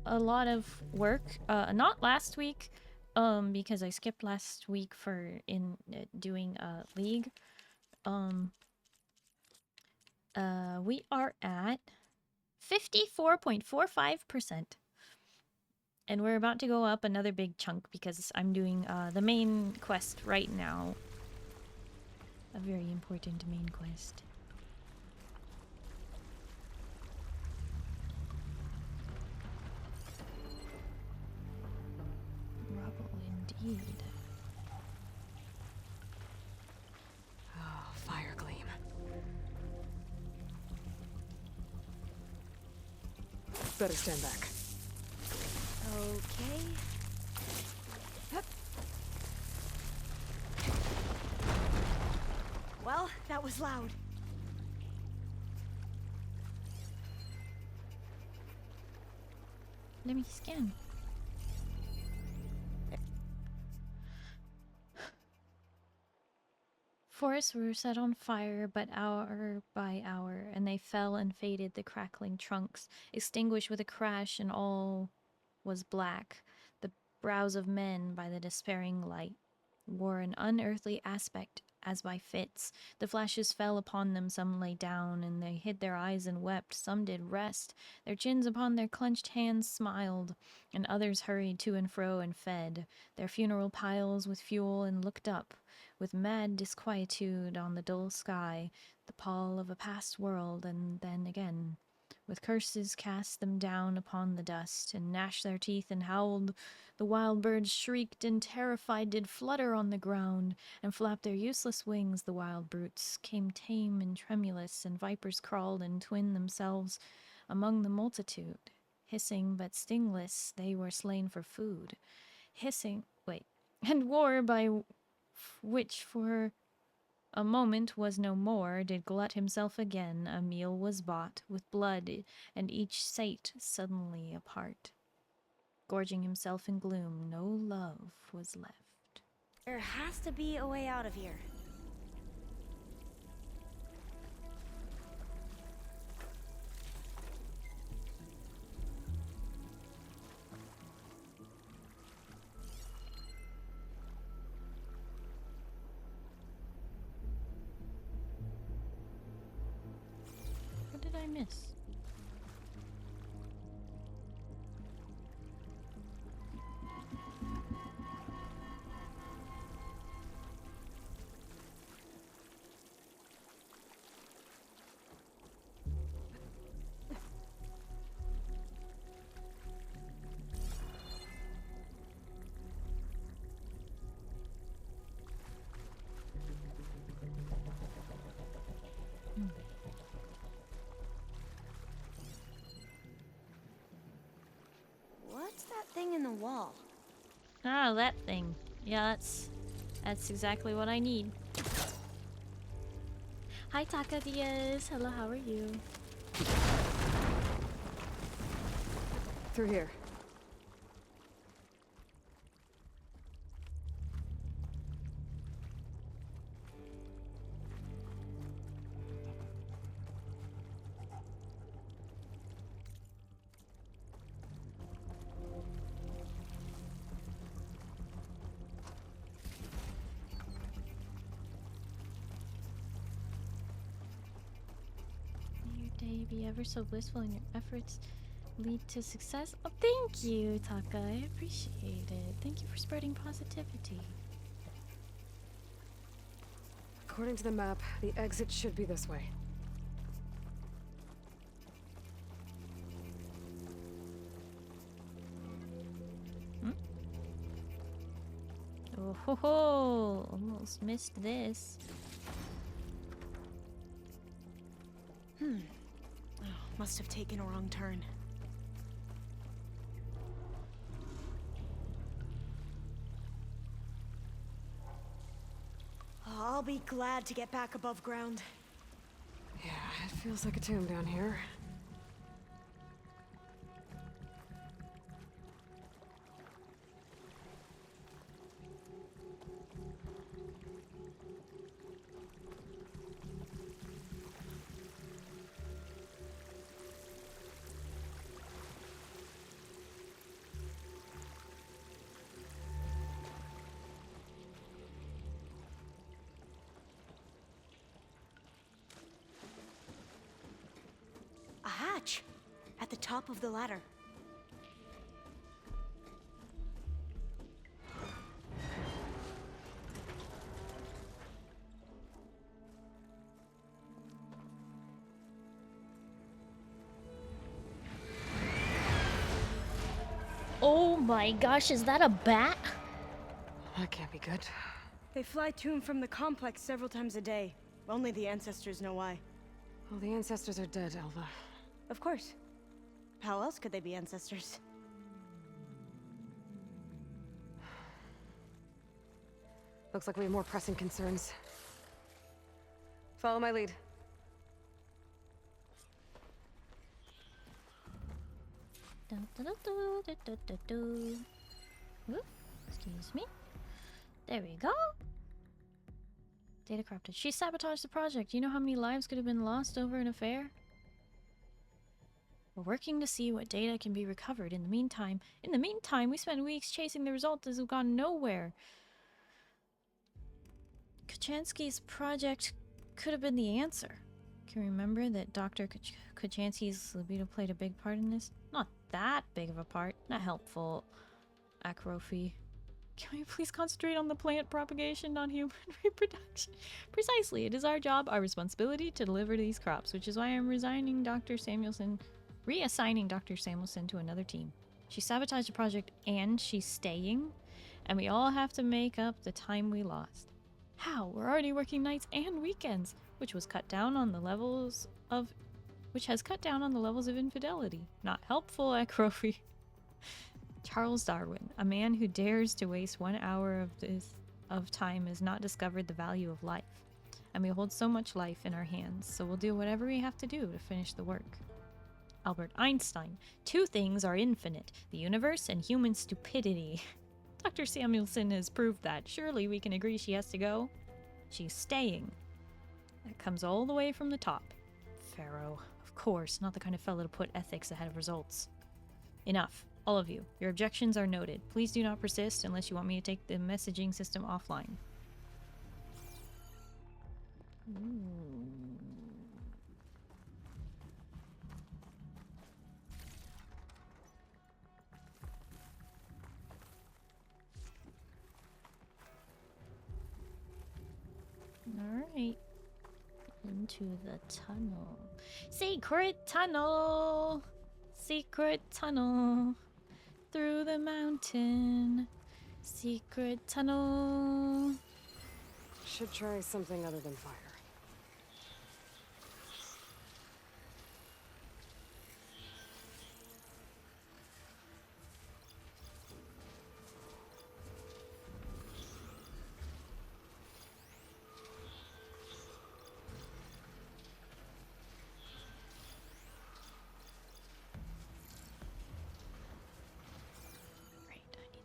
a lot of work. Not last week, because I skipped last week for doing League. We are at 54.45%. And we're about to go up another big chunk because I'm doing the main quest right now. A very important main quest. Rubble indeed. Oh, fire gleam. Better stand back. Okay. Hup. Well, that was loud. Let me scan. Forests were set on fire, but hour by hour, and they fell and faded, the crackling trunks, extinguished with a crash, and all was black. The brows of men, by the despairing light, wore an unearthly aspect, as by fits. The flashes fell upon them, some lay down, and they hid their eyes and wept, some did rest. Their chins upon their clenched hands smiled, and others hurried to and fro and fed their funeral piles with fuel and looked up, with mad disquietude on the dull sky, the pall of a past world, and then again, with curses cast them down upon the dust, and gnashed their teeth and howled. The wild birds shrieked, and terrified did flutter on the ground, and flap their useless wings. The wild brutes came tame and tremulous, and vipers crawled and twinned themselves among the multitude. Hissing but stingless, they were slain for food. And war by which for a moment was no more, did glut himself again. A meal was bought with blood, and each sate suddenly apart. Gorging himself in gloom, no love was left. There has to be a way out of here. I miss? What's that thing in the wall? Ah, that thing. Yeah, that's exactly what I need. Hi, Takadias. Hello, how are you? Through here. May your day be ever so blissful and your efforts lead to success. Oh, thank you, Taka. I appreciate it. Thank you for spreading positivity. According to the map, the exit should be this way. Oh ho ho! Almost missed this. Oh, must have taken a wrong turn. I'll be glad to get back above ground. Yeah, it feels like a tomb down here. A hatch at the top of the ladder. Oh my gosh, is that a bat? That can't be good. They fly to and from the complex several times a day. Only the ancestors know why. Well, the ancestors are dead, Elva. Of course. How else could they be ancestors? Looks like we have more pressing concerns. Follow my lead. Dun, dun, dun, dun, dun, dun, dun, dun. Whoop, excuse me. There we go. Data corrupted. She sabotaged the project. You know how many lives could have been lost over an affair? We're working to see what data can be recovered. In the meantime, we spent weeks chasing the results that have gone nowhere. Kachansky's project could have been the answer. Can you remember that Dr. Kachansky's libido played a big part in this? Not that big of a part. Not helpful. Acrophy. Can we please concentrate on the plant propagation, not human reproduction? Precisely. It is our job, our responsibility to deliver these crops, which is why I'm reassigning Dr. Samuelson to another team. She sabotaged the project and she's staying, and we all have to make up the time we lost. How? We're already working nights and weekends, which has cut down on the levels of infidelity. Not helpful, Acrophy. Charles Darwin, a man who dares to waste 1 hour of time has not discovered the value of life. And we hold so much life in our hands, so we'll do whatever we have to do to finish the work. Albert Einstein, two things are infinite, the universe and human stupidity. Dr. Samuelson has proved that. Surely we can agree she has to go. She's staying. That comes all the way from the top. Pharaoh, of course, not the kind of fellow to put ethics ahead of results. Enough. All of you, your objections are noted. Please do not persist unless you want me to take the messaging system offline. Alright. Into the tunnel. Secret tunnel! Secret tunnel. Through the mountain. Secret tunnel. Should try something other than fire.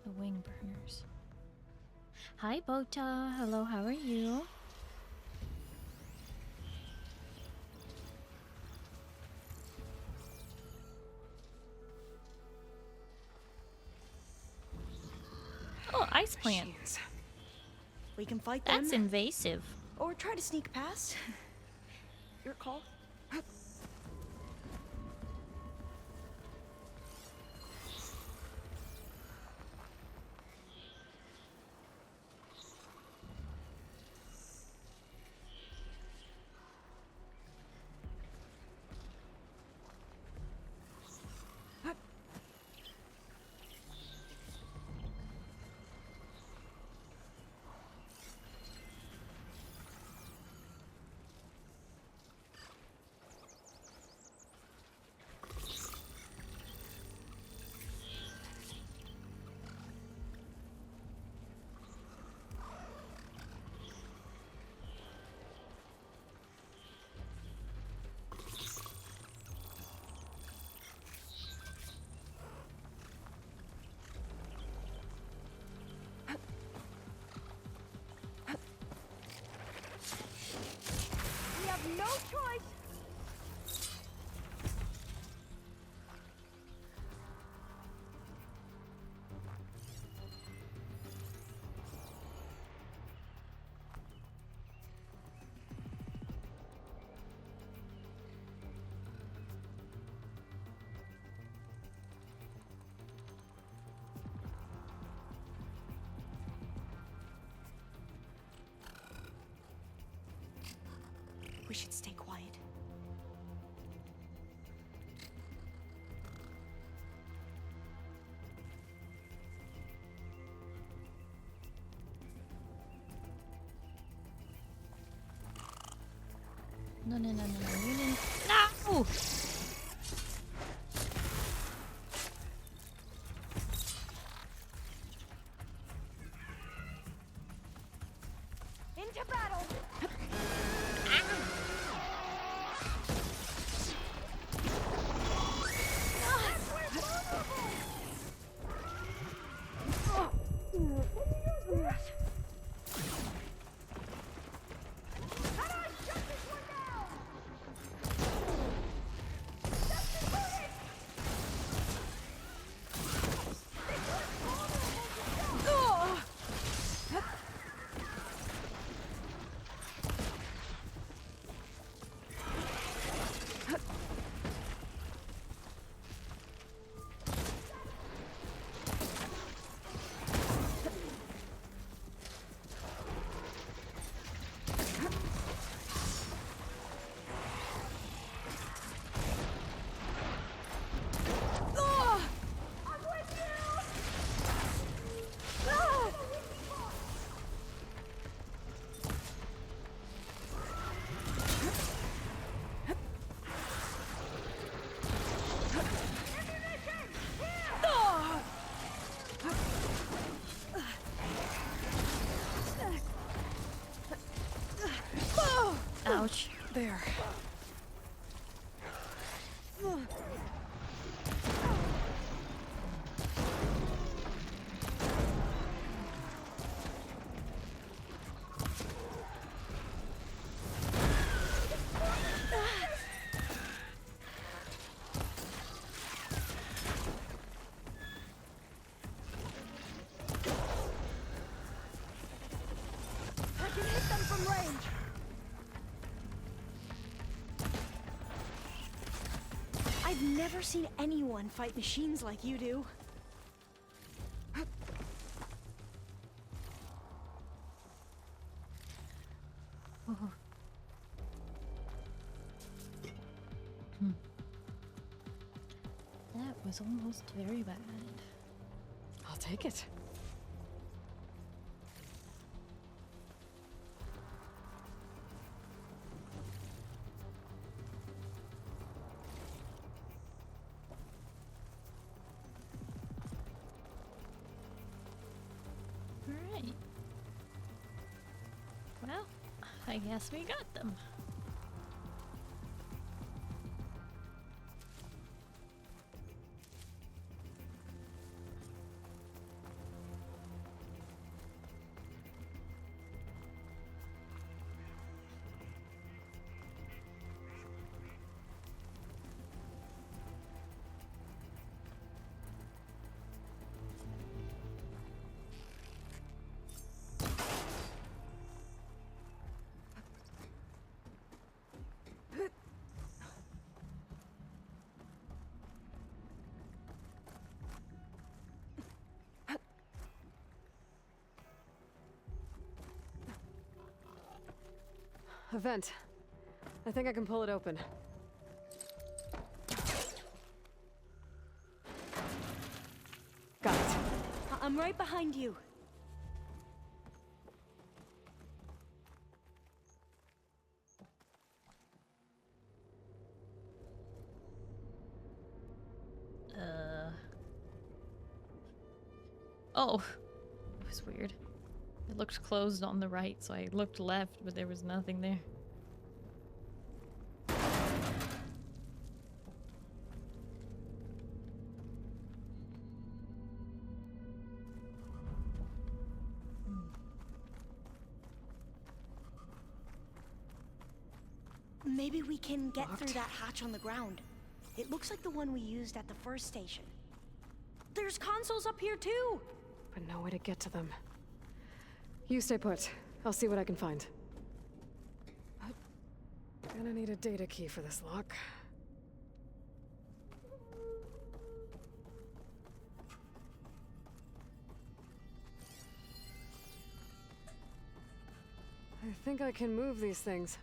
The wing burners. Hi, Bota. Hello, how are you? Oh, ice plant. We can fight them. That's invasive. Or try to sneak past. Your call. We have no choice. We should stay quiet. No, no, no, no, no. You didn't. No! Into battle. Ouch. There. I can hit them from range. I've never seen anyone fight machines like you do. Oh. is almost very bad. I'll take it. Alright. Well, I guess we got them. A vent. I think I can pull it open. Got it. I'm right behind you. Oh. It was weird. It looked closed on the right, so I looked left, but there was nothing there. Maybe we can get Locked. through that hatch on the ground. It looks like the one we used at the first station. There's consoles up here too! But no way to get to them. You stay put. I'll see what I can find. Gonna need a data key for this lock. I think I can move these things.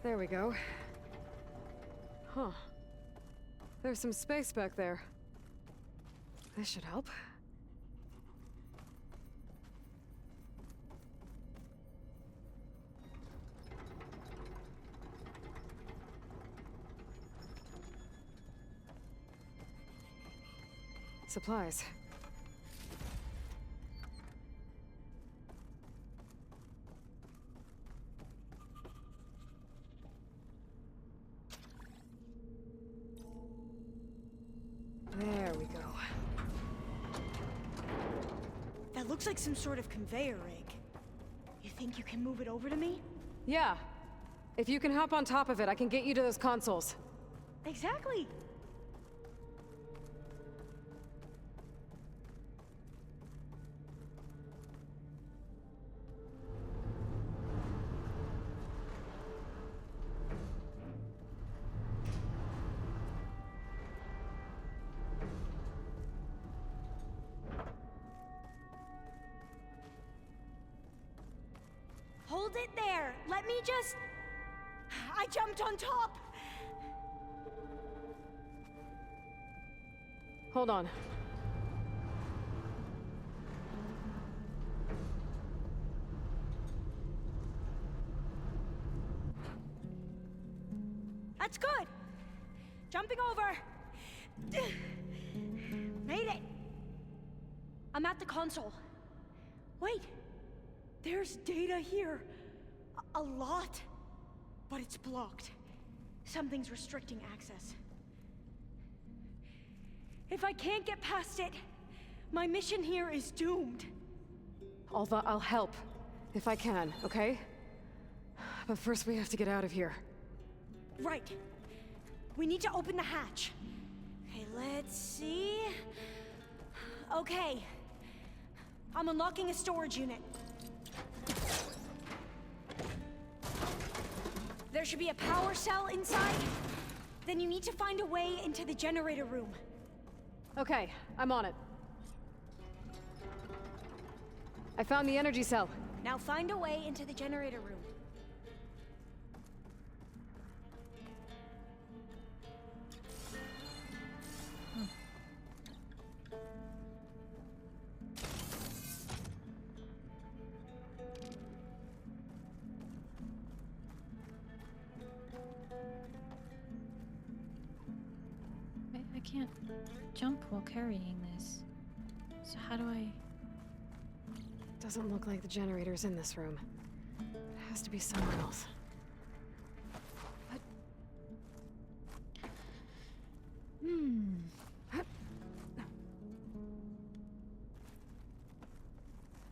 There we go. Huh. There's some space back there. This should help. Supplies. There we go. That looks like some sort of conveyor rig. You think you can move it over to me? Yeah. If you can hop on top of it, I can get you to those consoles. Exactly! Hold it there! Let me just... I jumped on top! Hold on. That's good! Jumping over! Made it! I'm at the console. Wait! There's data here. A lot. But it's blocked. Something's restricting access. If I can't get past it, my mission here is doomed. I'll help. If I can, okay? But first we have to get out of here. Right. We need to open the hatch. Okay, let's see. Okay. I'm unlocking a storage unit. There should be a power cell inside. Then you need to find a way into the generator room. Okay, I'm on it. I found the energy cell. Now find a way into the generator room. can't jump while carrying this. So how do I... Doesn't look like the generator's in this room. It has to be somewhere else.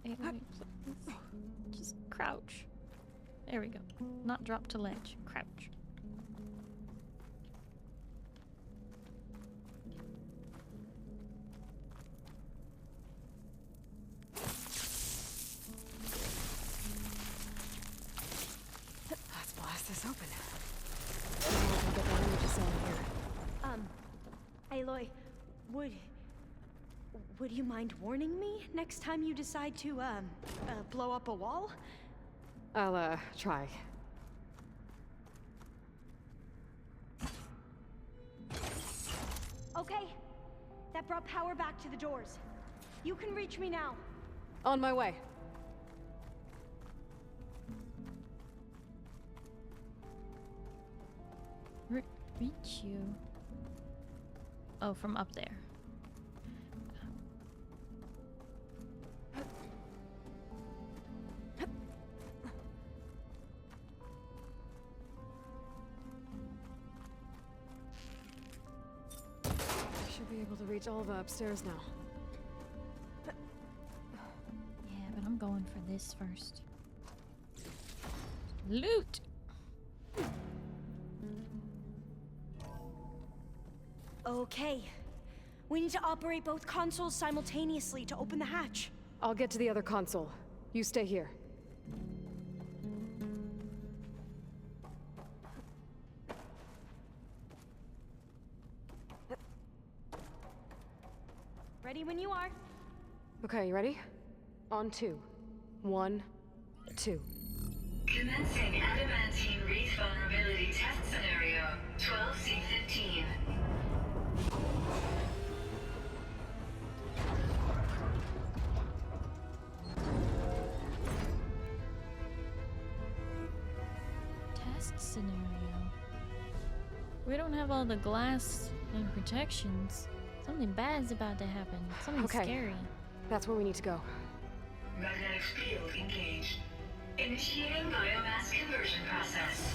Aloy, please. Just crouch. There we go. Not drop to ledge. Crouch. Let's blast this open. Now we can get that energy cell in here. Aloy, would you mind warning me next time you decide to, blow up a wall? I'll, try. Okay. That brought power back to the doors. You can reach me now. On my way. Reach you. Oh, from up there. I should be able to reach all the upstairs now. Yeah, but I'm going for this first. Loot! Okay. We need to operate both consoles simultaneously to open the hatch. I'll get to the other console. You stay here. Ready when you are. Okay, you ready? On 2. 1, 2. Commencing adamantine wreath vulnerability test scenario 12C15. Test scenario. We don't have all the glass and protections. Something bad's about to happen. Something scary. That's where we need to go. Magnetic field engaged. Initiating biomass conversion process.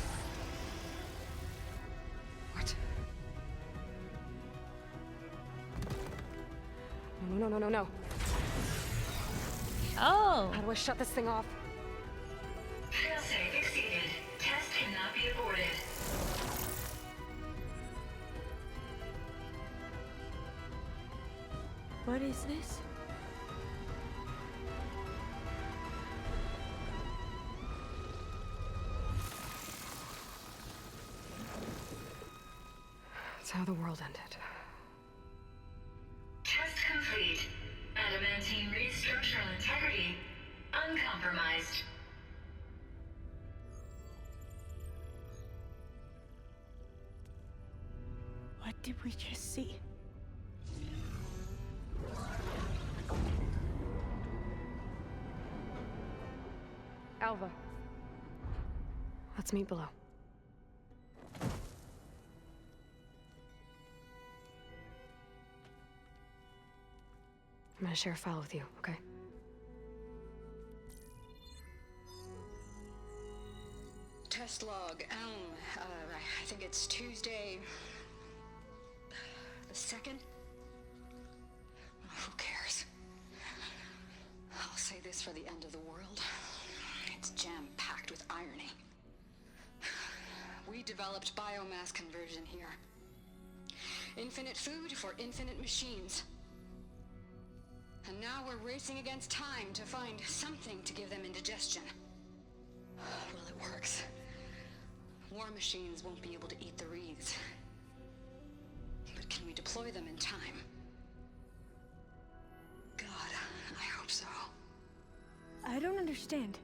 What? No. Oh! How do I shut this thing off? Failsafe exceeded. Test cannot be aborted. What is this? That's how the world ended. Test complete. Adamantine wreath structural integrity uncompromised. What did we just see? Alva. Let's meet below. I'm gonna share a file with you, okay? Test log, I think it's Tuesday... the 2nd? Who cares? I'll say this for the end of the world. It's jam-packed with irony. We developed biomass conversion here. Infinite food for infinite machines. And now we're racing against time to find something to give them indigestion. Well, it works. War machines won't be able to eat the wreaths. But can we deploy them in time? God, I hope so. I don't understand.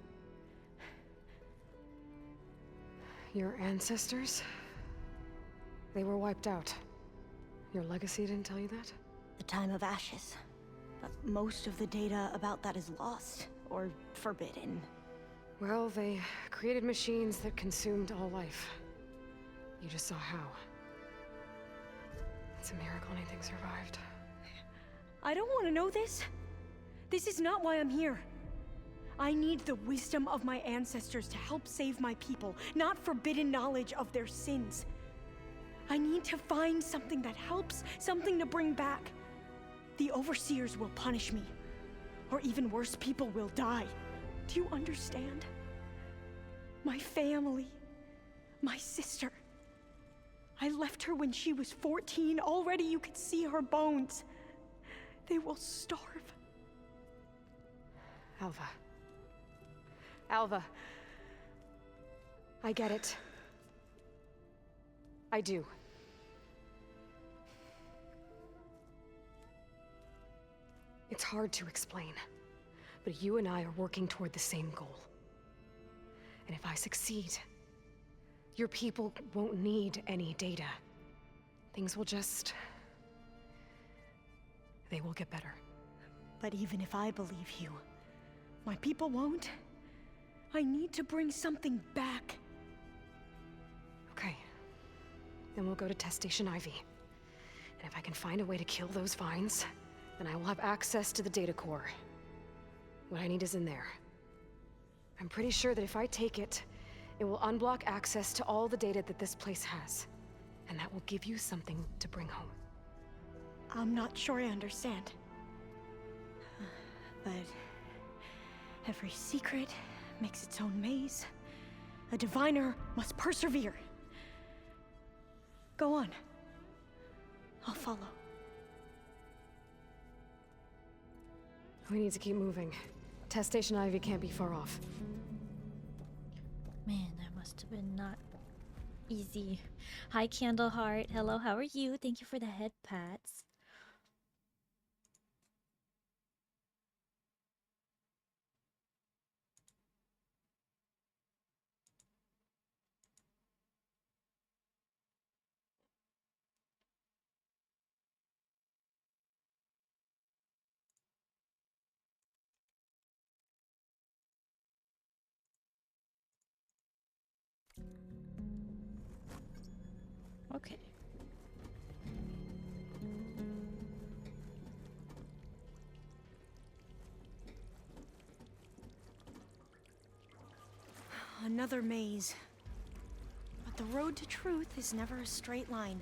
Your ancestors? They were wiped out. Your legacy didn't tell you that? The time of ashes. But most of the data about that is lost, or forbidden. Well, they created machines that consumed all life. You just saw how. It's a miracle anything survived. I don't want to know this. This is not why I'm here. I need the wisdom of my ancestors to help save my people, not forbidden knowledge of their sins. I need to find something that helps, something to bring back. The overseers will punish me. Or even worse, people will die. Do you understand? My family, my sister. I left her when she was 14. Already you could see her bones. They will starve. Alva. Alva. I get it. I do. It's hard to explain, but you and I are working toward the same goal. And if I succeed, your people won't need any data. Things will just... they will get better. But even if I believe you, my people won't. I need to bring something back. Okay. Then we'll go to Test Station Ivy. And if I can find a way to kill those vines, then I will have access to the data core. What I need is in there. I'm pretty sure that if I take it, it will unblock access to all the data that this place has. And that will give you something to bring home. I'm not sure I understand. But every secret makes its own maze. A diviner must persevere. Go on. I'll follow. We need to keep moving. Test Station Ivy can't be far off. Man, that must have been not easy. Hi, Candleheart. Hello, how are you? Thank you for the head pats. Okay. Another maze. But the road to truth is never a straight line.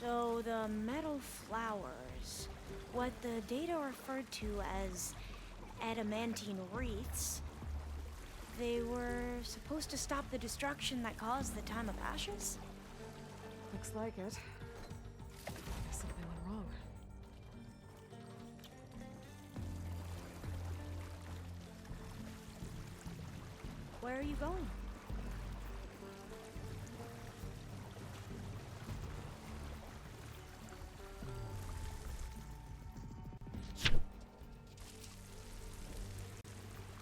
So the metal flowers, what the data referred to as adamantine wreaths, they were supposed to stop the destruction that caused the Time of Ashes? Looks like it. Something went wrong. Where are you going?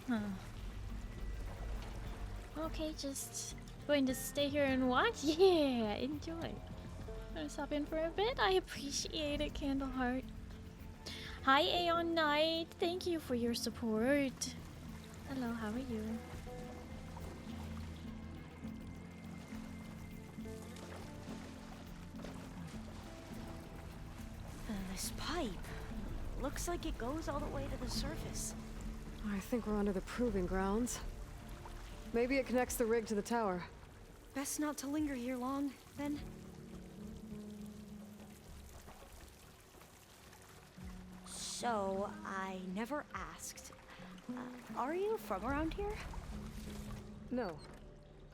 Huh. Okay, just going to stay here and watch? Yeah, enjoy. Gonna stop in for a bit? I appreciate it, Candleheart. Hi, Aeon Knight. Thank you for your support. Hello, how are you? This pipe looks like it goes all the way to the surface. I think we're under the proving grounds. Maybe it connects the rig to the tower. Best not to linger here long, then. So, I never asked. Are you from around here? No,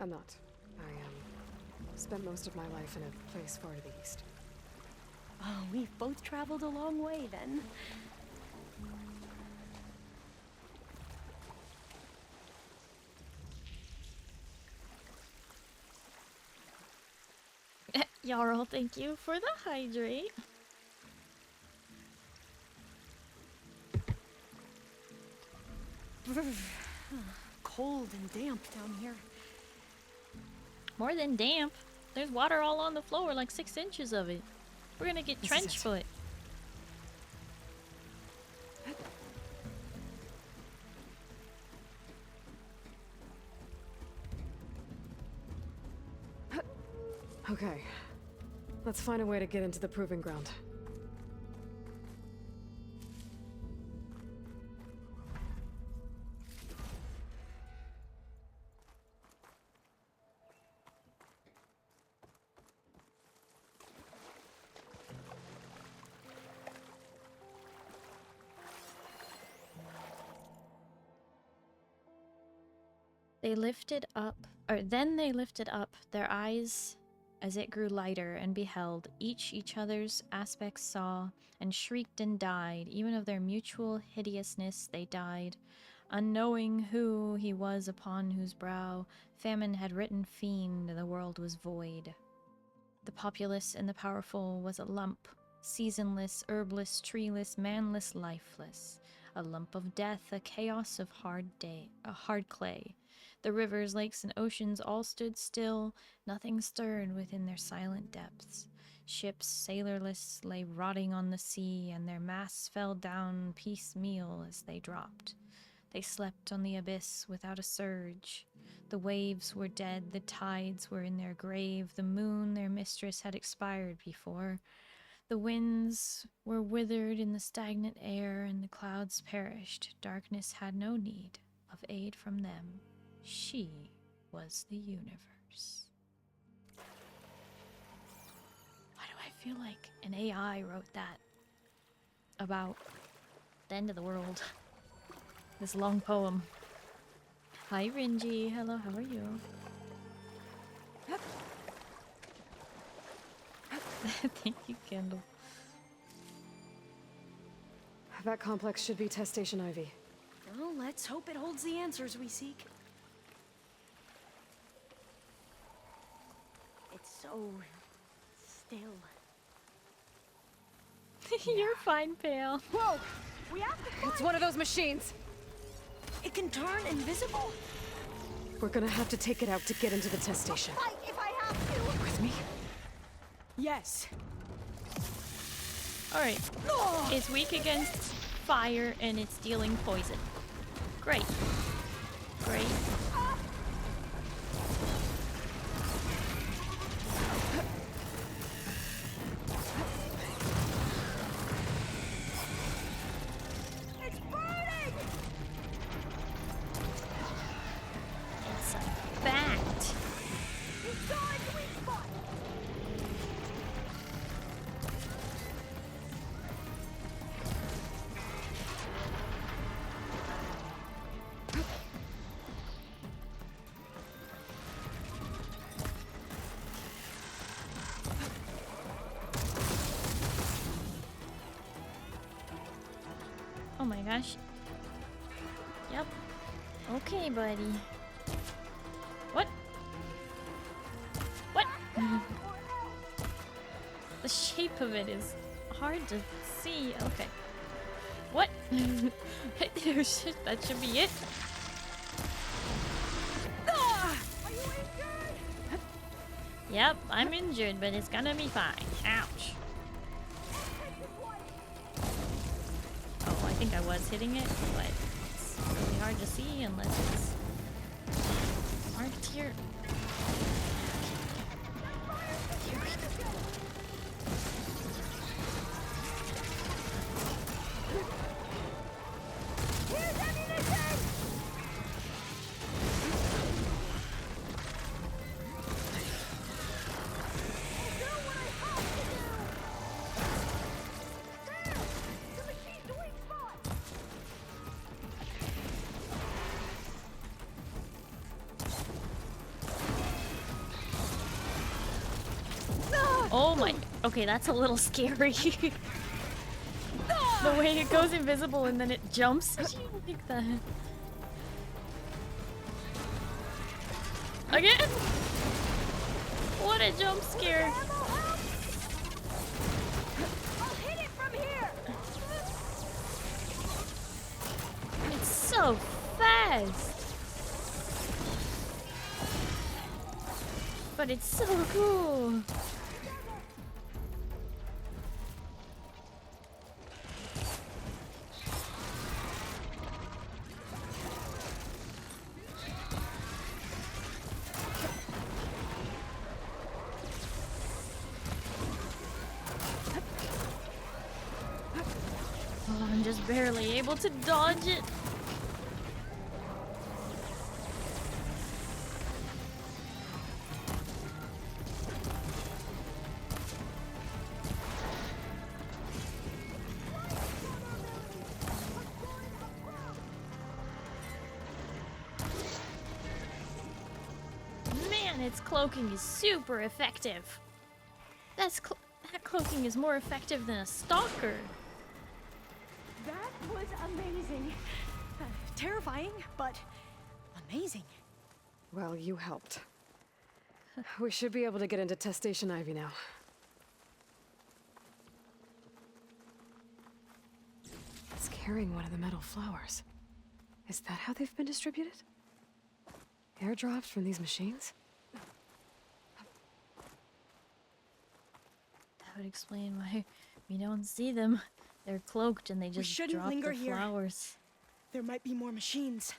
I'm not. I spent most of my life in a place far to the east. Oh, we've both traveled a long way, then. Jarl, thank you for the hydrate. Cold and damp down here. More than damp. There's water all on the floor, like 6 inches of it. We're gonna get trench foot. Okay. Let's find a way to get into the proving ground. Then they lifted up their eyes as it grew lighter and beheld each other's aspects saw, and shrieked and died. Even of their mutual hideousness they died, unknowing who he was upon whose brow famine had written fiend, the world was void. The populous and the powerful was a lump, seasonless, herbless, treeless, manless, lifeless. A lump of death, a chaos of hard clay. The rivers, lakes, and oceans all stood still, nothing stirred within their silent depths. Ships, sailorless, lay rotting on the sea, and their masts fell down piecemeal as they dropped. They slept on the abyss without a surge. The waves were dead, the tides were in their grave, the moon, their mistress, had expired before. The winds were withered in the stagnant air, and the clouds perished. Darkness had no need of aid from them. She was the universe. Why do I feel like an AI wrote that about the end of the world? This long poem. Hi, Rinji. Hello, how are you? Thank you, Kendall. That complex should be Test Station Ivy. Well, let's hope it holds the answers we seek. It's so still. You're fine, Pale. Whoa! We have to find... It's one of those machines! It can turn invisible? We're gonna have to take it out to get into the test station. I'll fight if I have to! With me? Yes. Alright. It's weak against fire and it's dealing poison. Great. Great. It's burning! It's a fact. You saw its weak spot! Oh my gosh. Yep. Okay, buddy. What? What? The shape of it is hard to see. Okay. What? That should be it. Yep, I'm injured, but it's gonna be fine. Ouch. Oh, I think I was hitting it, but it's really hard to see unless it's marked here. Here we go. Here's ammunition! Oh my. Okay, that's a little scary. The way it goes invisible and then it jumps. Like that. Again? What a jump scare. I'll hit it from here. It's so fast. But it's so cool. just barely able to dodge it. Man, its cloaking is super effective. That cloaking is more effective than a stalker. That was amazing. Terrifying, but amazing. Well, you helped. We should be able to get into Test Station Ivy now. It's carrying one of the metal flowers. Is that how they've been distributed? Airdrops from these machines? That would explain why we don't see them. They're cloaked and they just shouldn't drop linger the here. flowers. There might be more machines.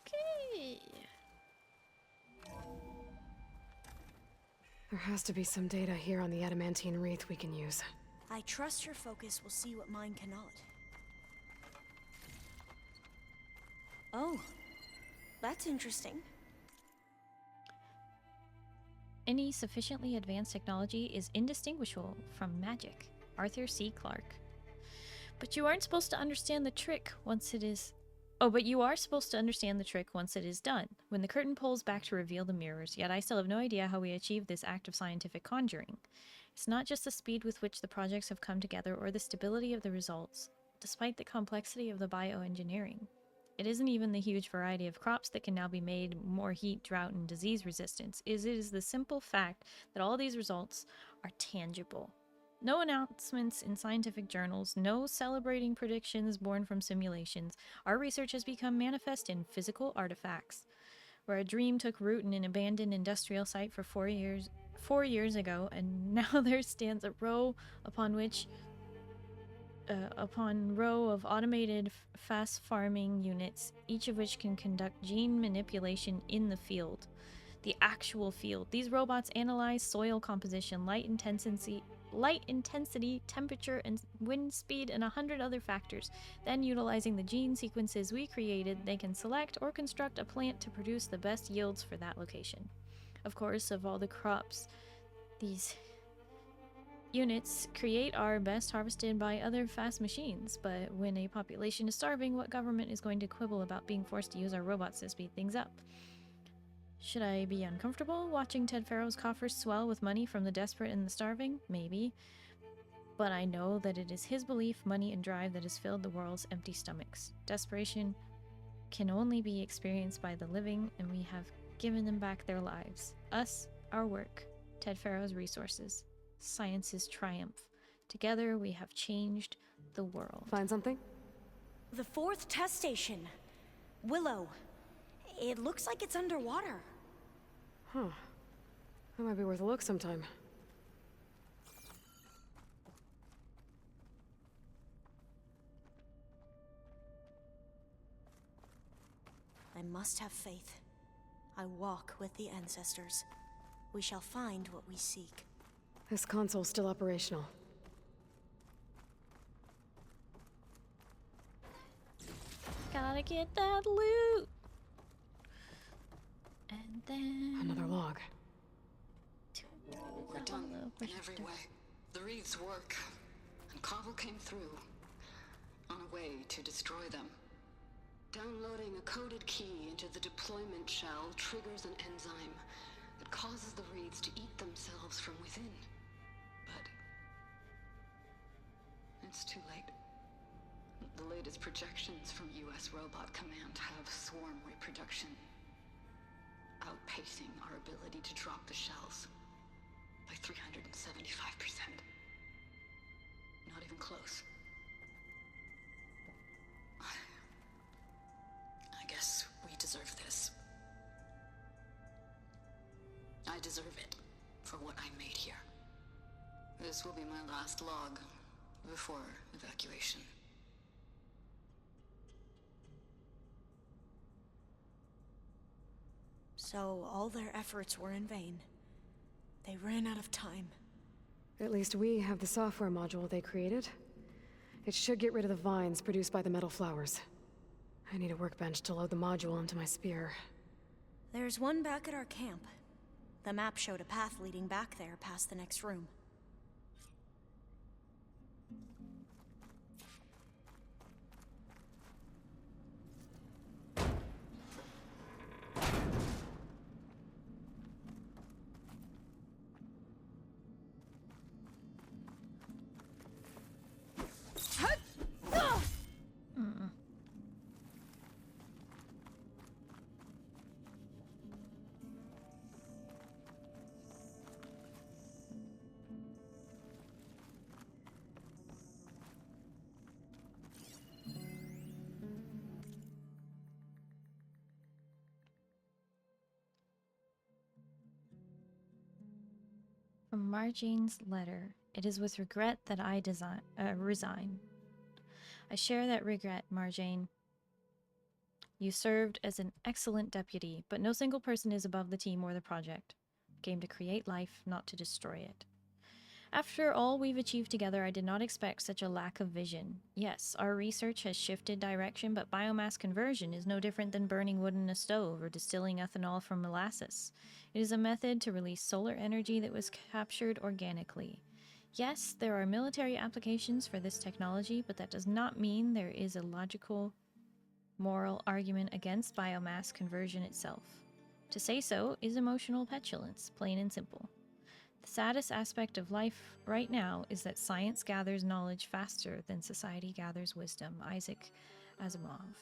Okay. There has to be some data here on the adamantine wreath we can use. I trust your focus will see what mine cannot. Oh, that's interesting. Any sufficiently advanced technology is indistinguishable from magic. Arthur C. Clarke. But you aren't supposed to understand the trick once it is... Oh, but you are supposed to understand the trick once it is done. When the curtain pulls back to reveal the mirrors, yet I still have no idea how we achieve this act of scientific conjuring. It's not just the speed with which the projects have come together or the stability of the results, despite the complexity of the bioengineering. It isn't even the huge variety of crops that can now be made more heat, drought, and disease resistance. It is the simple fact that all these results are tangible. No announcements in scientific journals, no celebrating predictions born from simulations. Our research has become manifest in physical artifacts. Where a dream took root in an abandoned industrial site for 4 years ago, and now there stands a row upon row of automated fast farming units, each of which can conduct gene manipulation in the field. The actual field. These robots analyze soil composition, light intensity, temperature, and wind speed, and 100 other factors. Then, utilizing the gene sequences we created, they can select or construct a plant to produce the best yields for that location. Of course, of all the crops these units create are best harvested by other fast machines, but when a population is starving, what government is going to quibble about being forced to use our robots to speed things up? Should I be uncomfortable watching Ted Farrow's coffers swell with money from the desperate and the starving? Maybe. But I know that it is his belief, money, and drive that has filled the world's empty stomachs. Desperation can only be experienced by the living, and we have given them back their lives. Us, our work, Ted Farrow's resources. Science's triumph. Together, we have changed the world. Find something? The 4th test station. Willow. It looks like it's underwater. Huh. That might be worth a look sometime. I must have faith. I walk with the ancestors. We shall find what we seek. This console's still operational. Gotta get that loot! And then... Another log. We're done in every way. The wreaths work, and Cobble came through on a way to destroy them. Downloading a coded key into the deployment shell triggers an enzyme that causes the wreaths to eat themselves from within. But it's too late. The latest projections from US Robot Command have swarm reproduction, outpacing our ability to drop the shells by 375%. Not even close. I guess we deserve this. I deserve it for what I made here. This will be my last log before evacuation. So all their efforts were in vain. They ran out of time. At least we have the software module they created. It should get rid of the vines produced by the metal flowers. I need a workbench to load the module into my spear. There's one back at our camp. The map showed a path leading back there past the next room. From Marjane's letter, it is with regret that I resign. I share that regret, Marjane. You served as an excellent deputy, but no single person is above the team or the project. Came to create life, not to destroy it. After all we've achieved together, I did not expect such a lack of vision. Yes, our research has shifted direction, but biomass conversion is no different than burning wood in a stove or distilling ethanol from molasses. It is a method to release solar energy that was captured organically. Yes, there are military applications for this technology, but that does not mean there is a logical, moral argument against biomass conversion itself. To say so is emotional petulance, plain and simple. The saddest aspect of life right now is that science gathers knowledge faster than society gathers wisdom. Isaac Asimov.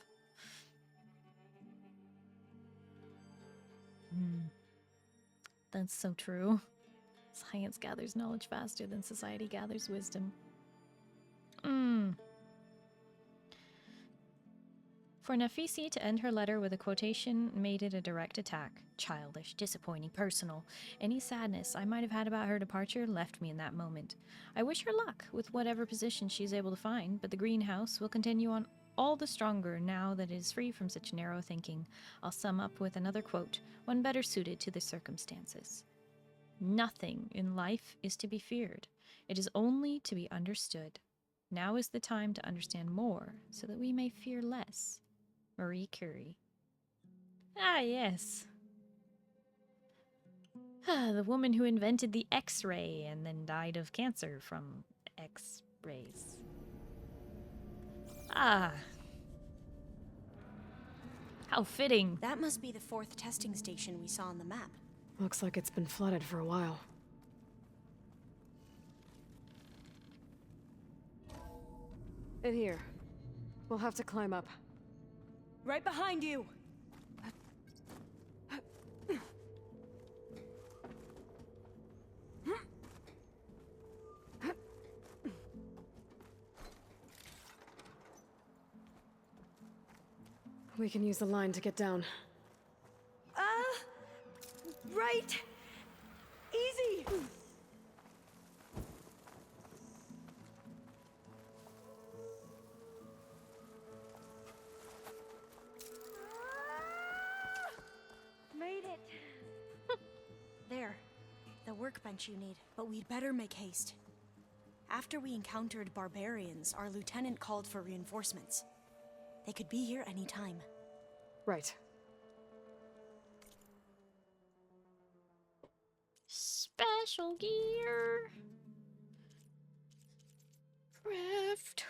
That's so true. Science gathers knowledge faster than society gathers wisdom. For Nafisi to end her letter with a quotation made it a direct attack. Childish, disappointing, personal. Any sadness I might have had about her departure left me in that moment. I wish her luck with whatever position she's able to find, but the greenhouse will continue on all the stronger now that it is free from such narrow thinking. I'll sum up with another quote, one better suited to the circumstances. Nothing in life is to be feared. It is only to be understood. Now is the time to understand more, so that we may fear less. Marie Curie. Ah, yes. The woman who invented the X-ray and then died of cancer from X-rays. Ah. How fitting. That must be the 4th testing station we saw on the map. Looks like it's been flooded for a while. In here. We'll have to climb up. Right behind you! We can use the line to get down. Right! Easy! Made it! There. The workbench you need, but we'd better make haste. After we encountered barbarians, our lieutenant called for reinforcements. They could be here any time. Right. Special gear. Craft.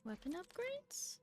Weapon upgrades?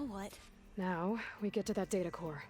what? Now, we get to that data core.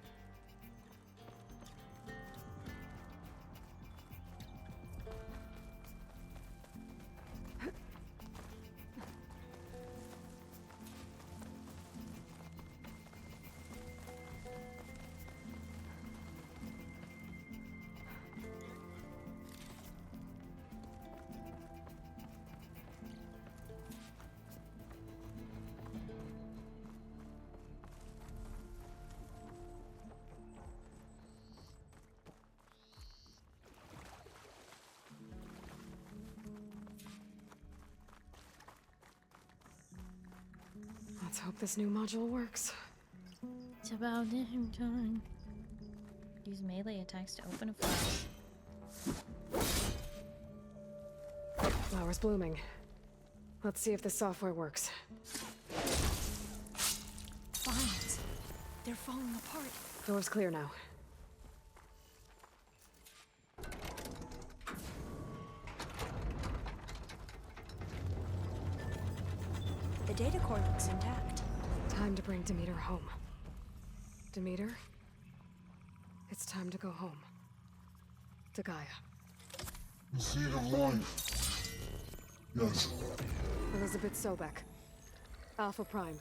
Let's hope this new module works. It's about damn time. Use melee attacks to open a flash. Flower's blooming. Let's see if the software works. Vines. They're falling apart. Door's clear now. The data core looks intact. Time to bring Demeter home. Demeter? It's time to go home. To Gaia. The seed of life. Yes. Elizabeth Sobek. Alpha Prime.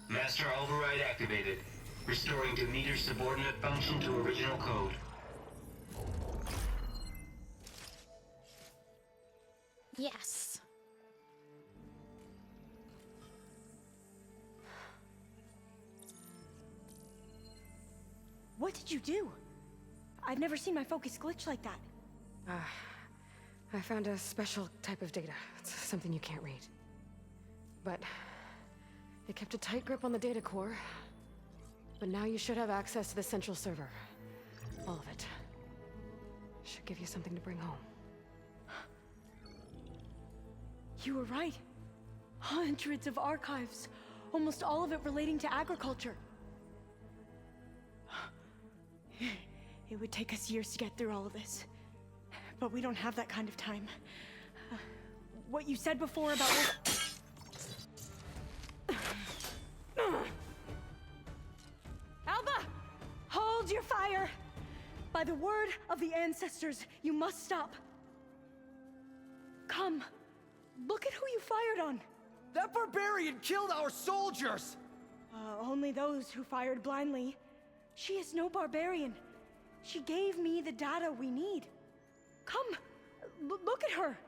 Master override activated. Restoring Demeter's subordinate function to original code. Yes. What did you do? I've never seen my focus glitch like that. I found a special type of data. It's something you can't read. But it kept a tight grip on the data core. But now you should have access to the central server. All of it. Should give you something to bring home. You were right. Hundreds of archives. Almost all of it relating to agriculture. It would take us years to get through all of this. But we don't have that kind of time. What you said before about Alba! Hold your fire! By the word of the ancestors, you must stop. Come. Look at who you fired on. That barbarian killed our soldiers! Only those who fired blindly. She is no barbarian. She gave me the data we need. Come, look at her.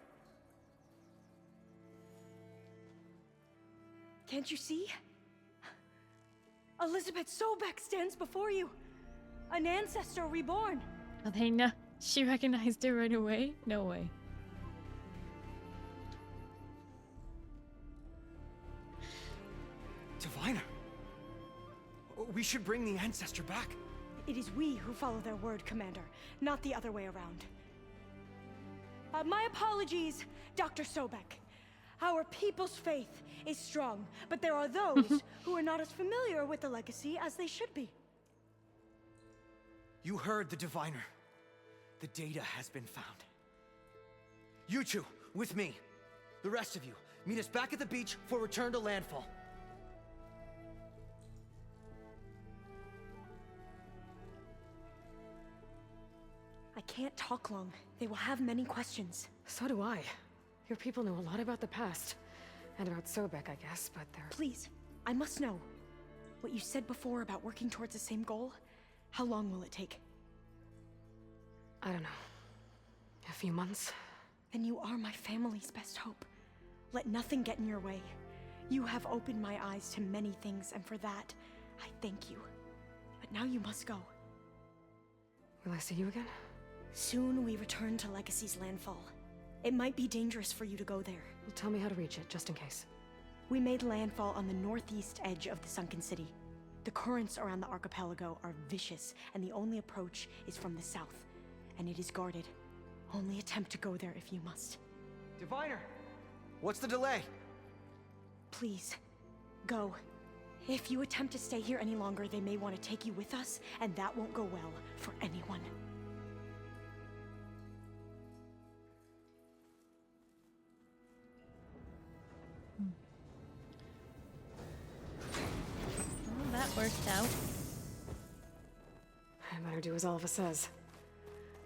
Can't you see? Elizabeth Sobek stands before you. An ancestor reborn. Elena, she recognized it right away? No way. Diviner. We should bring the ancestor back. It is we who follow their word, Commander, not the other way around. My apologies, Dr. Sobek. Our people's faith is strong, but there are those who are not as familiar with the legacy as they should be. You heard the diviner. The data has been found. You two, with me. The rest of you, meet us back at the beach for return to landfall. I can't talk long. They will have many questions. So do I. Your people know a lot about the past. And about Sobek, I guess, but they're... Please, I must know. What you said before about working towards the same goal, how long will it take? I don't know. A few months? Then you are my family's best hope. Let nothing get in your way. You have opened my eyes to many things, and for that, I thank you. But now you must go. Will I see you again? Soon we return to Legacy's landfall. It might be dangerous for you to go there. Well, tell me how to reach it, just in case. We made landfall on the northeast edge of the sunken city. The currents around the archipelago are vicious, and the only approach is from the south. And it is guarded. Only attempt to go there if you must. Diviner! What's the delay? Please, go. If you attempt to stay here any longer, they may want to take you with us, and that won't go well for anyone. worked out. I better do as Alva says.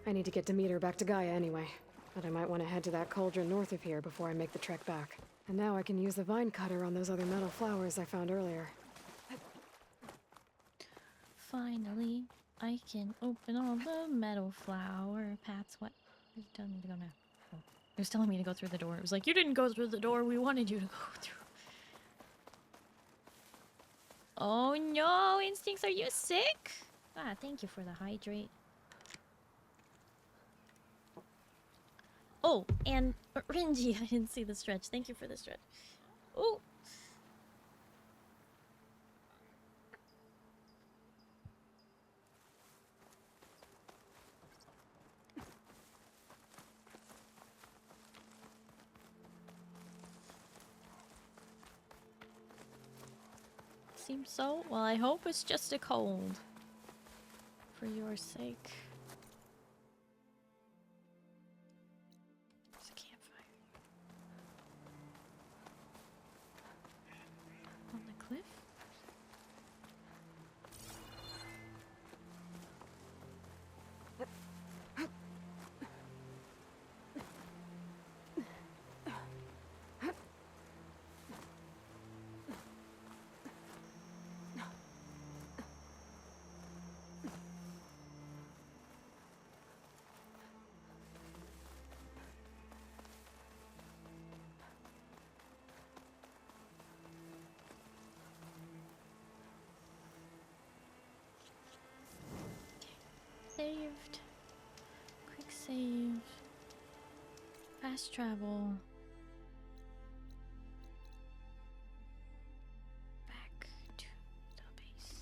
I need to get Demeter back to Gaia anyway, but I might want to head to that cauldron north of here before I make the trek back. And now I can use the vine cutter on those other metal flowers I found earlier. Finally, I can open all the metal flower paths. What? Who's telling me to go now? Oh. It was telling me to go through the door. It was like, you didn't go through the door, we wanted you to go through. Oh no, Instincts, are you sick? Ah, thank you for the hydrate. Oh, and Renji, I didn't see the stretch. Thank you for the stretch. Oh. Seems so. Well, I hope it's just a cold. For your sake. There's a campfire. On the cliff? Saved. Quick save. Fast travel. Back to the base.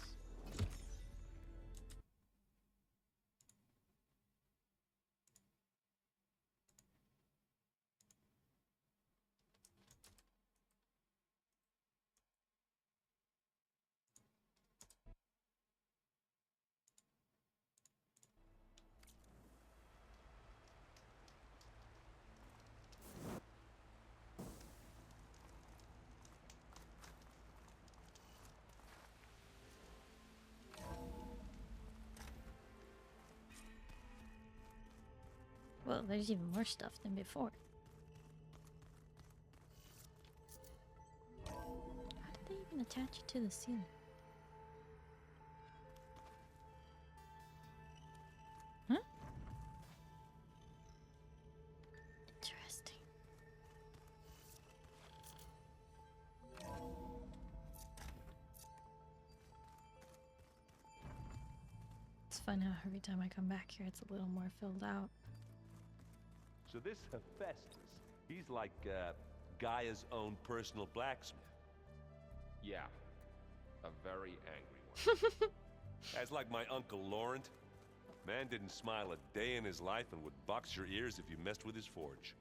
Well, there's even more stuff than before. How did they even attach it to the ceiling? Huh? Interesting. It's fun how every time I come back here, it's a little more filled out. So this Hephaestus, he's like Gaia's own personal blacksmith. Yeah, a very angry one. That's like my Uncle Laurent. Man didn't smile a day in his life and would box your ears if you messed with his forge.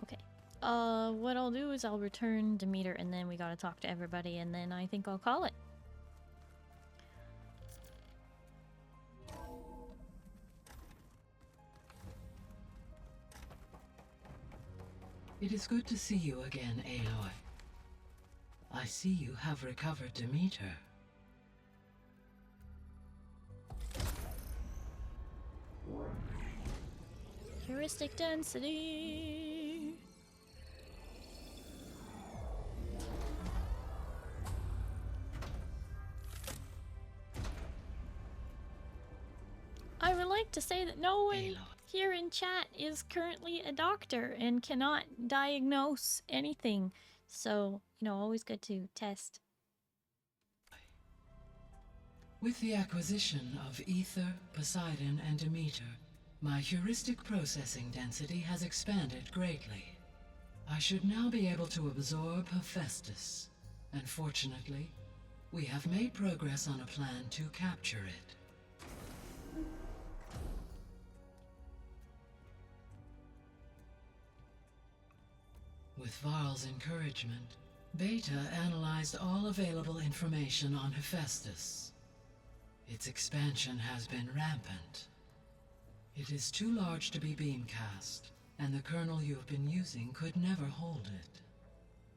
Okay. What I'll do is I'll return Demeter and then we gotta talk to everybody and then I think I'll call it. It is good to see you again, Aloy. I see you have recovered Demeter. Heuristic density. I would like to say that no one here in chat is currently a doctor and cannot diagnose anything. So, you know, always good to test. With the acquisition of Ether, Poseidon, and Demeter, my heuristic processing density has expanded greatly. I should now be able to absorb Hephaestus, and fortunately, we have made progress on a plan to capture it. With Varl's encouragement, Beta analyzed all available information on Hephaestus. Its expansion has been rampant. It is too large to be beamcast, and the kernel you have been using could never hold it.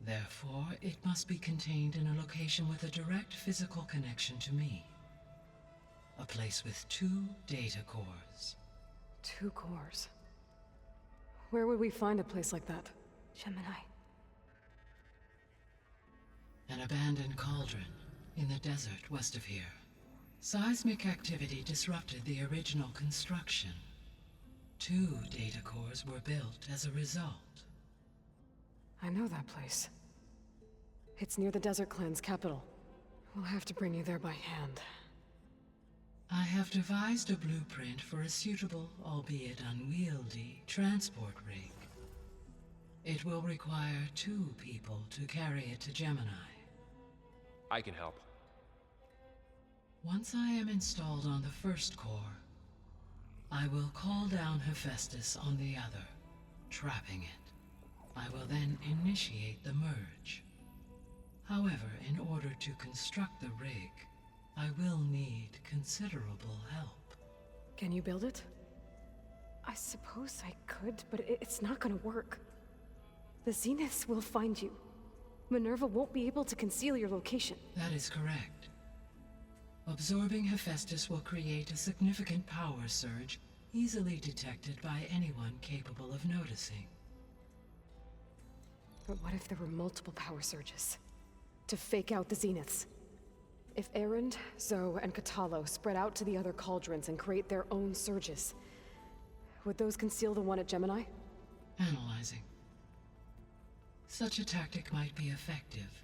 Therefore, it must be contained in a location with a direct physical connection to me. A place with 2 data cores. 2 cores? Where would we find a place like that? Gemini. An abandoned cauldron in the desert west of here. Seismic activity disrupted the original construction. 2 data cores were built as a result. I know that place. It's near the Desert Clan's capital. We'll have to bring you there by hand. I have devised a blueprint for a suitable, albeit unwieldy, transport rig. It will require 2 people to carry it to Gemini. I can help. Once I am installed on the first core, I will call down Hephaestus on the other, trapping it. I will then initiate the merge. However, in order to construct the rig, I will need considerable help. Can you build it? I suppose I could, but it's not gonna work. The Zeniths will find you. Minerva won't be able to conceal your location. That is correct. Absorbing Hephaestus will create a significant power surge, easily detected by anyone capable of noticing. But what if there were multiple power surges? To fake out the Zeniths? If Erend, Zoe, and Katalo spread out to the other cauldrons and create their own surges, would those conceal the one at Gemini? Analyzing. Such a tactic might be effective.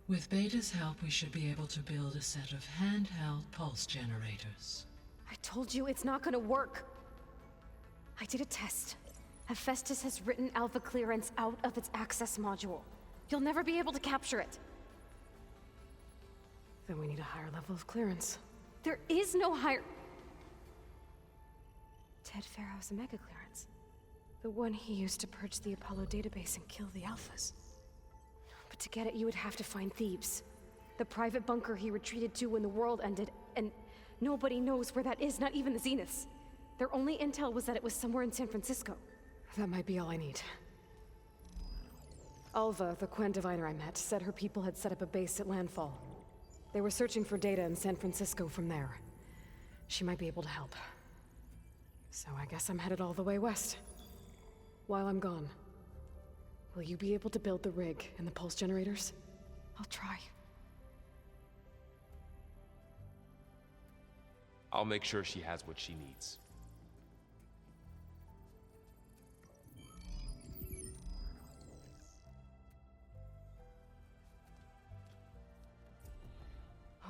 With Beta's help, we should be able to build a set of handheld pulse generators. I told you it's not gonna work! I did a test. Hephaestus has written Alpha clearance out of its access module. You'll never be able to capture it. Then we need a higher level of clearance. There is no higher... Ted Pharaoh's Omega clearance. The one he used to purge the Apollo database and kill the Alphas. But to get it, you would have to find Thebes. The private bunker he retreated to when the world ended, and nobody knows where that is, not even the Zeniths. Their only intel was that it was somewhere in San Francisco. That might be all I need. Alva, the Quen diviner I met, said her people had set up a base at landfall. They were searching for data in San Francisco from there. She might be able to help. So I guess I'm headed all the way west. While I'm gone, will you be able to build the rig and the pulse generators? I'll try. I'll make sure she has what she needs.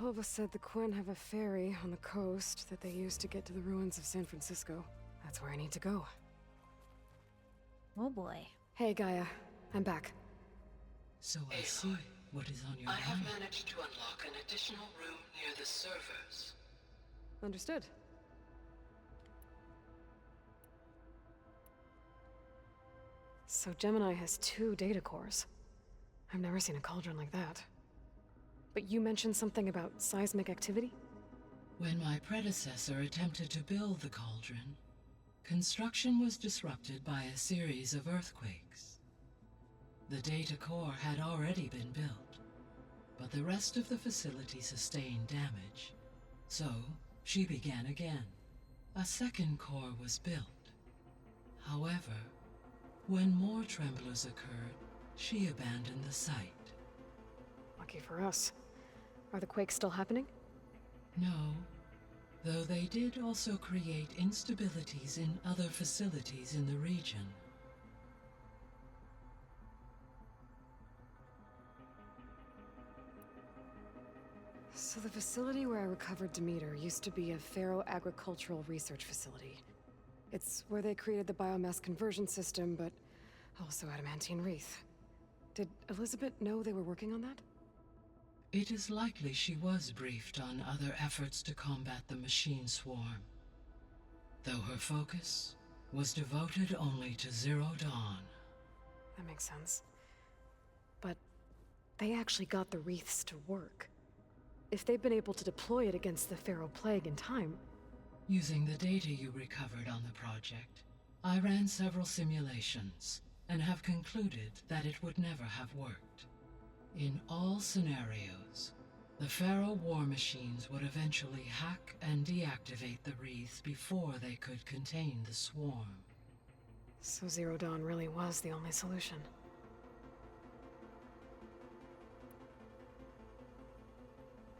Alva said the Quen have a ferry on the coast that they use to get to the ruins of San Francisco. That's where I need to go. Oh boy. Hey, Gaia. I'm back. So I see what is on your I mind. have managed to unlock an additional room near the servers. Understood. So Gemini has 2 data cores. I've never seen a cauldron like that. But you mentioned something about seismic activity? When my predecessor attempted to build the cauldron, construction was disrupted by a series of earthquakes. The data core had already been built, but the rest of the facility sustained damage. So, she began again. A second core was built. However, when more tremblers occurred, she abandoned the site. Lucky for us. Are the quakes still happening? No, though they did also create instabilities in other facilities in the region. So the facility where I recovered Demeter used to be a Pharaoh agricultural research facility. It's where they created the biomass conversion system, but also adamantine wreath. Did Elizabeth know they were working on that? It is likely she was briefed on other efforts to combat the machine swarm, though her focus was devoted only to Zero Dawn. That makes sense. But they actually got the wreaths to work. If they've been able to deploy it against the Pharaoh Plague in time... Using the data you recovered on the project, I ran several simulations, and have concluded that it would never have worked. In all scenarios, the Pharaoh war machines would eventually hack and deactivate the wreaths before they could contain the swarm. So Zero Dawn really was the only solution.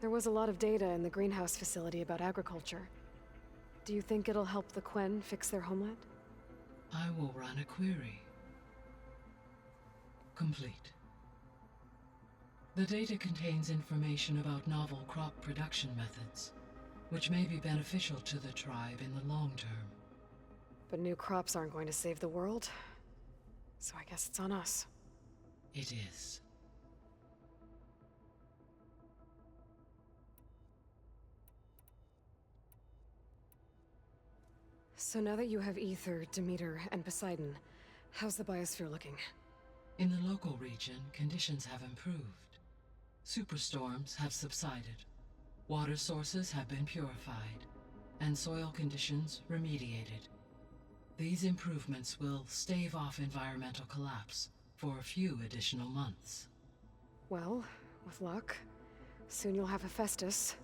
There was a lot of data in the greenhouse facility about agriculture. Do you think it'll help the Quen fix their homeland? I will run a query. Complete. The data contains information about novel crop production methods, which may be beneficial to the tribe in the long term. But new crops aren't going to save the world, so I guess it's on us. It is. So now that you have Ether, Demeter, and Poseidon, how's the biosphere looking? In the local region, conditions have improved. Superstorms have subsided. Water sources have been purified, and soil conditions remediated. These improvements will stave off environmental collapse for a few additional months. Well, with luck, soon you'll have Hephaestus.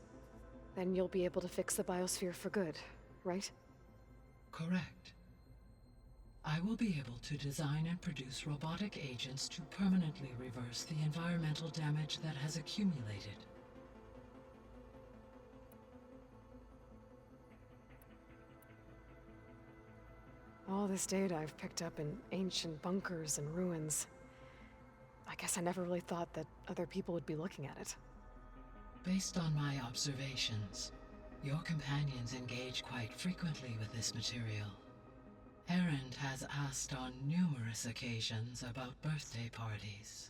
Then you'll be able to fix the biosphere for good, right? Correct. I will be able to design and produce robotic agents to permanently reverse the environmental damage that has accumulated. All this data I've picked up in ancient bunkers and ruins. I guess I never really thought that other people would be looking at it. Based on my observations, your companions engage quite frequently with this material. Erend has asked on numerous occasions about birthday parties.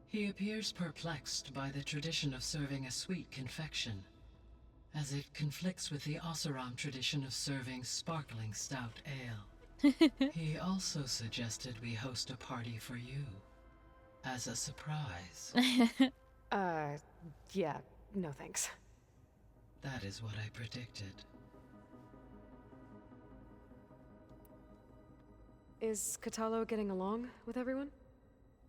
He appears perplexed by the tradition of serving a sweet confection, as it conflicts with the Oseram tradition of serving sparkling stout ale. He also suggested we host a party for you, as a surprise. Yeah, no thanks. That is what I predicted. Is Katalo getting along with everyone?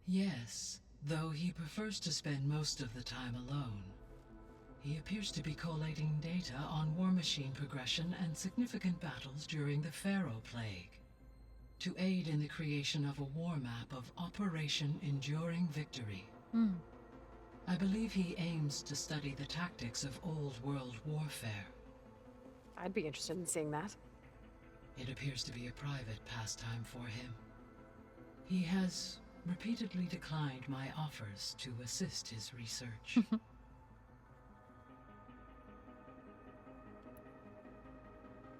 Yes, though he prefers to spend most of the time alone. He appears to be collating data on war machine progression and significant battles during the Pharaoh Plague, to aid in the creation of a war map of Operation Enduring Victory. I believe he aims to study the tactics of old world warfare. I'd be interested in seeing that. It appears to be a private pastime for him. He has repeatedly declined my offers to assist his research.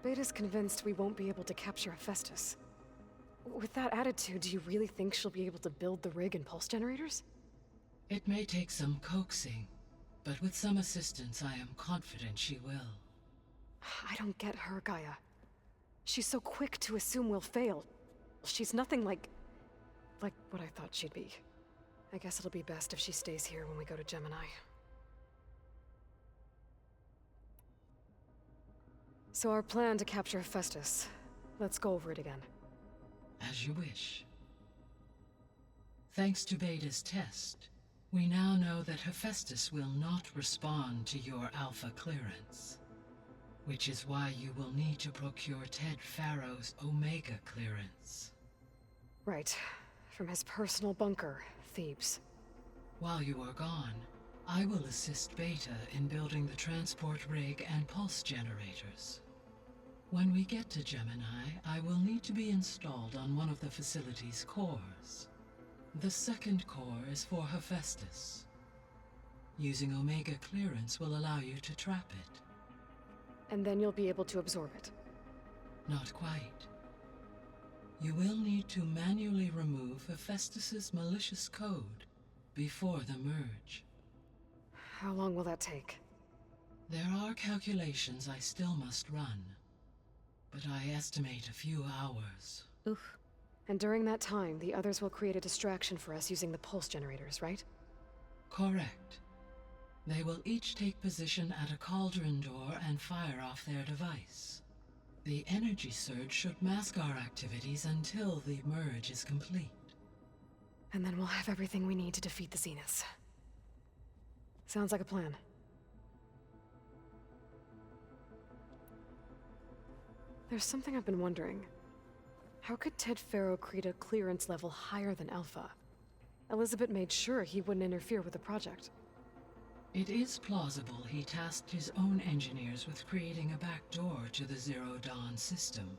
Beta's convinced we won't be able to capture Hephaestus. With that attitude, do you really think she'll be able to build the rig and pulse generators? It may take some coaxing, but with some assistance I am confident she will. I don't get her, Gaia. She's so quick to assume we'll fail. She's nothing like what I thought she'd be. I guess it'll be best if she stays here when we go to Gemini. So our plan to capture Hephaestus. Let's go over it again. As you wish. Thanks to Beta's test, we now know that Hephaestus will not respond to your Alpha clearance. Which is why you will need to procure Ted Pharaoh's Omega clearance. Right. From his personal bunker, Thebes. While you are gone, I will assist Beta in building the transport rig and pulse generators. When we get to Gemini, I will need to be installed on one of the facility's cores. The second core is for Hephaestus. Using Omega clearance will allow you to trap it. And then you'll be able to absorb it. Not quite. You will need to manually remove Hephaestus's malicious code before the merge. How long will that take? There are calculations I still must run, but I estimate a few hours. Oof. And during that time, the others will create a distraction for us using the pulse generators, right? Correct. They will each take position at a cauldron door and fire off their device. The energy surge should mask our activities until the merge is complete. And then we'll have everything we need to defeat the Zeniths. Sounds like a plan. There's something I've been wondering. How could Ted Faro create a clearance level higher than Alpha? Elizabeth made sure he wouldn't interfere with the project. It is plausible he tasked his own engineers with creating a back door to the Zero Dawn system,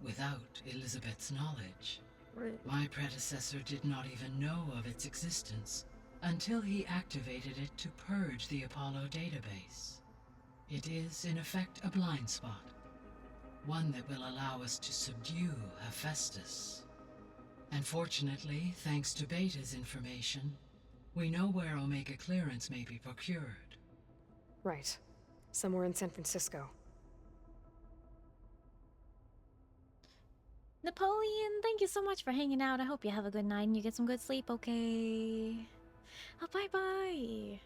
without Elizabeth's knowledge. Right. My predecessor did not even know of its existence until he activated it to purge the Apollo database. It is, in effect, a blind spot. One that will allow us to subdue Hephaestus. And fortunately, thanks to Beta's information, we know where Omega clearance may be procured. Right. Somewhere in San Francisco. Napoleon, thank you so much for hanging out. I hope you have a good night and you get some good sleep, okay? Oh, bye-bye.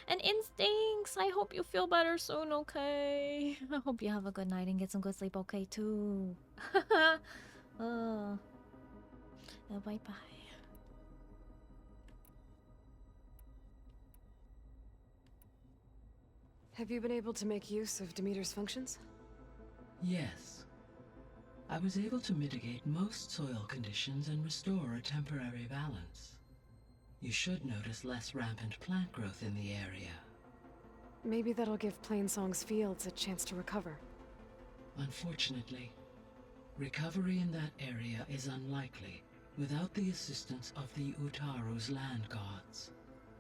And Instincts, I hope you feel better soon, okay? I hope you have a good night and get some good sleep, okay, too. Oh, bye-bye. Have you been able to make use of Demeter's functions? Yes. I was able to mitigate most soil conditions and restore a temporary balance. You should notice less rampant plant growth in the area. Maybe that'll give Plainsong's fields a chance to recover. Unfortunately, recovery in that area is unlikely without the assistance of the Utaru's land gods.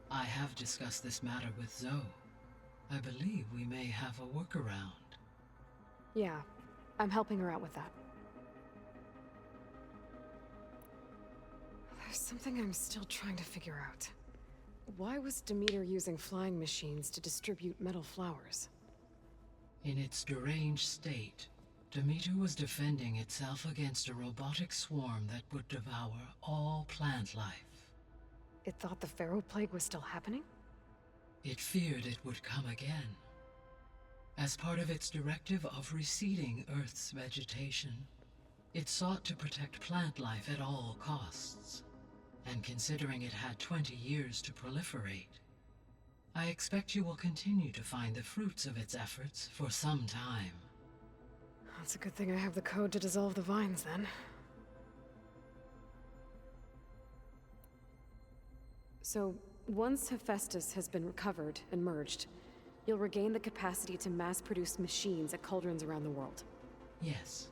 I have discussed this matter with Zoe. I believe we may have a workaround. Yeah, I'm helping her out with that. There's something I'm still trying to figure out. Why was Demeter using flying machines to distribute metal flowers? In its deranged state, Demeter was defending itself against a robotic swarm that would devour all plant life. It thought the Pharaoh Plague was still happening? It feared it would come again. As part of its directive of receding Earth's vegetation, it sought to protect plant life at all costs. And considering it had 20 years to proliferate, I expect you will continue to find the fruits of its efforts for some time. It's a good thing I have the code to dissolve the vines, then. So, once Hephaestus has been recovered and merged, you'll regain the capacity to mass-produce machines at cauldrons around the world. Yes,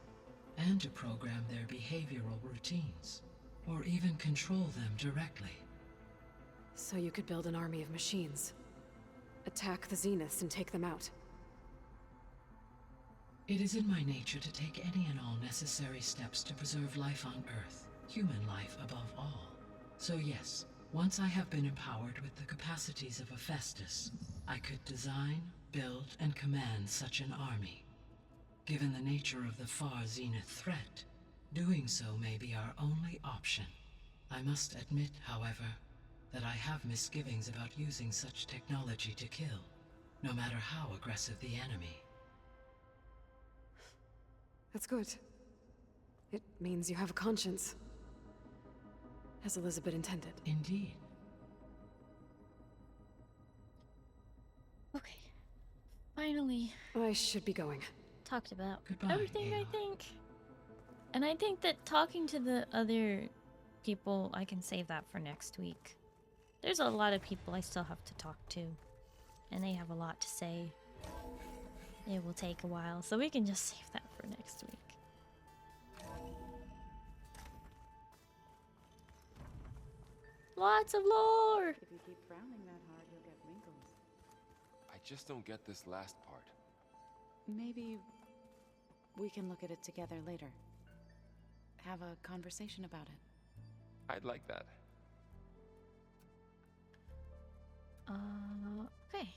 and to program their behavioral routines, or even control them directly. So you could build an army of machines. Attack the Zeniths and take them out. It is in my nature to take any and all necessary steps to preserve life on Earth, human life above all. So yes, once I have been empowered with the capacities of Hephaestus, I could design, build, and command such an army. Given the nature of the far Zenith threat, doing so may be our only option. I must admit, however, that I have misgivings about using such technology to kill, no matter how aggressive the enemy. That's good. It means you have a conscience. As Elizabeth intended. Indeed. Okay. Finally. I should be going. Talked about Goodbye, everything, Aloy. I think. And I think that talking to the other people, I can save that for next week. There's a lot of people I still have to talk to. And they have a lot to say. It will take a while, so we can just save that for next week. Lots of lore! If you keep frowning that hard, you'll get wrinkles. I just don't get this last part. Maybe we can look at it together later. Have a conversation about it. I'd like that. Okay.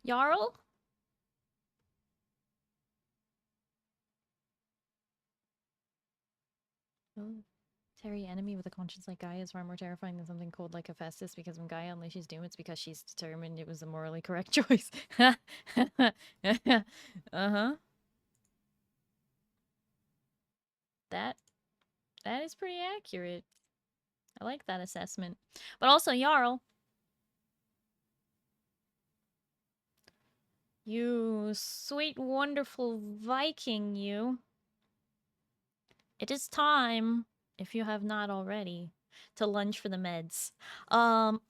Jarl? Oh. Terry, enemy with a conscience like Gaia is far more terrifying than something cold like Hephaestus, because when Gaia unleashes doom, it's because she's determined it was a morally correct choice. Uh-huh. That is pretty accurate. I like that assessment. But also, Jarl, you sweet, wonderful Viking, you. It is time, if you have not already, to lunge for the meds. Now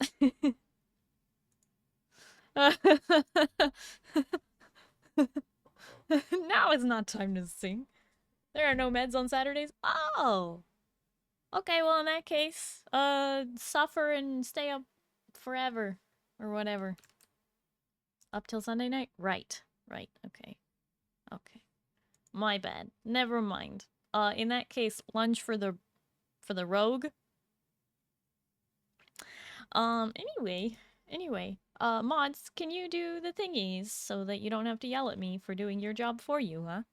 is not time to sing. There are no meds on Saturdays. Oh! Okay, well, in that case, suffer and stay up forever. Or whatever. Up till Sunday night? Right. Right, okay. Okay. My bad. Never mind. In that case, lunge for the rogue. Anyway, mods, can you do the thingies so that you don't have to yell at me for doing your job for you, huh?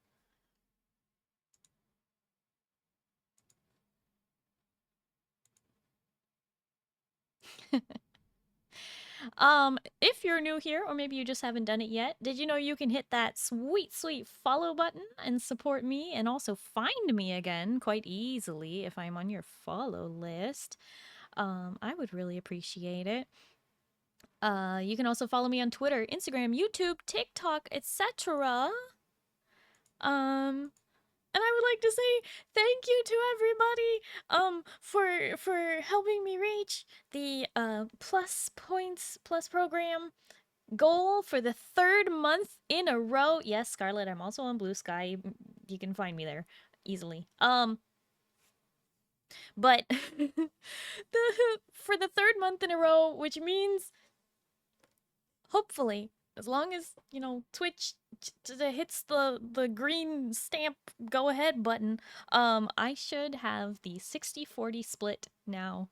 If you're new here, or maybe you just haven't done it yet, did you know you can hit that sweet, sweet follow button and support me and also find me again quite easily if I'm on your follow list? I would really appreciate it. You can also follow me on Twitter, Instagram, YouTube, TikTok, etc. And I would like to say thank you to everybody for helping me reach the plus points plus program goal for the 3rd month in a row. Yes, Scarlet, I'm also on Blue Sky. You can find me there easily. But for the 3rd month in a row, which means hopefully, as long as, you know, Twitch hits the green stamp go ahead button, I should have the 60-40 split now,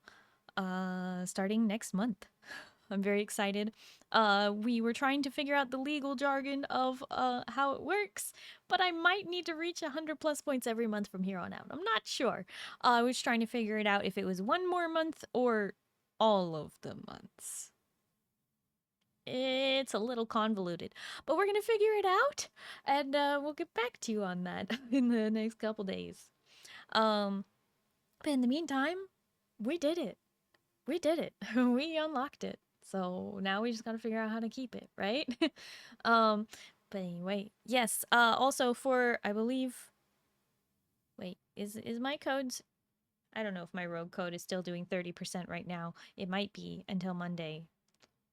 starting next month. I'm very excited. We were trying to figure out the legal jargon of how it works, but I might need to reach 100 plus points every month from here on out. I'm not sure. I was trying to figure it out if it was one more month or all of the months. It's a little convoluted, but we're gonna figure it out, and we'll get back to you on that in the next couple days. But in the meantime, we did it. We did it. We unlocked it. So now we just gotta figure out how to keep it, right? But anyway, yes. Also for, I believe. Wait, is my code? I don't know if my rogue code is still doing 30% right now. It might be until Monday.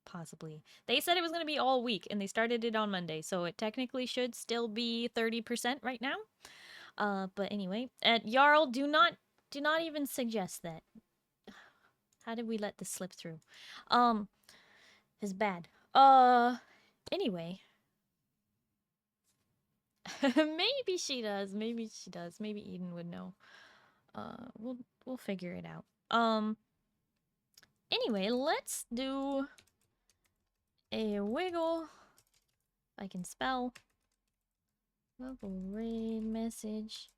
Possibly. They said it was going to be all week, and they started it on Monday, so it technically should still be 30% right now. But anyway, Jarl, do not even suggest that. How did we let this slip through? It's bad. Anyway. Maybe she does. Maybe she does. Maybe Eden would know. We'll figure it out. Anyway, let's do a wiggle. If I can spell. Wiggle raid message.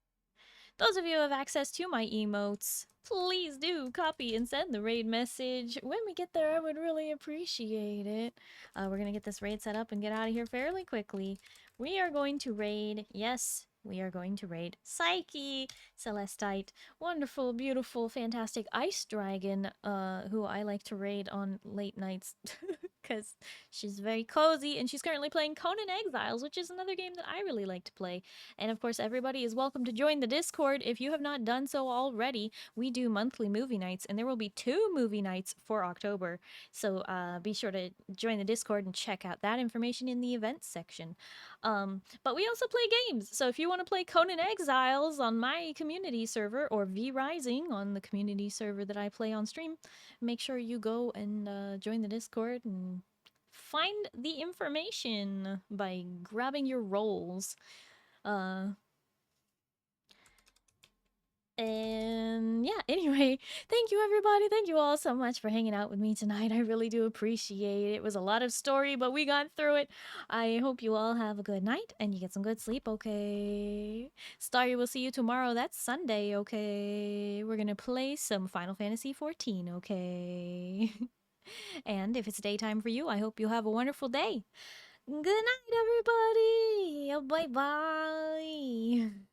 Those of you who have access to my emotes, please do copy and send the raid message. When we get there, I would really appreciate it. We're gonna get this raid set up and get out of here fairly quickly. We are going to raid, yes, we are going to raid Psyche, Celestite, wonderful, beautiful, fantastic ice dragon, who I like to raid on late nights because she's very cozy, and she's currently playing Conan Exiles, which is another game that I really like to play. And of course, everybody is welcome to join the Discord if you have not done so already. We do monthly movie nights, and there will be 2 movie nights for October. So be sure to join the Discord and check out that information in the events section. But we also play games, so if you want to play Conan Exiles on my community server, or V Rising on the community server that I play on stream, make sure you go and join the Discord and find the information by grabbing your roles. And yeah, anyway, thank you everybody. Thank you all so much for hanging out with me tonight. I really do appreciate it. It was a lot of story, but we got through it. I hope you all have a good night and you get some good sleep, okay? Starry will see you tomorrow. That's Sunday, okay? We're gonna play some Final Fantasy XIV, okay? And if it's daytime for you, I hope you have a wonderful day. Good night, everybody. Bye-bye.